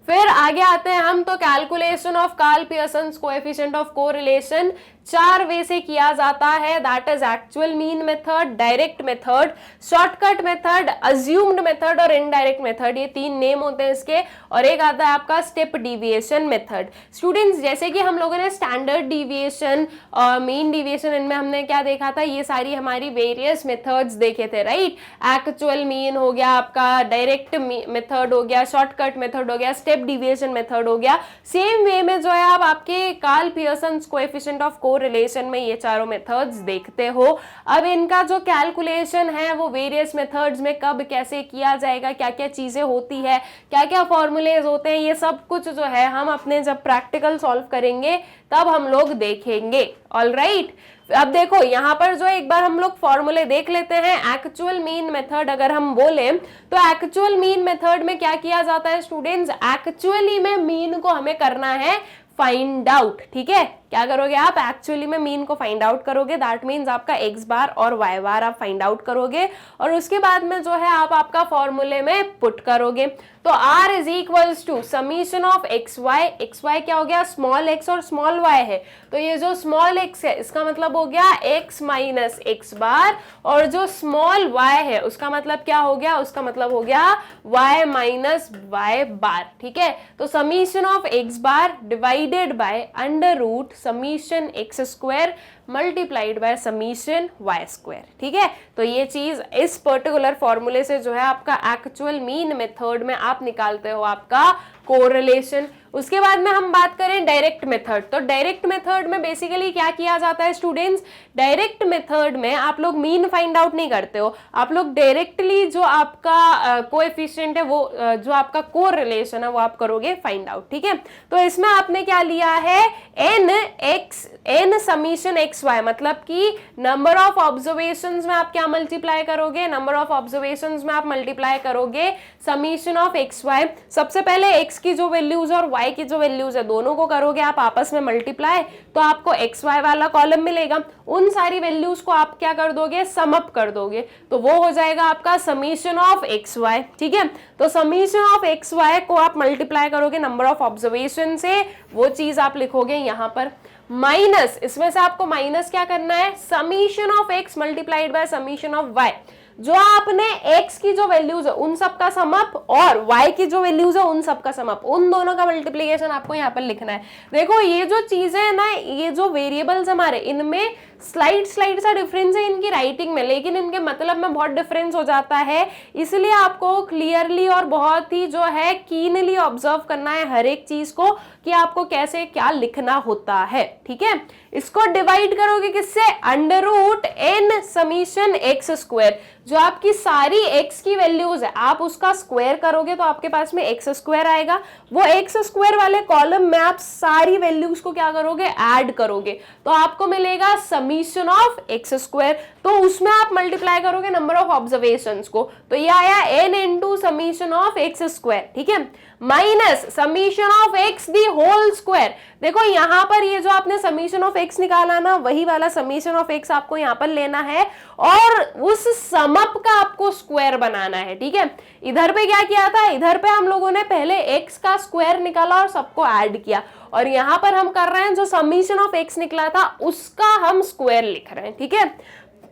फिर आगे आते हैं हम, तो calculation of Carl Pearson's coefficient of correlation 4 way से किया जाता है, that is actual mean method, direct method, shortcut method, assumed method और इनडायरेक्ट मेथड। ये 3 नेम होते हैं इसके। और एक आता है आपका स्टेप डेविएशन मेथड। स्टूडेंट्स, जैसे कि हम लोगों ने स्टैंडर्ड डेविएशन और मीन डेविएशन, इनमें हमने क्या देखा था, ये सारी हमारी वेरियस मेथड्स देखे थे, राइट। एक्चुअल मीन हो गया आपका, डायरेक्ट मेथड हो गया, शॉर्टकट मेथड हो गया, स्टेप डेविएशन मेथड हो गया। सेम वे में जो है आप आपके Carl Pearson coefficient of correlation में ये चारों मेथड्स देखते हो। अब इनका जो कैलकुलेशन है वो वेरियस मेथड्स में कब कैसे किया जाएगा, क्या क्या चीजें होती है, क्या क्या फॉर्मूलेज होते हैं, ये सब कुछ जो है हम अपने जब प्रैक्टिकल सॉल्व करेंगे तब हम लोग देखेंगे। ऑलराइट, अब देखो यहाँ पर जो एक बार हम लोग फॉर्मूले देख लेते हैं। एक्चुअल मीन मेथड अगर हम बोले तो एक्चुअल मीन मेथड में क्या किया जाता है स्टूडेंट्स, एक्चुअली में मीन को हमें करना है फाइंड आउट। ठीक है, क्या करोगे आप, एक्चुअली में मीन को फाइंड आउट करोगे, दैट मीन्स आपका एक्स बार और वाई बार आप फाइंड आउट करोगे और उसके बाद में जो है आप आपका फॉर्मूले में पुट करोगे। तो r is equals to summation of x y क्या हो गया, स्मॉल x और स्मॉल y है, तो ये जो स्मॉल x है इसका मतलब हो गया x माइनस एक्स बार, और जो स्मॉल y है उसका मतलब क्या हो गया, उसका मतलब हो गया y माइनस वाई बार। ठीक है, तो summation of x bar divided by under root summation x square multiplied by summation y square. ठीक है, तो ये चीज इस पर्टिकुलर फॉर्मूले से जो है आपका एक्चुअल मीन मेथड में आप निकालते हो आपका कोरिलेशन। उसके बाद में हम बात करें डायरेक्ट मेथड, तो डायरेक्ट मेथड में बेसिकली क्या किया जाता है स्टूडेंट्स, डायरेक्ट मेथड में आप लोग मीन फाइंड आउट नहीं करते हो, आप लोग डायरेक्टली जो आपका कोएफिशिएंट है वो जो आपका कोरिलेशन है वो आप करोगे फाइंड आउट। ठीक है, तो इसमें आपने क्या लिया है, एन समीशन एक्स वाई, मतलब कि नंबर ऑफ ऑब्जर्वेशंस में आप क्या मल्टीप्लाई करोगे, नंबर ऑफ ऑब्जर्वेशंस में आप मल्टीप्लाई करोगे समीशन ऑफ एक्स वाई। सबसे पहले एक्स की जो वैल्यूज और y की जो वैल्यूज है दोनों को करोगे आप आपस में मल्टीप्लाई, तो आपको एक्स वाई वाला कॉलम मिलेगा। उन सारी वैल्यूज को आप क्या कर दोगे, सम अप कर दोगे, तो वो हो जाएगा आपका समीशन ऑफ एक्स वाई। ठीक है, तो समीशन ऑफ एक्स वाई को आप मल्टीप्लाई करोगे नंबर ऑफ ऑब्जर्वेशन से, वो चीज आप लिखोगे यहाँ पर, माइनस इसमें से आपको माइनस क्या करना है, summation of x multiplied by summation of y. जो आपने x की जो वैल्यूज है उन सब का सम अप और y की जो वैल्यूज है उन सब का सम अप, उन दोनों का मल्टीप्लिकेशन आपको यहाँ पर लिखना है। देखो ये जो चीजें है ना, ये जो वेरिएबल्स हमारे, इनमें स्लाइड सा डिफरेंस है इनकी राइटिंग में, लेकिन इनके मतलब में बहुत डिफरेंस हो जाता है, इसलिए आपको क्लियरली और बहुत ही जो है कीनली ऑब्जर्व करना है हर एक चीज को कि आपको कैसे क्या लिखना होता है। ठीक है, इसको डिवाइड करोगे किससे, under root n summation x square, जो आपकी सारी x की वैल्यूज है आप उसका स्क्वायर करोगे तो आपके पास में x स्क्वायर आएगा। वो x स्क्वायर वाले कॉलम में आप सारी वैल्यूज को क्या करोगे, ऐड करोगे, तो आपको मिलेगा समीशन ऑफ x स्क्वायर, तो उसमें आप मल्टीप्लाई करोगे नंबर ऑफ ऑब्जर्वेशंस को, तो ये आया n into summation of x square. ठीक है, minus summation of x the whole square. देखो यहाँ पर ये जो आपने समीशन ऑफ x निकाला ना, वही वाला समीशन ऑफ x आपको यहाँ पर लेना है और उस समअप का आपको स्क्वायर बनाना है। ठीक है, इधर पे क्या किया था, इधर पे हम लोगों ने पहले x का स्क्वायर निकाला और सबको ऐड किया, और यहाँ पर हम कर रहे हैं जो समीशन ऑफ x निकला था उसका हम स्क्वायर लिख रहे हैं। ठीक है,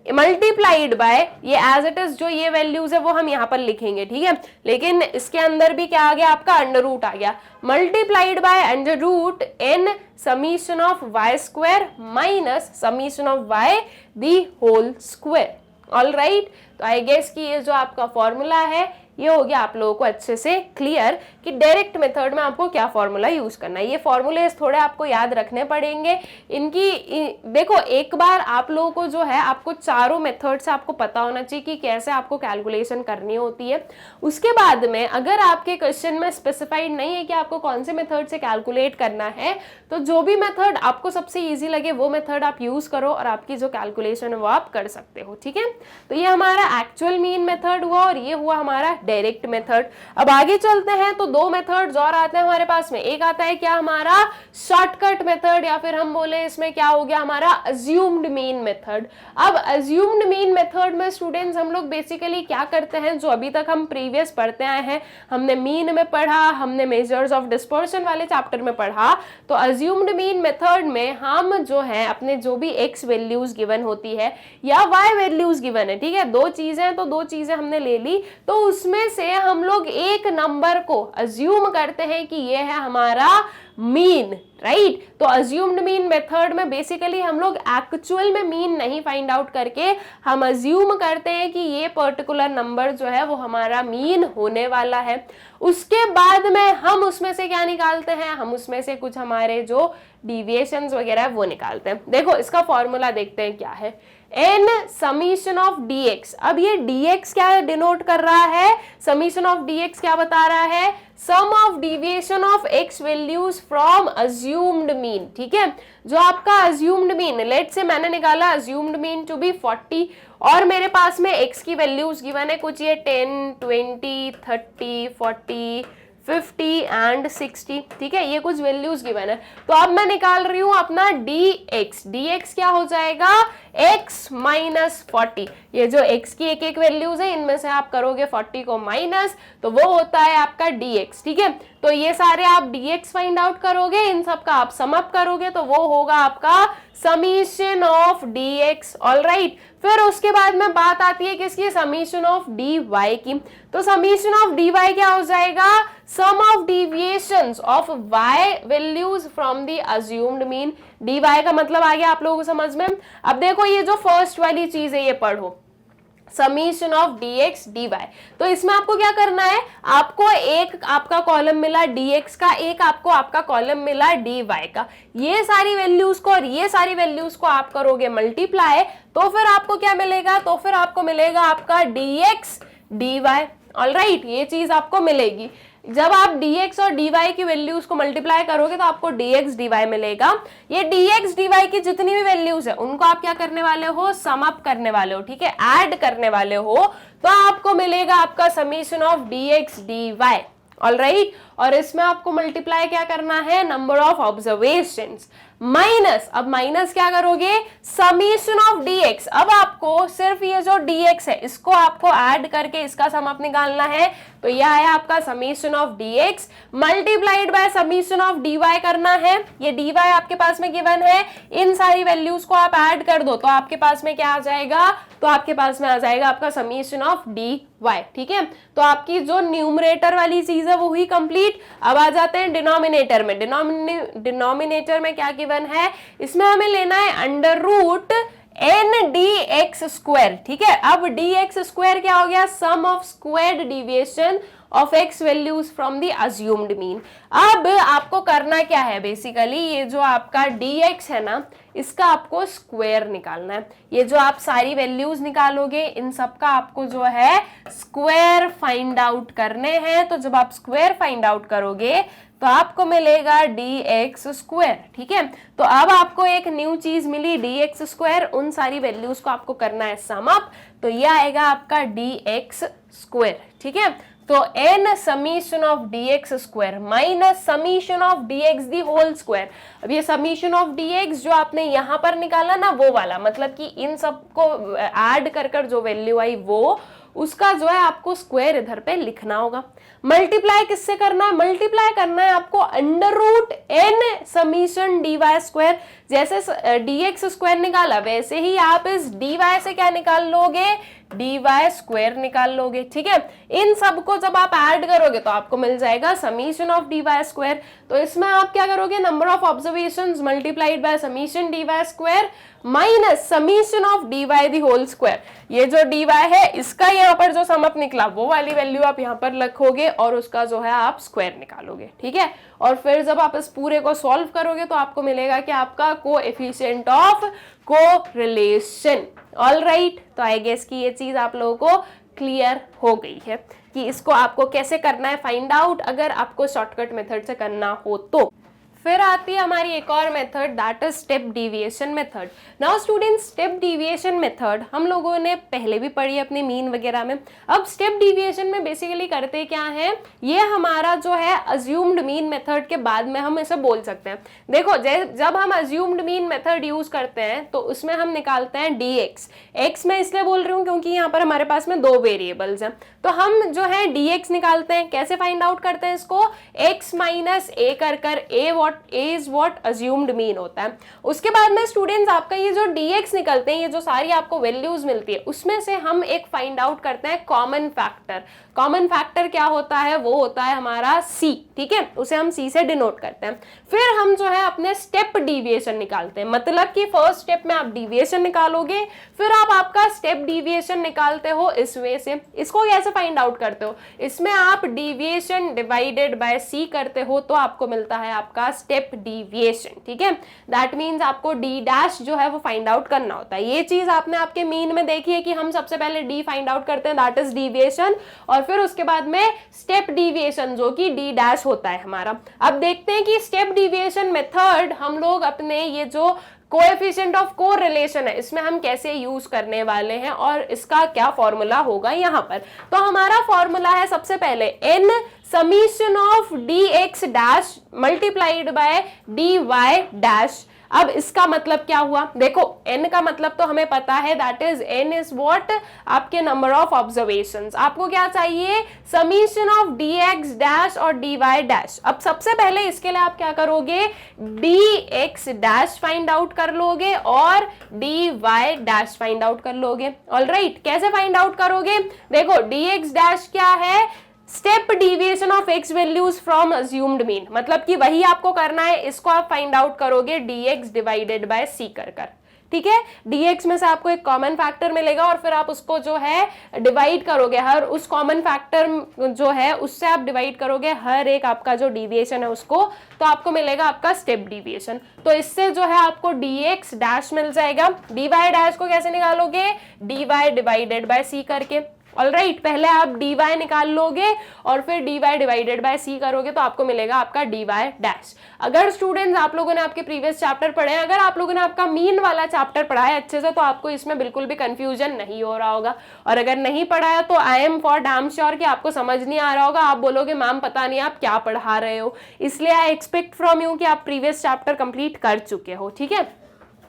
मल्टीप्लाइड बाय ये एज इट इज जो ये वैल्यूज है वो हम यहाँ पर लिखेंगे। ठीक है, लेकिन इसके अंदर भी क्या आ गया आपका, अंडर रूट आ गया, multiplied by under root n summation of y square minus summation of y the whole square. All right, तो आई गेस कि ये जो आपका फॉर्मूला है ये हो गया आप लोगों को अच्छे से क्लियर कि डायरेक्ट मेथड में आपको क्या फॉर्मूला यूज करना है। ये फॉर्मूले थोड़े आपको याद रखने पड़ेंगे इनकी। देखो एक बार आप लोगों को जो है आपको चारों मेथड से आपको पता होना चाहिए कि कैसे आपको कैलकुलेशन करनी होती है। उसके बाद में अगर आपके क्वेश्चन में स्पेसिफाइड नहीं है कि आपको कौन से मेथड से कैलकुलेट करना है, तो जो भी मेथड आपको सबसे ईजी लगे वो मेथड आप यूज करो और आपकी जो कैलकुलेशन है वो आप कर सकते हो। ठीक है, तो ये हमारा एक्चुअल मीन मेथड हुआ और ये हुआ हमारा डायरेक्ट मेथड। अब आगे चलते हैं तो दो मेथड्स और आते हैं हमारे पास में। एक आता है क्या हमारा शॉर्टकट मेथड, या फिर हम बोले इसमें क्या हो गया हमारा अज्यूम्ड मीन मेथड। अब अज्यूम्ड मीन मेथड में स्टूडेंट्स हम लोग बेसिकली क्या करते हैं, जो अभी तक हम प्रीवियस पढ़ते आए हैं, हमने मीन में पढ़ा, हमने मेजर्स ऑफ डिस्पर्शन वाले चैप्टर में पढ़ा। तो अज्यूम्ड मीन मेथड में हम जो है अपने जो भी एक्स वैल्यूज गिवन होती है या वाई वैल्यूज गिवन है, ठीक है, दो चीजें, तो दो चीजें हमने ले ली, तो उसमें से हम लोग एक नंबर को अज्यूम करते हैं कि ये है हमारा मीन, राइट। तो अज्यूम्ड मीन मेथड में बेसिकली हम लोग एक्चुअल में मीन नहीं फाइंड आउट करके हम अज्यूम करते हैं कि ये पर्टिकुलर नंबर जो है वो हमारा मीन होने वाला है। उसके बाद में हम उसमें से क्या निकालते हैं, हम उसमें से कुछ हमारे जो डिविएशंस वगैरह है वो निकालते हैं। देखो इसका फॉर्मूला देखते हैं क्या है, n समीशन ऑफ dx। अब ये dx क्या डिनोट कर रहा है, समीशन ऑफ dx क्या बता रहा है, sum of deviation of x values from assumed mean, ठीक है। जो आपका अज्यूम्ड मीन, लेट से मैंने निकाला अज्यूम्ड मीन टू बी 40 और मेरे पास में x की वैल्यूज गिवन है कुछ ये 10, 20, 30, 40, 50 एंड 60, ठीक है, ये कुछ वैल्यूज गिवन है। तो अब मैं निकाल रही हूं अपना dx। dx क्या हो जाएगा, x माइनस 40। ये जो x की एक एक वैल्यूज है इनमें से आप करोगे 40 को माइनस, तो वो होता है आपका dx, ठीक है। तो ये सारे आप dx फाइंड आउट करोगे, इन सब का आप सम अप करोगे तो वो होगा आपका समीशन ऑफ dx, ऑलराइट। फिर उसके बाद में बात आती है किसकी, समीशन ऑफ dy की। तो समीशन ऑफ dy क्या हो जाएगा, sum of deviations of y values from the assumed mean. dy का मतलब आ गया आप लोगों को समझ में। अब देखो ये जो फर्स्ट वाली चीज है ये पढ़ो, समीशन ऑफ dx dy। तो इसमें आपको क्या करना है, आपको एक आपका कॉलम मिला dx का, एक आपको आपका कॉलम मिला dy का। ये सारी वैल्यूज को और ये सारी वैल्यूज को आप करोगे मल्टीप्लाई, तो फिर आपको क्या मिलेगा, तो फिर आपको मिलेगा आपका dx dy, ऑलराइट। ये चीज आपको मिलेगी जब आप dx और dy की वैल्यूज को मल्टीप्लाई करोगे तो आपको dx dy मिलेगा। ये dx dy की जितनी भी वैल्यूज है उनको आप क्या करने वाले हो, सम अप करने वाले हो, ठीक है, ऐड करने वाले हो, तो आपको मिलेगा आपका summation of dx dy, alright. और इसमें आपको मल्टीप्लाई क्या करना है, नंबर ऑफ ऑब्जर्वेशंस माइनस, अब माइनस क्या करोगे, समीशन ऑफ dx। अब आपको सिर्फ ये जो dx है इसको आपको ऐड करके इसका सम अप निकालना है, तो यह है आपका summation of dx multiplied by summation of dy करना है। ये dy आपके पास में गिवन है, इन सारी वैल्यूज को आप ऐड कर दो तो आपके पास में क्या आ जाएगा, तो आपके पास में आ जाएगा आपका समीशन ऑफ dy, ठीक है। तो आपकी जो न्यूमरेटर वाली चीज है वो हुई कंप्लीट। अब आ जाते हैं डिनोमिनेटर में। डिनोमिनेटर में क्या गिवन है, इसमें हमें लेना है under root n dx square, ठीक है। अब dx स्क्वायर क्या हो गया, sum of squared deviation of x values from the assumed mean. अब आपको करना क्या है, बेसिकली ये जो आपका dx है ना, इसका आपको स्क्वायर निकालना है। ये जो आप सारी वैल्यूज निकालोगे इन सब का आपको जो है स्क्वायर फाइंड आउट करने हैं। तो जब आप स्क्वायर फाइंड आउट करोगे तो आपको मिलेगा dx स्क्वायर, ठीक है। तो अब आपको एक न्यू चीज मिली dx स्क्वायर, उन सारी वैल्यूज को आपको करना है सम अप, तो ये आएगा आपका dx स्क्वायर, ठीक है। तो n summation of dx square minus summation of dx the whole square. अब ये समीशन ऑफ dx जो आपने यहाँ पर निकाला ना वो वाला, मतलब कि इन सबको ऐड कर जो वैल्यू आई वो, उसका जो है आपको स्क्वायर इधर पे लिखना होगा। मल्टीप्लाई किससे करना है, मल्टीप्लाई करना है आपको under root n summation dy square. जैसे dx स्क्वायर निकाला वैसे ही आप इस dy से क्या निकाल लोगे, dy स्क्वायर निकाल लोगे, ठीक है। इन सब को जब आप ऐड करोगे तो आपको मिल जाएगा समीशन ऑफ dy स्क्वायर। तो इसमें आप क्या करोगे, number of observations multiplied by summation dy square minus summation of dy the whole square. ये जो dy है इसका यहाँ पर जो सम अप निकला वो वाली वैल्यू आप यहाँ पर रखोगे और उसका जो है आप स्क्वायर निकालोगे, ठीक है। और फिर जब आप इस पूरे को सॉल्व करोगे तो आपको मिलेगा कि आपका कोएफिशिएंट ऑफ कोरिलेशन, ऑलराइट। तो आई गेस कि ये चीज आप लोगों को क्लियर हो गई है कि इसको आपको कैसे करना है फाइंड आउट, अगर आपको शॉर्टकट मेथड से करना हो तो। फिर आती है हमारी एक और method, that is step deviation method. Now students, step deviation method हम लोगों ने पहले भी पढ़ी अपने मीन वगैरह में। अब स्टेप डिविएशन में बेसिकली करते क्या है, ये हमारा जो है अज्यूम्ड मीन मेथड के बाद में हम इसे बोल सकते हैं। देखो जब हम अज्यूम्ड मीन मेथड यूज करते हैं तो उसमें हम निकालते हैं dx। x मैं इसलिए बोल रही हूँ क्योंकि यहाँ पर हमारे पास में दो वेरिएबल्स हैं, तो हम जो है dx निकालते हैं। कैसे फाइंड आउट करते हैं इसको, x माइनस a कर a is what assumed mean होता है। उसके बाद में स्टूडेंट्स आपका ये जो dx निकलते हैं, ये जो सारी आपको वैल्यूज मिलती है उसमें से हम एक फाइंड आउट करते हैं कॉमन फैक्टर। कॉमन फैक्टर क्या होता है, वो होता है हमारा c, ठीक है, उसे हम c से डिनोट करते हैं। फिर हम जो है अपने स्टेप डिविएशन निकालते हैं, मतलब कि फर्स्ट स्टेप में आप डिविएशन निकालोगे, फिर आप आपका स्टेप डिविएशन निकालते हो इस वे से। इसको कैसे फाइंड आउट करते हो, इसमें आप डिविएशन डिवाइडेड बाय c करते हो तो आपको मिलता है आपका स्टेप डिविएशन, ठीक है। दैट मीन्स आपको d डैश जो है वो फाइंड आउट करना होता है। ये चीज आपने आपके मीन में देखी है कि हम सबसे पहले d फाइंड आउट करते हैं, दैट इज डिविएशन, और फिर उसके बाद में स्टेप डिविएशन जो कि d डैश होता है हमारा। अब देखते हैं कि स्टेप डिविएशन मेथड हम लोग अपने ये जो कोएफिशिएंट ऑफ कोरिलेशन है इसमें हम कैसे यूज करने वाले हैं और इसका क्या फॉर्मूला होगा यहाँ पर। तो हमारा फॉर्मूला है सबसे पहले n summation of dx dash multiplied by dy dash. अब इसका मतलब क्या हुआ, देखो n का मतलब तो हमें पता है, that is n is what आपके नंबर ऑफ ऑब्जर्वेशंस। आपको क्या चाहिए, समीशन ऑफ dx डैश और dy डैश। अब सबसे पहले इसके लिए आप क्या करोगे, dx डैश फाइंड आउट कर लोगे और dy डैश फाइंड आउट कर लोगे। ऑलराइट, कैसे फाइंड आउट करोगे, देखो dx डैश क्या है, step deviation of x values from assumed mean, मतलब कि वही आपको करना है, इसको आप फाइंड आउट करोगे dx डिवाइडेड बाय c कर, ठीक है। dx में से आपको एक कॉमन फैक्टर मिलेगा और फिर आप उसको जो है डिवाइड करोगे, हर उस कॉमन फैक्टर जो है उससे आप डिवाइड करोगे हर एक आपका जो डिविएशन है उसको, तो आपको मिलेगा आपका स्टेप डिविएशन। तो इससे जो है आपको dx डैश मिल जाएगा। dy डैश को कैसे निकालोगे, dy डिवाइडेड बाय c करके। ऑलराइट, पहले आप dy निकाल लोगे और फिर dy डिवाइडेड बाय c करोगे तो आपको मिलेगा आपका dy डैश। अगर स्टूडेंट्स आप लोगों ने आपके प्रीवियस चैप्टर पढ़े हैं, अगर आप लोगों ने आपका मीन वाला चैप्टर पढ़ा है अच्छे से, तो आपको इसमें बिल्कुल भी कंफ्यूजन नहीं हो रहा होगा। और अगर नहीं पढ़ा है तो I am for damn sure कि आपको समझ नहीं आ रहा होगा, आप बोलोगे मैम पता नहीं आप क्या पढ़ा रहे हो। इसलिए आई एक्सपेक्ट फ्रॉम यू कि आप प्रीवियस चैप्टर कंप्लीट कर चुके हो, ठीक है।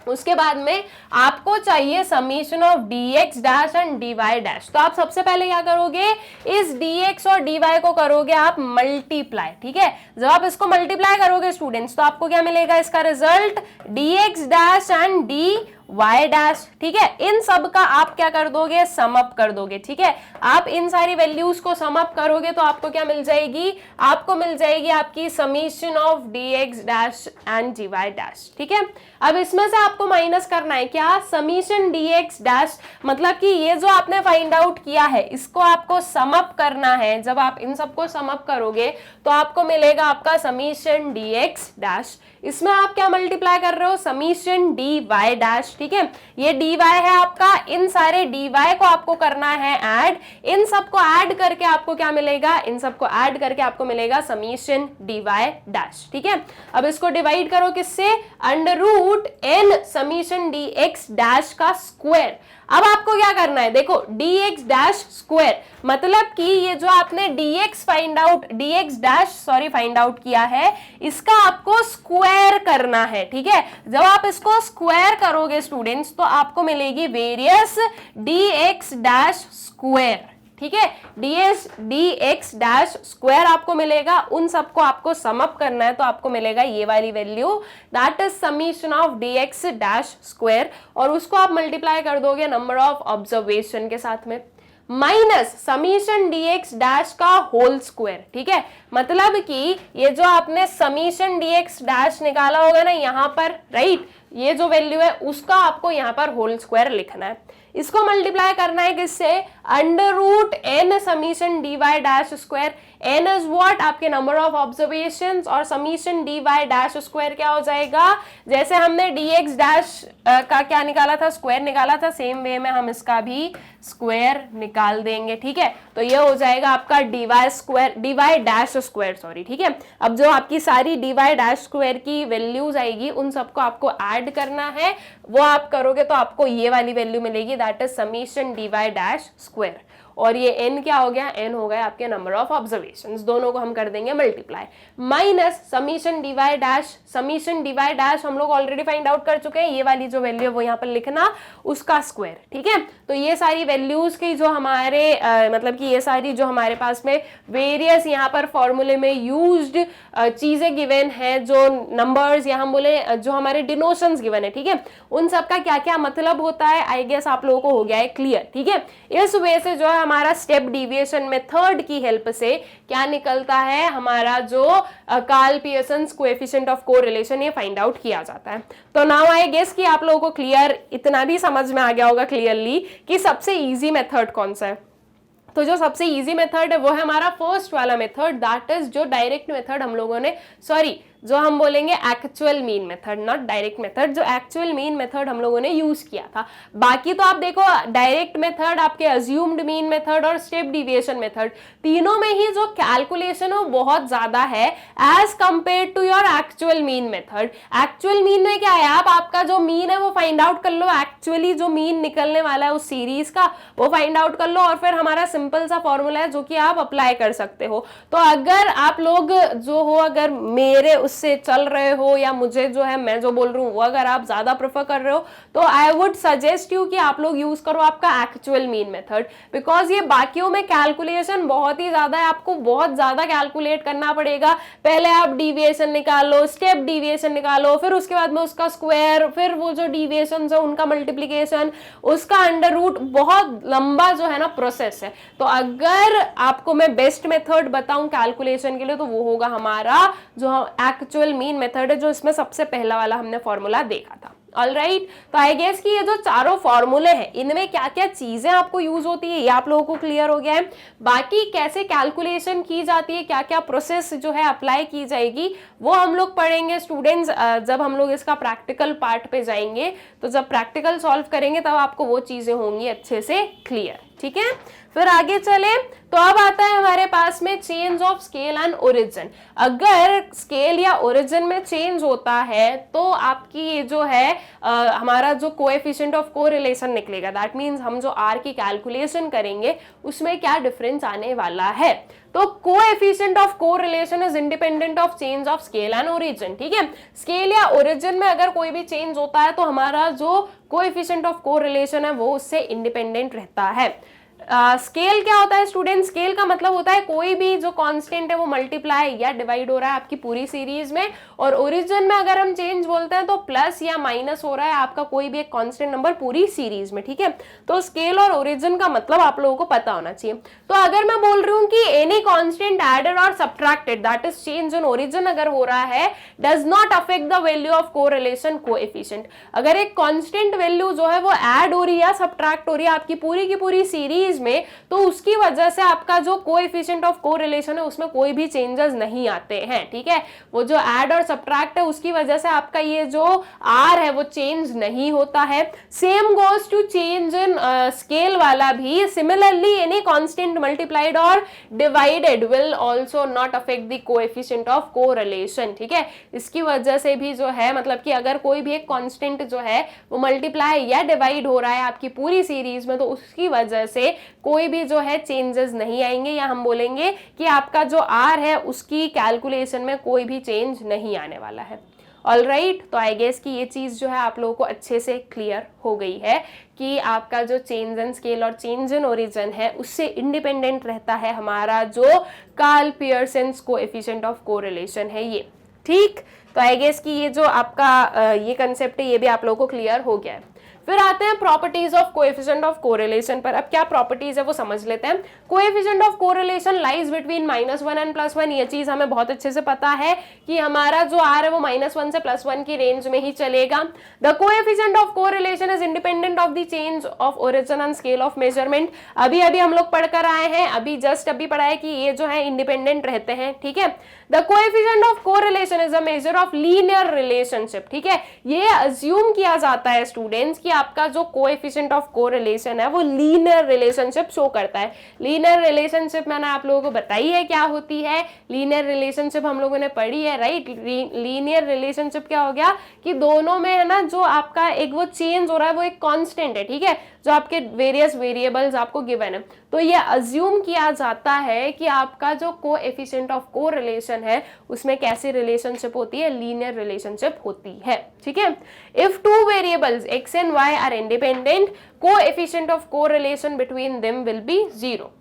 उसके बाद में आपको चाहिए summation of dx dash and dy dash. तो आप सबसे पहले क्या करोगे, इस dx और dy को करोगे आप मल्टीप्लाई, ठीक है। जब आप इसको मल्टीप्लाई करोगे स्टूडेंट्स तो आपको क्या मिलेगा, इसका result dx dash and dy dash, ठीक है। इन सब का आप क्या कर दोगे, सम अप कर दोगे, ठीक है। आप इन सारी वैल्यूज को सम अप करोगे तो आपको क्या मिल जाएगी, आपको मिल जाएगी आपकी summation of dx dash and dy dash, ठीक है। अब इसमें से आपको माइनस करना है क्या, समीशन dx डैश, मतलब कि ये जो आपने फाइंड आउट किया है इसको आपको सम अप करना है। जब आप इन सबको सम अप करोगे तो आपको मिलेगा आपका समीशन dx डैश। इसमें आप क्या मल्टीप्लाई कर रहे हो, समीशन dy डैश, ठीक है। ये dy है आपका, इन सारे dy को आपको करना है ऐड, इन सबको ऐड करके आपको क्या मिलेगा, इन सबको ऐड करके आपको मिलेगा समीशन dy डैश, ठीक है। अब इसको डिवाइड करो किससे, under root n summation dx dash का स्क्वायर। अब आपको क्या करना है, देखो dx डैश स्क्वायर, मतलब कि ये जो आपने dx डैश फाइंड आउट किया है इसका आपको स्क्वायर करना है, ठीक है। जब आप इसको स्क्वायर करोगे स्टूडेंट्स तो आपको मिलेगी वेरियस dx डैश स्क्वायर, ठीक है। dx डैश स्क्वायर आपको मिलेगा, उन सबको आपको सम अप करना है तो आपको मिलेगा ये वाली value, that is summation of dx dash square, और उसको आप मल्टीप्लाई कर दोगे नंबर ऑफ ऑब्जर्वेशन के साथ में, माइनस समीशन dx डैश का होल स्क्वायर, ठीक है। मतलब कि ये जो आपने समीशन dx डैश निकाला होगा ना यहाँ पर, राइट, ये जो वैल्यू है उसका आपको यहाँ पर होल स्क्वायर लिखना है। इसको मल्टीप्लाई करना है किससे, under root n summation d y dash square. N is what, आपके नंबर ऑफ ऑब्जर्वेशंस, और summation d y dash square क्या हो जाएगा, जैसे हमने डी एक्स डैश का क्या निकाला था, स्क्वायर निकाला था, सेम वे में हम इसका भी स्क्वायर निकाल देंगे। ठीक है, तो ये हो जाएगा आपका d y square, d y dash square sorry. ठीक है, अब जो आपकी सारी डी वाई डैश स्क्वायर की वैल्यूज आएगी उन सबको आपको ऐड करना है, वो आप करोगे तो आपको ये वाली वैल्यू मिलेगी, that is summation d y dash square. और ये n क्या हो गया, n हो गया आपके नंबर ऑफ ऑब्जर्वेशंस, दोनों को हम कर देंगे multiply, minus summation d y dash, summation d y dash हम लोग ऑलरेडी फाइंड आउट कर चुके हैं, ये वाली जो वैल्यू है वो यहाँ पर लिखना, उसका स्क्वायर। ठीक है, तो ये सारी वैल्यूज की जो हमारे मतलब कि ये सारी जो हमारे पास में वेरियस यहाँ पर फॉर्मूले में यूज्ड चीजें गिवन है, जो नंबर्स या हम बोले जो हमारे डिनोशंस गिवन है, ठीक है, उन सब का क्या क्या मतलब होता है, आई गेस आप लोगों को हो गया है क्लियर। ठीक है, इस वे से जो है हमारा स्टेप डिविएशन मेथड की हेल्प से क्या निकलता है, हमारा जो Karl Pearson's coefficient of correlation ये फाइंड आउट किया जाता है। तो नाउ आई गेस कि आप लोगों को क्लियर, इतना भी समझ में आ गया होगा क्लियरली कि सबसे इजी मेथड कौन सा है। तो जो सबसे इजी मेथड है वो है हमारा फर्स्ट वाला मेथड, दैट इज जो डायरेक्ट मेथड हम लोगों ने, सॉरी जो हम बोलेंगे actual mean method, not direct method, जो एक्चुअल मीन मेथड हम लोगों ने यूज किया था। बाकी तो आप देखो डायरेक्ट मेथड, आपके अज्यूम्ड मीन मेथड और स्टेप डिविएशन मेथड, तीनों में ही जो कैलकुलेशन है वो बहुत ज्यादा है as compare to your actual mean method. Actual mean में क्या है, आप आपका जो मीन है वो फाइंड आउट कर लो, एक्चुअली जो मीन निकलने वाला है उस सीरीज का वो फाइंड आउट कर लो, और फिर हमारा सिंपल सा फॉर्मूला है जो कि आप अप्लाई कर सकते हो। तो अगर आप लोग जो हो, अगर मेरे उससे चल रहे हो या मुझे जो है मैं जो बोल रही हूँ वो अगर आप ज्यादा प्रेफर कर रहे हो तो आई वुड सजेस्ट यू कि आप लोग यूज करो आपका एक्चुअल मीन मेथड, बिकॉज ये बाकियों में कैलकुलेशन बहुत ही ज्यादा है, आपको बहुत ज्यादा कैलकुलेट करना पड़ेगा। पहले आप डिविएशन निकालो, स्टेप डिविएशन निकालो, फिर उसके बाद में उसका स्क्वायर, फिर वो जो डिविएशन है उनका मल्टीप्लीकेशन, उसका अंडर रूट, बहुत लंबा जो है ना प्रोसेस है। तो अगर आपको मैं बेस्ट मेथड बताऊं कैलकुलेशन के लिए तो वो होगा हमारा जो एक्चुअल मीन मेथड है, जो इसमें सबसे पहला वाला हमने फॉर्मूला देखा था। ऑलराइट, तो आई गेस कि ये जो चारों फॉर्मूले हैं इनमें क्या क्या चीजें आपको यूज होती है ये आप लोगों को क्लियर हो गया है। बाकी कैसे कैलकुलेशन की जाती है, क्या क्या प्रोसेस जो है अप्लाई की जाएगी, वो हम लोग पढ़ेंगे स्टूडेंट्स जब हम लोग इसका प्रैक्टिकल पार्ट पे जाएंगे। तो जब प्रैक्टिकल सॉल्व करेंगे तब आपको वो चीजें होंगी अच्छे से क्लियर। ठीक है, फिर आगे चले तो अब आता है हमारे पास में change of scale and origin. अगर स्केल या ओरिजिन में चेंज होता है तो आपकी ये जो है हमारा जो कोएफिशिएंट ऑफ कोरिलेशन निकलेगा, दैट मींस हम जो आर की कैलकुलेशन करेंगे उसमें क्या डिफरेंस आने वाला है। तो coefficient of correlation is independent of change of scale and origin. ठीक है, स्केल या ओरिजिन में अगर कोई भी चेंज होता है तो हमारा जो कोएफिशिएंट ऑफ कोरिलेशन है वो उससे इंडिपेंडेंट रहता है। स्केल क्या होता है स्टूडेंट, स्केल का मतलब होता है कोई भी जो कांस्टेंट है वो मल्टीप्लाई या डिवाइड हो रहा है आपकी पूरी सीरीज में, और ओरिजिन में अगर हम चेंज बोलते हैं तो प्लस या माइनस हो रहा है आपका कोई भी एक कांस्टेंट नंबर पूरी सीरीज में। ठीक है, तो स्केल और ओरिजिन का मतलब आप लोगों को पता होना चाहिए। तो अगर मैं बोल रही हूँ कि एनी कांस्टेंट एडेड और subtracted that is change in origin अगर हो रहा है does not affect the value of correlation coefficient. अगर एक कांस्टेंट वैल्यू जो है वो ऐड हो रही है या सब्ट्रैक्ट हो रही है आपकी पूरी की पूरी सीरीज में, तो उसकी वजह से आपका जो कोएफिशिएंट ऑफ कोरिलेशन है उसमें कोई भी चेंजेस नहीं आते हैं। ठीक है, वो जो ऐड और सब्ट्रैक्ट है उसकी वजह से आपका ये जो आर है वो चेंज नहीं होता है। Same goes to change in scale वाला भी। सिमिलरली एनी कांस्टेंट मल्टीप्लाइड और divided will also not affect the coefficient of correlation. ठीक है, इसकी वजह से भी जो है मतलब कि अगर कोई भी एक कांस्टेंट जो है वो मल्टीप्लाई या डिवाइड हो रहा है आपकी पूरी सीरीज में तो उसकी वजह से कोई भी जो है चेंजेस नहीं आएंगे, या हम बोलेंगे कि आपका जो आर है उसकी कैलकुलेशन में कोई भी चेंज नहीं आने वाला है। ऑलराइट, तो आई गेस कि ये चीज जो है आप लोगों को अच्छे से क्लियर हो गई है कि आपका जो चेंज इन स्केल और चेंज इन ओरिजिन है उससे इंडिपेंडेंट रहता है हमारा जो Karl Pearson's coefficient of correlation है ये। ठीक, तो आई गेस कि ये जो आपका ये कंसेप्ट है ये भी आप लोगों को क्लियर हो गया है। फिर आते हैं properties of coefficient of correlation पर। अब क्या प्रॉपर्टीज है वो समझ लेते हैं। Coefficient of correlation lies between -1 and +1, ये चीज हमें बहुत अच्छे से पता है कि हमारा जो R है वो -1 से +1 की रेंज में ही चलेगा। The coefficient of correlation is independent of the change of origin and scale of measurement. अभी हम लोग पढ़कर आए हैं, अभी जस्ट पढ़ा है कि ये जो है इंडिपेंडेंट रहते हैं, ठीक है। The coefficient of correlation is a measure of linear relationship, ठीक है। ये अज्यूम किया जाता है स्टूडेंट्स कि आपका जो कोएफिशिएंट ऑफ कोरिलेशन है वो लीनियर रिलेशनशिप शो करता है। लीनियर रिलेशनशिप मैंने आप लोगों को बताई है क्या होती है। लीनियर रिलेशनशिप हम लोगों ने पढ़ी है, राइट। लीनियर रिलेशनशिप क्या हो गया कि दोनों में है ना जो आपका एक वो चेंज हो रहा है वो एक कांस्टेंट है, ठीक है, जो आपके वेरियस वेरिएबल्स आपको गिवन है। तो ये अज्यूम किया जाता है कि आपका जो कोएफिशिएंट ऑफ कोरिलेशन है उसमें कैसी रिलेशनशिप होती है, लीनियर रिलेशनशिप होती है, ठीक है। If two variables x and y are independent, coefficient of correlation between them will be 0।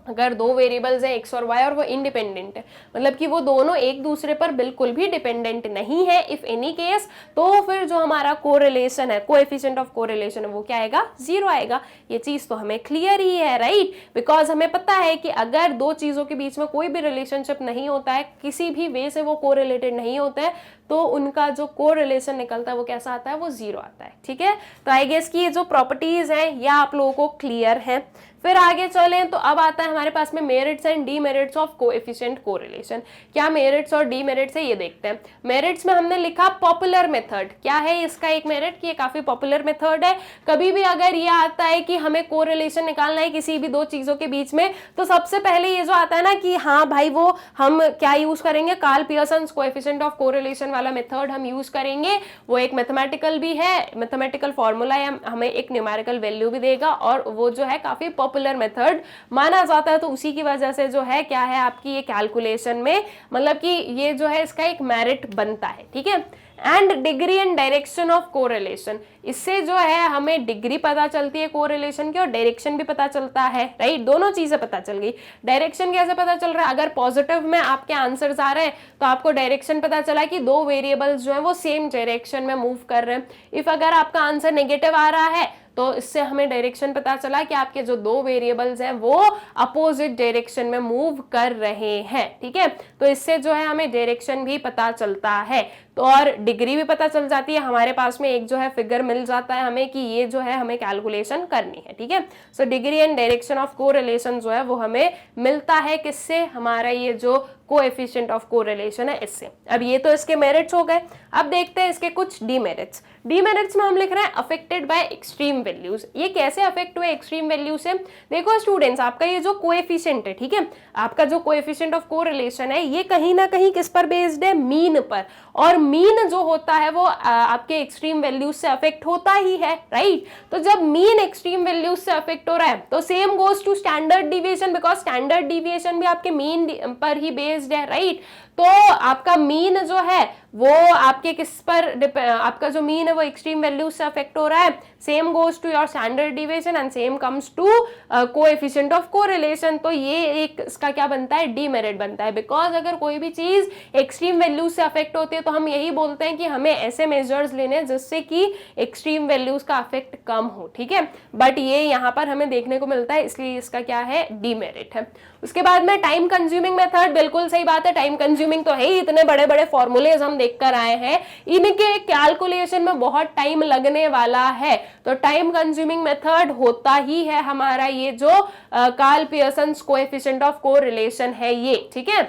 अगर दो वेरिएबल्स हैं x और y और वो इंडिपेंडेंट है, मतलब कि वो दोनों एक दूसरे पर बिल्कुल भी डिपेंडेंट नहीं है, इफ एनी केस, तो फिर जो हमारा कोरिलेशन है, कोएफिशिएंट ऑफ कोरिलेशन है, वो क्या आएगा, 0 आएगा। ये चीज तो हमें क्लियर ही है, राइट। बिकॉज हमें पता है कि अगर दो चीजों के बीच में कोई भी रिलेशनशिप नहीं होता है, किसी भी वे से वो कोरिलेटेड नहीं होते हैं, तो उनका जो कोरिलेशन निकलता है वो कैसा आता है, वो 0 आता है, ठीक है। तो आई गेस कि ये जो प्रॉपर्टीज हैं ये आप लोगों को क्लियर है। फिर आगे चलें तो अब आता है हमारे पास में merits and demerits of coefficient correlation. क्या मेरिट्स और डीमेरिट्स है ये देखते हैं। मेरिट्स में हमने लिखा पॉपुलर मेथड। क्या है इसका एक मेरिट कि ये काफी पॉपुलर मेथड है। कभी भी अगर ये आता है कि हमें कोरिलेशन निकालना है किसी भी दो चीजों के बीच में, तो सबसे पहले ये जो आता है ना कि हाँ भाई वो हम क्या यूज करेंगे, Carl Pearson coefficient of correlation वाला मेथड हम यूज करेंगे। वो एक मैथमेटिकल भी है, मैथमेटिकल फॉर्मूला है, हमें एक न्यूमेरिकल वैल्यू भी देगा और वो जो है काफी पॉपुलर मेथड माना जाता है। तो उसी की वजह से जो है क्या है आपकी ये कैलकुलेशन में, मतलब कि ये जो है इसका एक मेरिट बनता है, ठीक है। And degree and direction of correlation, इससे जो है हमें डिग्री पता चलती है कोरिलेशन की और डायरेक्शन भी पता चलता है, राइट। दोनों चीजें पता चल गई। डायरेक्शन कैसे पता चल रहा है, अगर पॉजिटिव में आपके आंसर्स आ रहे हैं तो आपको डायरेक्शन पता चला कि दो वेरिएबल्स जो है वो सेम डायरेक्शन में मूव कर रहे हैं। इफ अगर आपका आंसर नेगेटिव आ रहा है तो इससे हमें डायरेक्शन पता चला कि आपके जो दो वेरिएबल्स हैं वो अपोजिट डायरेक्शन में मूव कर रहे हैं, ठीक है। तो इससे जो है हमें डायरेक्शन भी पता चलता है, तो और डिग्री भी पता चल जाती है। हमारे पास में एक जो है फिगर मिल जाता है हमें कि ये जो है हमें कैलकुलेशन करनी है, ठीक है। So degree and direction of correlation जो है वो हमें मिलता है किससे, हमारा ये जो कोएफिशिएंट ऑफ कोरिलेशन है इससे। अब ये तो इसके मेरिट्स हो गए। अब देखते हैं इसके कुछ डीमेरिट्स। डीमेरिट्स में हम लिख रहे हैं अफेक्टेड बाय एक्सट्रीम वैल्यूज। ये कैसे अफेक्ट हुए एक्सट्रीम वैल्यू से, देखो स्टूडेंट्स, आपका ये जो कोएफिशिएंट है, ठीक है, आपका जो कोएफिशिएंट ऑफ कोरिलेशन है ये कहीं ना कहीं किस पर बेस्ड है, मीन पर। और मीन जो होता है वो आपके एक्सट्रीम वैल्यूज से अफेक्ट होता ही है, राइट। तो जब मीन एक्सट्रीम वैल्यूज से अफेक्ट हो रहा है तो same goes to standard deviation, because standard deviation भी आपके मीन पर ही बेस्ड है, राइट। तो आपका मीन जो है वो आपके किस पर, आपका जो मीन है वो एक्सट्रीम वैल्यूज से अफेक्ट हो रहा है, same goes to your standard deviation and same comes to coefficient of correlation. तो ये एक इसका क्या बनता है, डीमेरिट बनता है। बिकॉज अगर कोई भी चीज एक्सट्रीम वैल्यूज से अफेक्ट होती है तो हम यही बोलते हैं कि हमें ऐसे मेजर्स लेने जिससे कि एक्सट्रीम वैल्यूज का अफेक्ट कम हो, ठीक है। बट ये यहाँ पर हमें देखने को मिलता है, इसलिए इसका क्या है, डीमेरिट है। उसके बाद में टाइम कंज्यूमिंग मेथड, बिल्कुल सही बात है, टाइम कंज्यूमिंग तो है ही, इतने बड़े बड़े फॉर्मूलेज हम देख कर आए हैं, इनके कैलकुलेशन में बहुत टाइम लगने वाला है। तो टाइम कंज्यूमिंग मेथड होता ही है हमारा ये जो Carl Pearson coefficient of correlation है ये, ठीक है।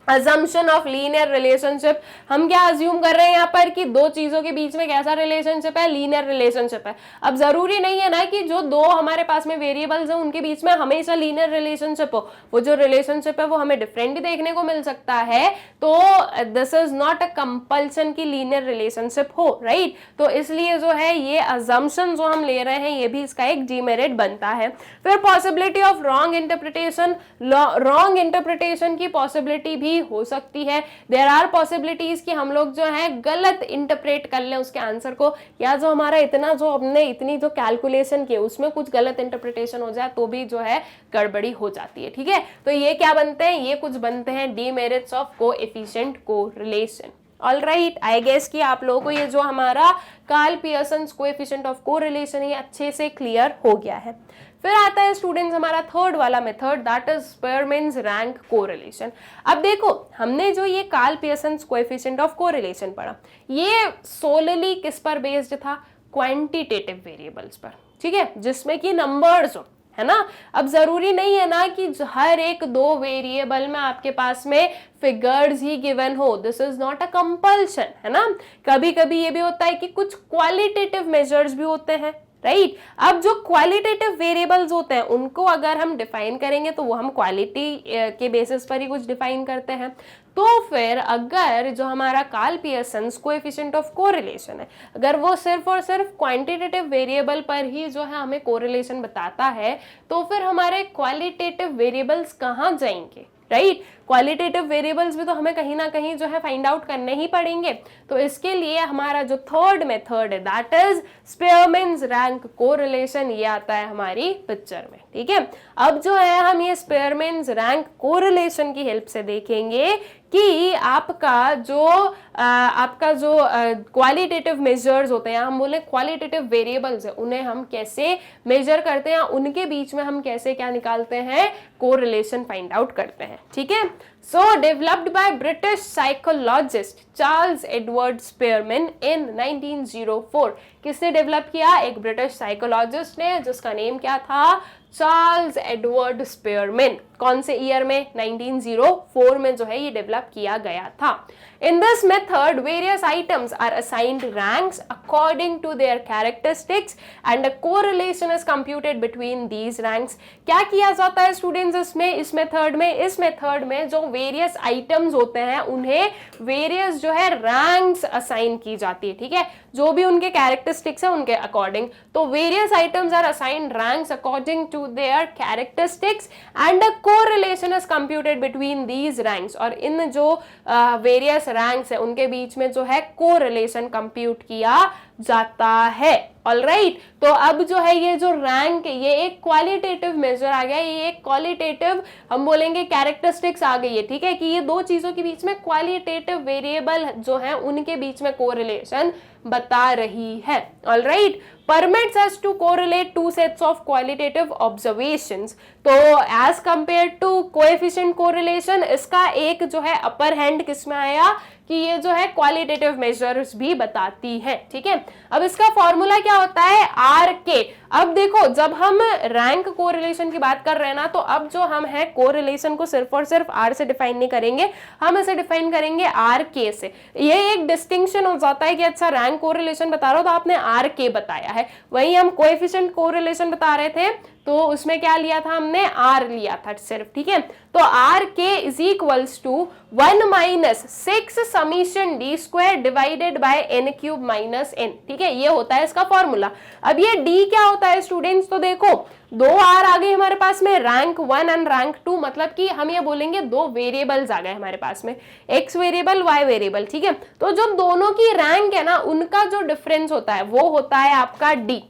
अजम्पशन ऑफ लीनियर रिलेशनशिप, हम क्या अज्यूम कर रहे हैं यहाँ पर कि दो चीजों के बीच में कैसा रिलेशनशिप है, लीनियर रिलेशनशिप है। अब जरूरी नहीं है ना कि जो दो हमारे पास में वेरिएबल्स हैं उनके बीच में हमेशा लीनियर रिलेशनशिप हो, वो जो रिलेशनशिप है वो हमें डिफरेंट भी देखने को मिल सकता है। तो this is not a compulsion की लीनियर रिलेशनशिप हो, राइट। तो इसलिए जो है ये अजम्पशन जो हम ले रहे हैं ये भी इसका एक डीमेरिट बनता है। फिर possibility of wrong interpretation, wrong interpretation की पॉसिबिलिटी भी हो सकती है। देयर आर पॉसिबिलिटीज कि हम लोग जो है गलत इंटरप्रेट कर लें उसके आंसर को, या जो हमारा इतना जो हमने इतनी जो कैलकुलेशन की उसमें कुछ गलत इंटरप्रिटेशन हो जाए तो भी जो है गड़बड़ी हो जाती है, ठीक है। तो ये क्या बनते हैं, ये कुछ बनते हैं demerits of coefficient correlation. Alright, I guess कि आप लोगों को ये जो हमारा Karl Pearson's coefficient of correlation है अच्छे से क्लियर हो गया है। फिर आता है स्टूडेंट्स हमारा थर्ड वाला method, that is Spearman's rank correlation. अब देखो हमने जो ये Carl Pearson's coefficient of correlation पढ़ा, ये सोलली किस पर बेस्ड था? क्वांटिटेटिव वेरिएबल्स पर, ठीक है, जिसमें कि नंबर्स हो, है ना। अब जरूरी नहीं है ना कि हर एक दो वेरिएबल में आपके पास में फिगर्स ही गिवन हो, this is not a compulsion, है ना। कभी कभी ये भी होता है कि कुछ क्वालिटेटिव मेजर्स भी होते हैं, राइट। अब जो क्वालिटेटिव वेरिएबल्स होते हैं उनको अगर हम डिफाइन करेंगे तो वो हम क्वालिटी के बेसिस पर ही कुछ डिफाइन करते हैं। तो फिर अगर जो हमारा Karl Pearson's coefficient of correlation है, अगर वो सिर्फ और सिर्फ क्वांटिटेटिव वेरिएबल पर ही जो है हमें कोरिलेशन बताता है, तो फिर हमारे क्वालिटेटिव वेरिएबल्स कहाँ जाएंगे, राइट। क्वालिटेटिव वेरिएबल्स भी तो हमें कहीं ना कहीं जो है फाइंड आउट करने ही पड़ेंगे। तो इसके लिए हमारा जो थर्ड मेथड है that is Spearman's rank correlation, ये आता है हमारी पिक्चर में, ठीक है। अब जो है हम ये स्पीयरमैन्स रैंक कोरिलेशन की हेल्प से देखेंगे कि आपका जो क्वालिटेटिव मेजर्स होते हैं, हम बोले क्वालिटेटिव वेरिएबल्स है, उन्हें हम कैसे मेजर करते हैं, उनके बीच में हम कैसे क्या निकालते हैं, कोरिलेशन फाइंड आउट करते हैं, ठीक है। So developed by British psychologist Charles Edward Spearman in 1904। किसने डेवलप किया? एक ब्रिटिश साइकोलॉजिस्ट ने, जिसका नेम क्या था? Charles Edward Spearman. कौन से ईयर में? 1904 में जो है ये डेवलप किया गया था। In this method, various items are assigned ranks according to their characteristics and a correlation is computed between these ranks। क्या किया जाता है स्टूडेंट्स इस मेथड में जो वेरियस आइटम्स होते हैं उन्हें वेरियस जो है रैंक्स असाइन की जाती है, ठीक है, जो भी उनके कैरेक्टरिस्टिक्स है उनके अकॉर्डिंग। तो various items are assigned ranks according to their characteristics and a correlation is computed between these ranks. और इन जो वेरियस रैंक्स है उनके बीच में जो है कोरिलेशन कंप्यूट किया जाता है। ऑलराइट, तो अब जो है ये जो रैंक है ये एक क्वालिटेटिव मेजर आ गया, ये एक क्वालिटेटिव हम बोलेंगे कैरेक्टरिस्टिक्स आ गई है, ठीक है, कि ये दो चीजों के बीच में क्वालिटेटिव वेरिएबल जो है उनके बीच में कोरिलेशन बता रही है। Alright, permits us to correlate two sets of qualitative observations। तो as compared to coefficient correlation, इसका एक जो है अपर हैंड किस में आया कि ये जो है क्वालिटेटिव मेजर्स भी बताती है, ठीक है। अब इसका फॉर्मूला क्या होता है? आर के। अब देखो जब हम रैंक कोरिलेशन की बात कर रहे हैं ना, तो अब जो हम है कोरिलेशन को सिर्फ और सिर्फ आर से डिफाइन नहीं करेंगे, हम इसे डिफाइन करेंगे आर के से। ये एक डिस्टिंक्शन हो जाता है कि अच्छा रैंक कोरिलेशन बता रहा हो तो आपने आर के बताया है, वहीं हम कोएफिशिएंट कोरिलेशन बता रहे थे तो उसमें क्या लिया था हमने? आर लिया था सिर्फ, ठीक है। तो R K is equals to 1 minus 6 summation d square divided by n cube minus n, ठीक है, ये होता है इसका फॉर्मूला। अब ये डी क्या होता है स्टूडेंट्स? तो देखो दो आर आ गए हमारे पास में, रैंक 1 एंड रैंक 2, मतलब कि हम ये बोलेंगे दो वेरिएबल्स आ गए हमारे पास में, एक्स वेरिएबल वाई वेरिएबल, ठीक है। तो जो दोनों की रैंक है ना उनका जो डिफरेंस होता है वो होता है आपका डी,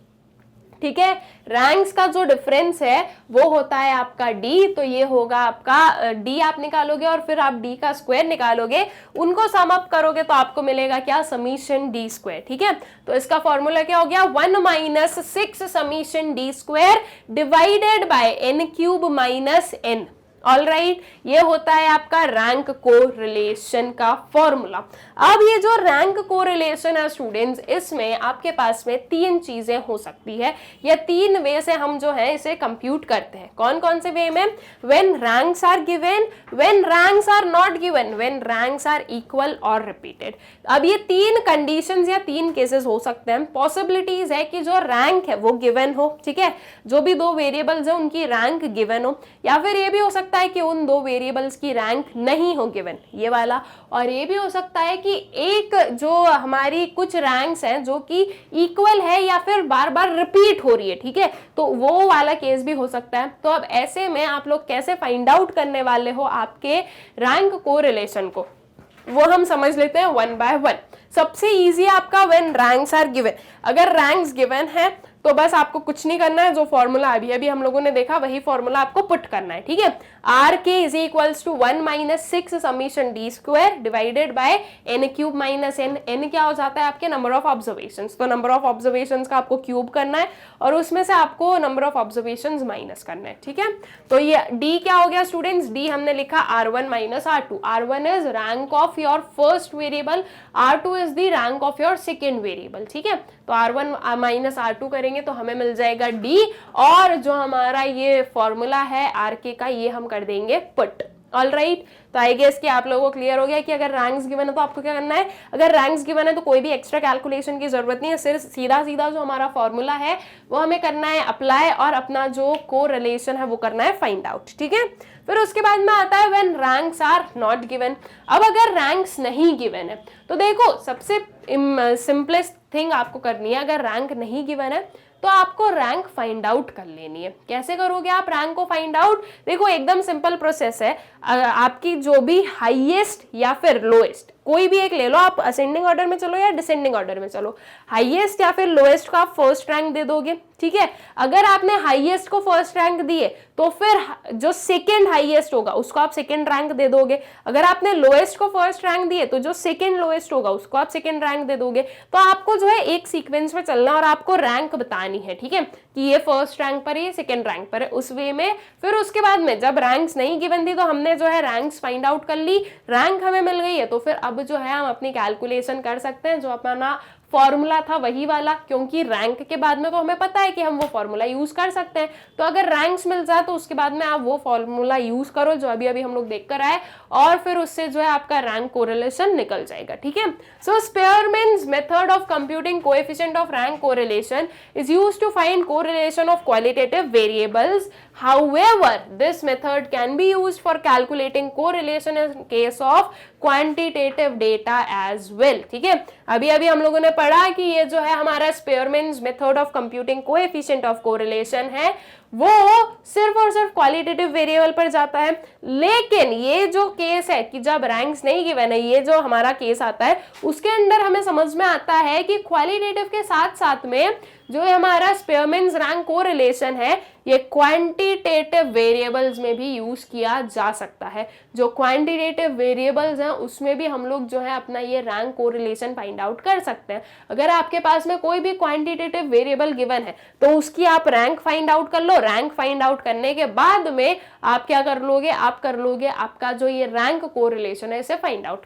ठीक है। रैंक्स का जो डिफरेंस है वो होता है आपका डी, तो ये होगा आपका डी आप निकालोगे और फिर आप डी का स्क्वायर निकालोगे, उनको सम अप करोगे तो आपको मिलेगा क्या? समीशन डी स्क्वायर, ठीक है। तो इसका फॉर्मूला क्या हो गया? 1 minus 6 summation d square divided by n cube minus n. Alright, ये होता है आपका रैंक कोरिलेशन का फॉर्मूला। अब ये जो रैंक कोरिलेशन है स्टूडेंट्स, इसमें आपके पास में तीन चीजें हो सकती है, या तीन वे से हम जो है इसे कंप्यूट करते हैं। कौन कौन से वे में? When ranks are given, when ranks are not given, when ranks are equal और रिपीटेड। अब ये तीन कंडीशंस या तीन केसेस हो सकते हैं। पॉसिबिलिटीज है कि जो रैंक है वो गिवन हो, ठीक है, जो भी दो वेरिएबल्स है उनकी रैंक गिवन हो, या फिर ये भी हो सकता है कि उन दो वेरिएबल्स की रैंक नहीं हो गिवन, ये वाला। और ये भी हो सकता है कि एक जो हमारी कुछ रैंक्स हैं जो कि इक्वल है या फिर बार बार रिपीट हो रही है, ठीक है, तो वो वाला केस भी हो सकता है। तो अब ऐसे में आप लोग कैसे फाइंड आउट करने वाले हो आपके रैंक कोरिलेशन को, वो हम समझ लेते हैं 1 by 1। सबसे इजी आपका व्हेन रैंक्स आर गिवन। अगर रैंक्स गिवन है तो बस आपको कुछ नहीं करना है, जो फॉर्मूला अभी अभी हम लोगों ने देखा वही फॉर्मूला आपको पुट करना है, ठीक है। R K is equals to 1 minus 6 summation d square divided by n cube minus n. N क्या हो जाता है आपके नंबर ऑफ ऑब्जर्वेशंस, तो नंबर ऑफ ऑब्जर्वेशंस का आपको क्यूब करना है और उसमें से आपको नंबर ऑफ ऑब्जर्वेशंस माइनस करना है, ठीक है। तो ये डी क्या हो गया स्टूडेंट्स, डी हमने लिखा R1 minus R2। R1 is rank of your first variable, R2 is the rank of your second variable, ठीक है। तो R1 माइनस R2 करेंगे तो हमें मिल जाएगा D, और जो हमारा ये फॉर्मूला है RK का ये हम कर देंगे पुट। ऑल राइट, तो आई गेस कि आप लोगों को क्लियर हो गया कि अगर रैंक्स गिवन है तो आपको क्या करना है। अगर रैंक्स गिवन है तो कोई भी एक्स्ट्रा कैलकुलेशन की जरूरत नहीं है, सिर्फ सीधा सीधा जो हमारा फॉर्मूला है वो हमें करना है अप्लाई, और अपना जो कोरिलेशन है वो करना है फाइंड आउट, ठीक है। फिर उसके बाद में आता है when ranks are not given. अब अगर रैंक्स नहीं गिवन है तो देखो सबसे सिंपलेस्ट थिंग आपको करनी है, अगर रैंक नहीं गिवन है तो आपको रैंक फाइंड आउट कर लेनी है। कैसे करोगे आप रैंक को फाइंड आउट, देखो एकदम सिंपल प्रोसेस है। आपकी जो भी हाईएस्ट या फिर लोएस्ट कोई भी एक ले लो, आप असेंडिंग ऑर्डर में चलो या डिसेंडिंग ऑर्डर में चलो, हाईएस्ट या फिर लोएस्ट को आप फर्स्ट रैंक दे दोगे, ठीक है। अगर आपने हाईएस्ट को फर्स्ट रैंक दिए तो फिर जो सेकंड हाईएस्ट होगा उसको आप सेकंड रैंक दे दोगे। अगर आपने लोएस्ट को फर्स्ट रैंक दिए तो जो सेकंड लोएस्ट होगा उसको आप सेकंड रैंक दे दोगे। तो आपको जो है एक सीक्वेंस में चलना और आपको रैंक बतानी है, ठीक है, कि ये फर्स्ट रैंक पर है, ये सेकंड रैंक पर है, उस वे में। फिर उसके बाद में जब रैंक्स नहीं गिवन थी तो हमने जो है रैंक्स फाइंड आउट कर ली, रैंक हमें मिल गई है, तो फिर अब जो है हम अपनी कैलकुलेशन कर सकते हैं, जो अपना फॉर्मूला था वही वाला, क्योंकि रैंक के बाद में तो हमें पता है कि हम वो फॉर्मूला यूज कर सकते हैं। तो अगर रैंक्स मिल जाए तो उसके बाद में आप वो फॉर्मूला यूज करो जो अभी अभी हम लोग देख कर आए, और फिर उससे जो है आपका रैंक कोरिलेशन निकल जाएगा, ठीक है। So Spearman's method of computing coefficient of rank correlation is used to find correlation of qualitative variables. However, this method can be used for calculating correlation in case of quantitative data as well, ठीक है। अभी अभी हम लोगों ने पढ़ा कि ये जो है हमारा Spearman's method of computing coefficient of correlation है, वो सिर्फ और सिर्फ क्वालिटेटिव वेरिएबल पर जाता है। लेकिन ये जो केस है कि जब रैंक्स नहीं गिवन है, ये जो हमारा केस आता है उसके अंदर हमें समझ में आता है कि क्वालिटेटिव के साथ साथ में जो हमारा स्पेयरमैन्स रैंक कोरिलेशन है ये क्वांटिटेटिव वेरिएबल्स में भी यूज किया जा सकता है। जो क्वांटिटेटिव वेरिएबल्स हैं उसमें भी हम लोग जो है अपना ये रैंक कोरिलेशन फाइंड आउट कर सकते हैं। अगर आपके पास में कोई भी क्वांटिटेटिव वेरिएबल गिवन है तो उसकी आप रैंक फाइंड आउट कर लो। रैंक फाइंड आउट करने के बाद में आप क्या कर लोगे, आप कर लोगे आपका जो ये रैंक कोरिलेशन है इसे फाइंड आउट।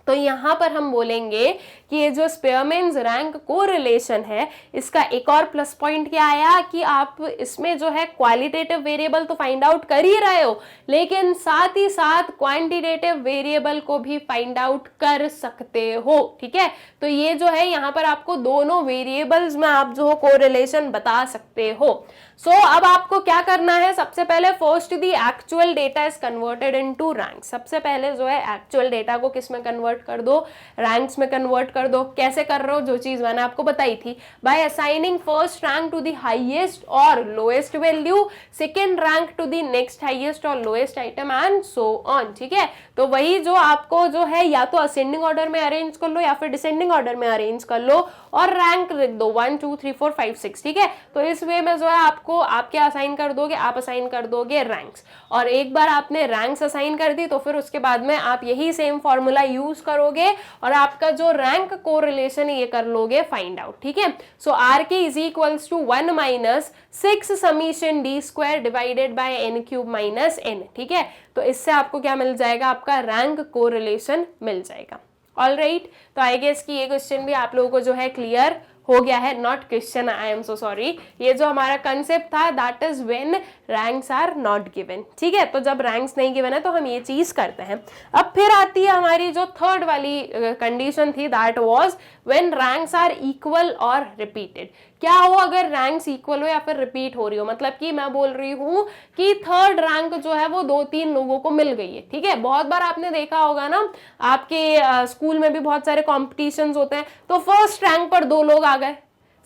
तो यहाँ पर हम बोलेंगे कि ये जो स्पेयरमैन्स रैंक कोरिलेशन है इसका एक और प्लस पॉइंट क्या आया कि आप इसमें जो है क्वालिटेटिव वेरिएबल तो फाइंड आउट कर ही रहे हो, लेकिन साथ ही साथ क्वांटिटेटिव वेरिएबल को भी फाइंड आउट कर सकते हो, ठीक है। तो ये जो है यहाँ पर आपको दोनों वेरिएबल्स में आप जो कोरिलेशन बता सकते हो। सो अब आपको क्या करना है, सबसे पहले first the actual data is converted into rank. सबसे पहले जो है एक्चुअल डेटा को किस में कन्वर्ट कर दो, रैंक्स में कन्वर्ट कर दो। कैसे कर रहे हो, जो चीज मैंने आपको बताई थी, by assigning first rank to the highest और lowest value, second rank to the next highest और lowest item and so on, ठीक है। तो वही जो आपको जो है या तो असेंडिंग ऑर्डर में अरेंज कर लो या फिर डिसेंडिंग ऑर्डर में अरेंज कर लो और रैंक लिख दो 1 2 3 4 5 6, ठीक है। तो इस वे में जो है आपको आप क्या असाइन कर दोगे, आप असाइन कर दोगे रैंक्स। और एक बार आपने रैंक्स असाइन कर दी तो फिर उसके बाद में आप यही सेम फॉर्मूला यूज करोगे और आपका जो रैंक कोरिलेशन ये कर लोगे फाइंड आउट, ठीक है। So R K is equals to 1 minus 6 summation d square divided by n cube minus n, ठीक है। तो इससे आपको क्या मिल जाएगा, आपका रैंक कोरिलेशन मिल जाएगा। ऑल राइट, तो आई गेस कि ये क्वेश्चन भी आप लोगों को जो है क्लियर हो गया है। Not question, I am so sorry, ये जो हमारा कंसेप्ट था that is when ranks are not given, ठीक है। तो जब रैंक्स नहीं गिवन है तो हम ये चीज करते हैं। अब फिर आती है हमारी जो थर्ड वाली कंडीशन थी, that was when ranks are equal और रिपीटेड। क्या हो अगर रैंक्स इक्वल हो या फिर रिपीट हो रही हो, मतलब कि मैं बोल रही हूँ कि थर्ड रैंक जो है वो 2-3 लोगों को मिल गई है, ठीक है। बहुत बार आपने देखा होगा ना, आपके स्कूल में भी बहुत सारे कॉम्पिटिशन्स होते हैं, तो फर्स्ट रैंक पर 2 लोग आ गए,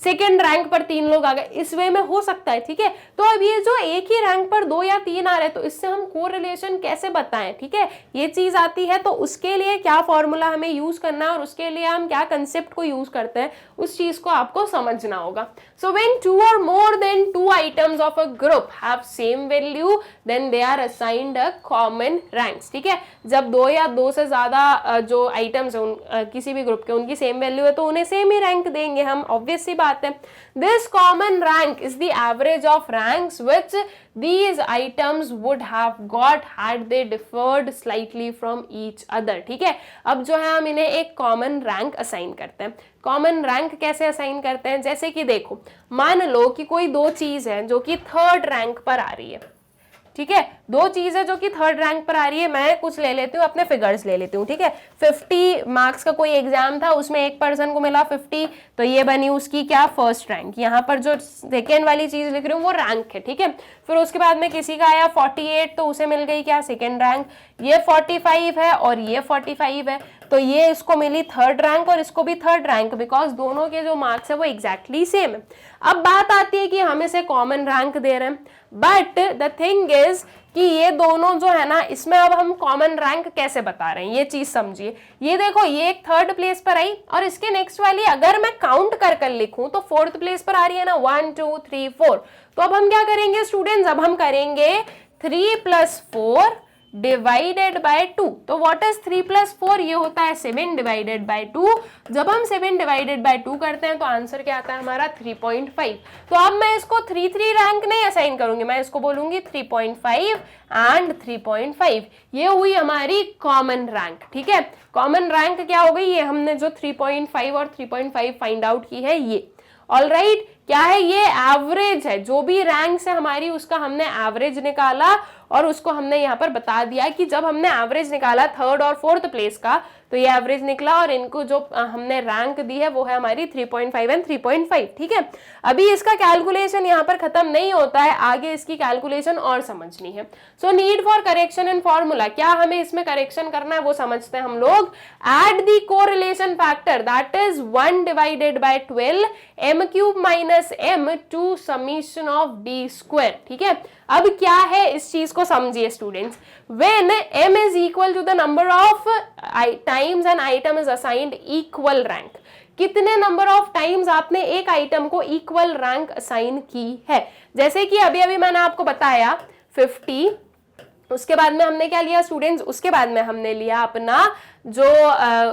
सेकेंड रैंक पर 3 लोग आ गए, इस वे में हो सकता है, ठीक है। तो अब ये जो एक ही रैंक पर 2 या 3 आ रहे हैं, तो इससे हम कोरिलेशन कैसे बताएं, ठीक है, ये चीज आती है। तो उसके लिए क्या फॉर्मूला हमें यूज करना है और उसके लिए हम क्या कंसेप्ट को यूज करते हैं, उस चीज को आपको समझना होगा। So when 2 or more than 2 items of a group have same value, then they are assigned a common ranks, ठीक है। जब 2 या 2 से ज्यादा जो आइटम्स है किसी भी ग्रुप के, उनकी सेम वैल्यू है, तो उन्हें सेम ही रैंक देंगे हम, ऑब्वियस सी बात है। This common rank is the average of ranks which these items would have got had they differed slightly from each other, ठीक है। अब जो है हम इन्हें एक कॉमन रैंक असाइन करते हैं। कॉमन रैंक कैसे असाइन करते हैं, जैसे कि देखो, मान लो कि कोई 2 चीज है जो कि 3rd रैंक पर आ रही है, ठीक है। 2 चीज है जो कि 3rd रैंक पर आ रही है। मैं कुछ ले लेती हूँ, अपने फिगर्स ले लेती हूँ, ठीक है। 50 मार्क्स का कोई एग्जाम था, उसमें एक पर्सन को मिला 50, तो ये बनी उसकी क्या, फर्स्ट रैंक। यहाँ पर जो सेकेंड वाली चीज लिख रही हूँ वो रैंक है, ठीक है। फिर उसके बाद में किसी का आया 48, तो उसे मिल गई क्या, सेकेंड रैंक। ये 45 है और ये 45 है, तो ये इसको मिली 3rd रैंक और इसको भी 3rd रैंक, बिकॉज दोनों के जो मार्क्स है वो एग्जैक्टली सेम है। अब बात आती है कि हम इसे कॉमन रैंक दे रहे हैं, बट द थिंग इज कि ये दोनों जो है ना, इसमें अब हम कॉमन रैंक कैसे बता रहे हैं, ये चीज समझिए। ये देखो, ये एक 3rd प्लेस पर आई और इसके नेक्स्ट वाली अगर मैं काउंट कर कर लिखूं तो 4th प्लेस पर आ रही है ना, 1 2 3 4। तो अब हम क्या करेंगे स्टूडेंट्स, अब हम करेंगे 3 + 4 डिवाइडेड बाय 2। तो व्हाट इज 3 + 4, ये होता है 7 डिवाइडेड बाय 2। जब हम 7 डिवाइडेड बाय 2 करते हैं तो आंसर क्या आता है हमारा, 3.5। तो अब मैं इसको 3 रैंक नहीं असाइन करूंगी, मैं इसको बोलूंगी 3.5 एंड 3.5। ये हुई हमारी कॉमन रैंक, ठीक है। कॉमन रैंक क्या हो गई, ये हमने जो 3.5 और 3.5 फाइंड आउट की है ये। ऑलराइट, क्या है, ये एवरेज है, जो भी रैंक है हमारी उसका हमने एवरेज निकाला और उसको हमने यहाँ पर बता दिया कि जब हमने एवरेज निकाला 3rd और 4th प्लेस का, तो ये एवरेज निकला और इनको जो हमने रैंक दी है वो है हमारी 3.5 एंड 3.5, ठीक है। अभी इसका कैलकुलेशन यहाँ पर खत्म नहीं होता है, आगे इसकी कैलकुलेशन और समझनी है। So need for correction in formula, क्या हमें इसमें करेक्शन करना है वो समझते हैं हम लोग। Add the correlation factor that is 1 divided by 12 m³ - m to summation of d², ठीक है। अब क्या है इस चीज को समझिए students. When m is equal to the number of times an item is assigned equal rank, कितने नंबर ऑफ टाइम्स आपने एक आइटम को इक्वल रैंक असाइन की है। जैसे कि अभी अभी मैंने आपको बताया 50, उसके बाद में हमने क्या लिया स्टूडेंट्स, उसके बाद में हमने लिया अपना जो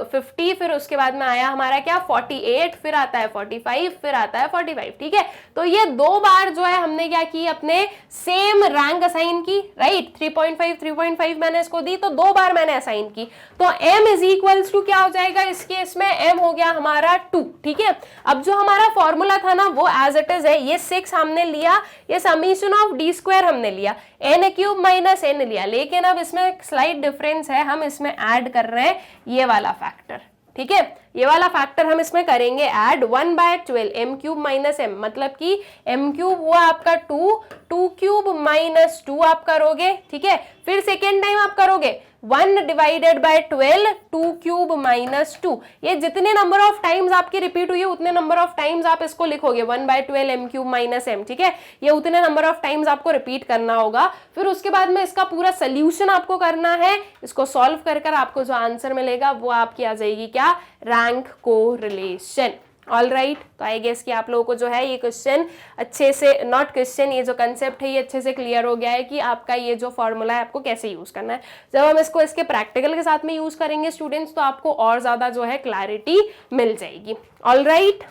50, फिर उसके बाद में आया हमारा क्या 48, फिर आता है 45, फिर आता है 45, ठीक है। तो ये 2 बार जो है हमने क्या की, अपने सेम रैंक असाइन की, राइट। 3.5 मैंने इसको दी, तो 2 बार मैंने असाइन की। तो m इज इक्वल्स टू क्या हो जाएगा इस केस में, m हो गया हमारा 2, ठीक है। अब जो हमारा फॉर्मूला था ना वो एज इट इज है, ये 6 हमने लिया, ये समीशन ऑफ d² हमने लिया, n³ - n लिया, लेकिन अब इसमें एक स्लाइट डिफरेंस है, हम इसमें ऐड कर रहे हैं ये वाला फैक्टर, ठीक है। ये वाला फैक्टर हम इसमें करेंगे ऐड 1/12 m³ - m, मतलब कि m³ हुआ आपका 2, 2³ - 2 आप करोगे, ठीक है। फिर सेकेंड टाइम आप करोगे 1 डिवाइडेड बाय 12 2³ - 2। ये जितने नंबर ऑफ टाइम्स आपकी रिपीट हुई है उतने नंबर ऑफ टाइम्स आप इसको लिखोगे 1/12 m³ - m, ठीक है। ये उतने नंबर ऑफ टाइम्स आपको रिपीट करना होगा। फिर उसके बाद में इसका पूरा सोल्यूशन आपको करना है, इसको सॉल्व कर कर आपको जो आंसर मिलेगा वो आपकी आ जाएगी क्या, रैंक कोरिलेशन। ऑल राइट, तो आई गेस कि आप लोगों को जो है ये क्वेश्चन अच्छे से, नॉट क्वेश्चन, ये जो कंसेप्ट है ये अच्छे से क्लियर हो गया है कि आपका ये जो फॉर्मूला है आपको कैसे यूज करना है। जब हम इसको इसके प्रैक्टिकल के साथ में यूज करेंगे स्टूडेंट्स, तो आपको और ज्यादा जो है क्लैरिटी मिल जाएगी। ऑल राइट,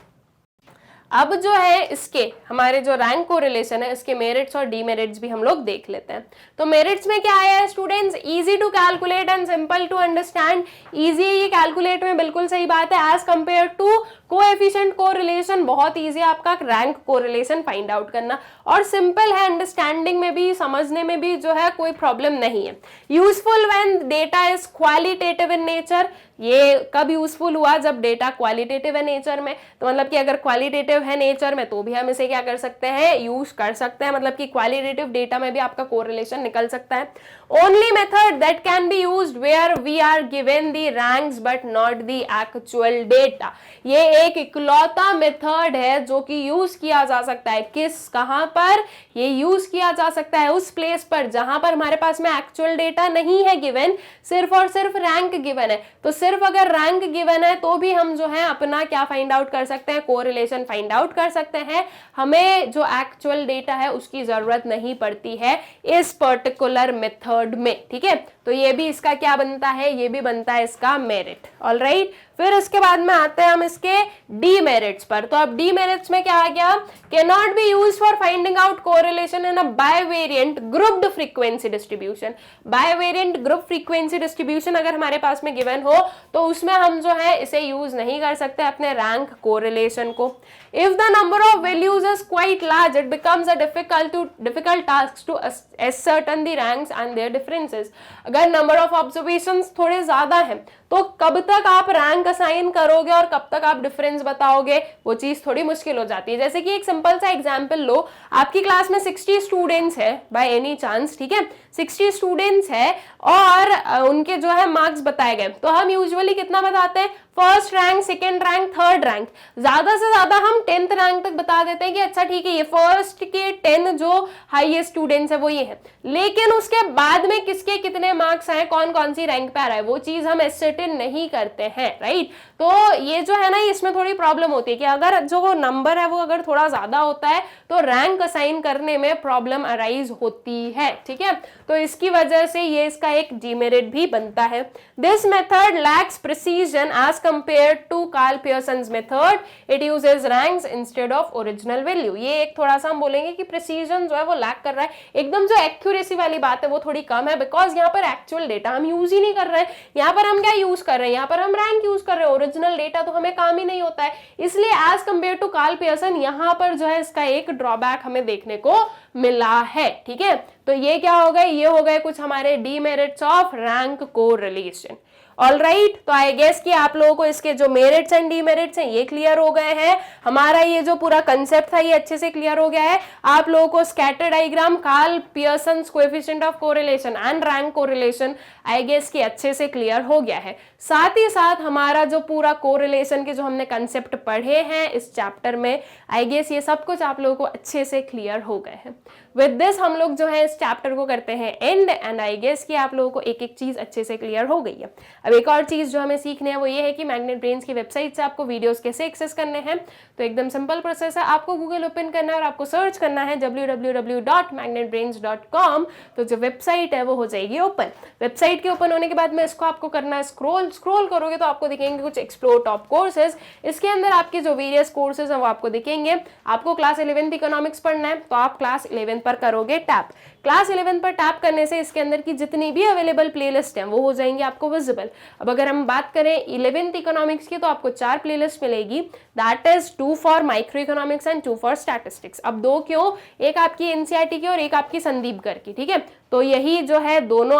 अब जो है इसके हमारे जो रैंक कोरिलेशन है इसके मेरिट्स और डीमेरिट्स भी हम लोग देख लेते हैं। तो मेरिट्स में क्या आया है students, easy to calculate and simple to understand. Easy है ये कैलकुलेट में, बिल्कुल सही बात है, as compare to coefficient correlation बहुत इजी है आपका रैंक कोरिलेशन फाइंड आउट करना, और सिंपल है, अंडरस्टैंडिंग में भी समझने में भी जो है कोई प्रॉब्लम नहीं है। Useful when data is qualitative in nature, ये कब यूजफुल हुआ, जब डेटा क्वालिटेटिव है नेचर में। तो मतलब कि अगर क्वालिटेटिव है नेचर में तो भी हम इसे क्या कर सकते हैं, यूज कर सकते हैं, मतलब कि क्वालिटेटिव डेटा में भी आपका कोरिलेशन निकल सकता है। Only method that can be used where we are given the ranks but not the actual data, ये एक इकलौता मेथड है जो कि यूज किया जा सकता है। किस, कहां पर ये यूज किया जा सकता है? उस प्लेस पर जहां पर हमारे पास में एक्चुअल डेटा नहीं है गिवन, सिर्फ और सिर्फ रैंक गिवन है। तो सिर्फ अगर रैंक गिवन है तो भी हम जो है अपना क्या फाइंड आउट कर सकते हैं? कोरिलेशन फाइंड आउट कर सकते हैं। हमें जो एक्चुअल डेटा है उसकी जरूरत नहीं पड़ती है इस पर्टिकुलर मेथड में, ठीक है। तो ये भी इसका क्या बनता है? ये भी बनता है इसका मेरिट। ऑलराइट, फिर इसके बाद में आते हैं हम इसके डीमेरिट्स पर। तो अब डीमेरिट्स में क्या आ गया? Can not be used for finding out correlation in a bivariate grouped frequency distribution. Bivariate group frequency distribution अगर हमारे पास में गिवन हो तो उसमें हम जो है इसे यूज नहीं कर सकते अपने रैंक कोरिलेशन को। If the number of values is quite large, it becomes a difficult task to ascertain the ranks and their differences. अगर number of observations थोड़े ज्यादा हैं तो कब तक आप रैंक असाइन करोगे और कब तक आप डिफरेंस बताओगे, वो चीज थोड़ी मुश्किल हो जाती है। जैसे कि एक सिंपल सा एग्जांपल लो, आपकी क्लास में 60 स्टूडेंट्स है बाय एनी चांस, ठीक है, 60 स्टूडेंट्स है और उनके जो है मार्क्स बताए गए, तो हम यूजुअली कितना बताते हैं? First rank, second rank, third rank. ज्यादा से ज्यादा हम 10th रैंक तक बता देते हैं कि अच्छा ठीक है ये फर्स्ट के 10 जो हाईएस्ट स्टूडेंट्स है वो ये है, लेकिन उसके बाद में किसके कितने मार्क्स आए, कौन कौन सी रैंक पे आ रहा है, वो चीज हम एसर्टेन नहीं करते हैं, राइट। तो ये जो है ना, इसमें थोड़ी प्रॉब्लम होती है कि अगर जो नंबर है वो अगर थोड़ा ज्यादा होता है तो रैंक असाइन करने में प्रॉब्लम अराइज होती है, ठीक है। तो इसकी वजह से ये इसका एक डीमेरिट भी बनता है। This method lacks precision as compared to Carl Pearson's method, it uses ranks instead of original value। ये एक थोड़ा सा हम बोलेंगे कि प्रिसीजन जो है वो लैक कर रहा है, एकदम जो एक्यूरेसी वाली बात है वो थोड़ी कम है, बिकॉज यहाँ पर एक्चुअल डेटा हम यूज ही नहीं कर रहे हैं। यहाँ पर हम क्या यूज कर रहे हैं? यहाँ पर हम रैंक यूज कर रहे हैं, ओरिजिनल डेटा तो हमें काम ही नहीं होता है। इसलिए as compare to Karl Pearson यहाँ पर जो है इसका एक ड्रॉबैक हमें देखने को मिला है, ठीक है। तो ये क्या हो गए? ये हो गए कुछ हमारे demerits of rank correlation. Alright, तो आई गेस कि आप लोगों को इसके जो मेरिट्स एंड डीमेरिट्स हैं ये क्लियर हो गए हैं। हमारा ये जो पूरा कंसेप्ट था ये अच्छे से क्लियर हो गया है। आप लोगों को scatter diagram, Karl Pearson's coefficient of correlation and rank correlation I guess कि अच्छे से क्लियर हो गया है। साथ ही साथ हमारा जो पूरा कोरिलेशन के जो हमने कंसेप्ट पढ़े हैं इस चैप्टर में, आई गेस ये सब कुछ आप लोगों को अच्छे से क्लियर हो गए हैं। विद दिस हम लोग जो है इस चैप्टर को करते हैं एंड, एंड आई गेस कि आप लोगों को एक एक चीज अच्छे से क्लियर हो गई है। अब एक और चीज जो हमें सीखनी है वो ये है कि मैग्नेट ब्रेन्स की वेबसाइट से आपको वीडियोस कैसे एक्सेस करने हैं। तो एकदम सिंपल प्रोसेस है, आपको गूगल ओपन करना है और आपको सर्च करना है www.magnetbrains.com। तो जो वेबसाइट है वो हो जाएगी ओपन। वेबसाइट के ओपन होने के बाद में इसको आपको करना है स्क्रॉल करोगे तो आपको दिखेंगे कुछ एक्सप्लोर टॉप कोर्सेज। इसके अंदर आपके जो वेरियस कोर्सेज हैं वो आपको दिखेंगे। आपको क्लास 11th इकोनॉमिक्स पढ़ना है तो आप क्लास 11 पर करोगे टैप। क्लास 11 पर टैप करने से इसके अंदर की जितनी भी अवेलेबल प्लेलिस्ट हैं वो हो जाएंगी आपको विजिबल। अब अगर हम बात करें 11th इकोनॉमिक्स की तो आपको 4 प्लेलिस्ट मिलेगी, that is 2 for micro economics and 2 for statistics. अब 2 क्यों? एक आपकी एनसीईआरटी की और एक आपकी संदीप गर्ग की, ठीक है। तो यही जो है दोनों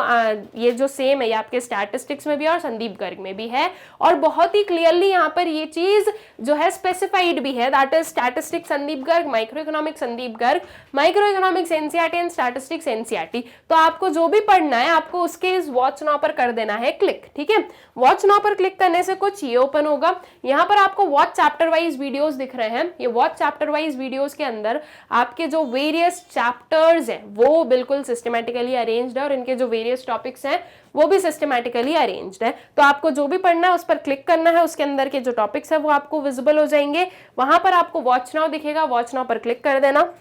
ये जो सेम है ये आपके स्टैटिस्टिक्स में भी और संदीप गर्ग में भी है, और बहुत ही क्लियरली यहाँ पर ये चीज जो है स्पेसिफाइड भी है, that is statistics Sandeep Garg, micro economics Sandeep Garg, micro economics NCERT and statistics NCERT. तो आपको जो भी पढ़ना है आपको उसके इस वॉच नाउ पर कर देना है क्लिक, ठीक है। वॉच नाउ पर क्लिक करने से कुछ ये ओपन होगा, यहाँ पर आपको वॉच चैप्टर वाइज वीडियोस दिख रहे हैं। ये वॉच चैप्टर वाइज वीडियोस के अंदर आपके जो वेरियस चैप्टर्स हैं वो बिल्कुल सिस्टमैटिकली अरेंज्ड है और इनके जो वेरियस टॉपिक्स हैं वो भी सिस्टमैटिकली अरेंज्ड है। तो आपको जो भी पढ़ना है उस पर क्लिक करना है, उसके अंदर के जो टॉपिक्स है वो आपको विजिबल हो जाएंगे। वहां पर आपको वॉच नाउ दिखेगा, वॉच नाउ पर क्लिक कर देना।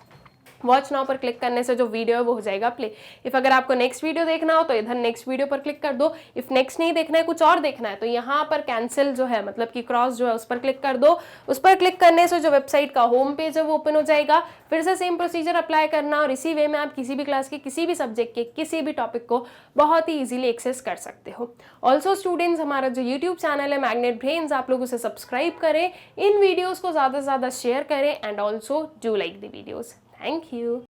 वॉच नाउ पर क्लिक करने से जो वीडियो है वो हो जाएगा प्ले। इफ अगर आपको नेक्स्ट वीडियो देखना हो तो इधर नेक्स्ट वीडियो पर क्लिक कर दो। इफ नेक्स्ट नहीं देखना है, कुछ और देखना है, तो यहाँ पर कैंसिल जो है मतलब कि क्रॉस जो है उस पर क्लिक कर दो। उस पर क्लिक करने से जो वेबसाइट का होम पेज है वो ओपन हो जाएगा। फिर से सेम प्रोसीजर अप्लाई करना और इसी वे में आप किसी भी क्लास के किसी भी सब्जेक्ट के किसी भी टॉपिक को बहुत ही इजीली एक्सेस कर सकते हो। ऑल्सो स्टूडेंट्स, हमारा जो यूट्यूब चैनल है मैग्नेट ब्रेन्स, आप लोग उसे सब्सक्राइब करें, इन वीडियोज़ को ज़्यादा से ज़्यादा शेयर करें and also do like the videos. Thank you.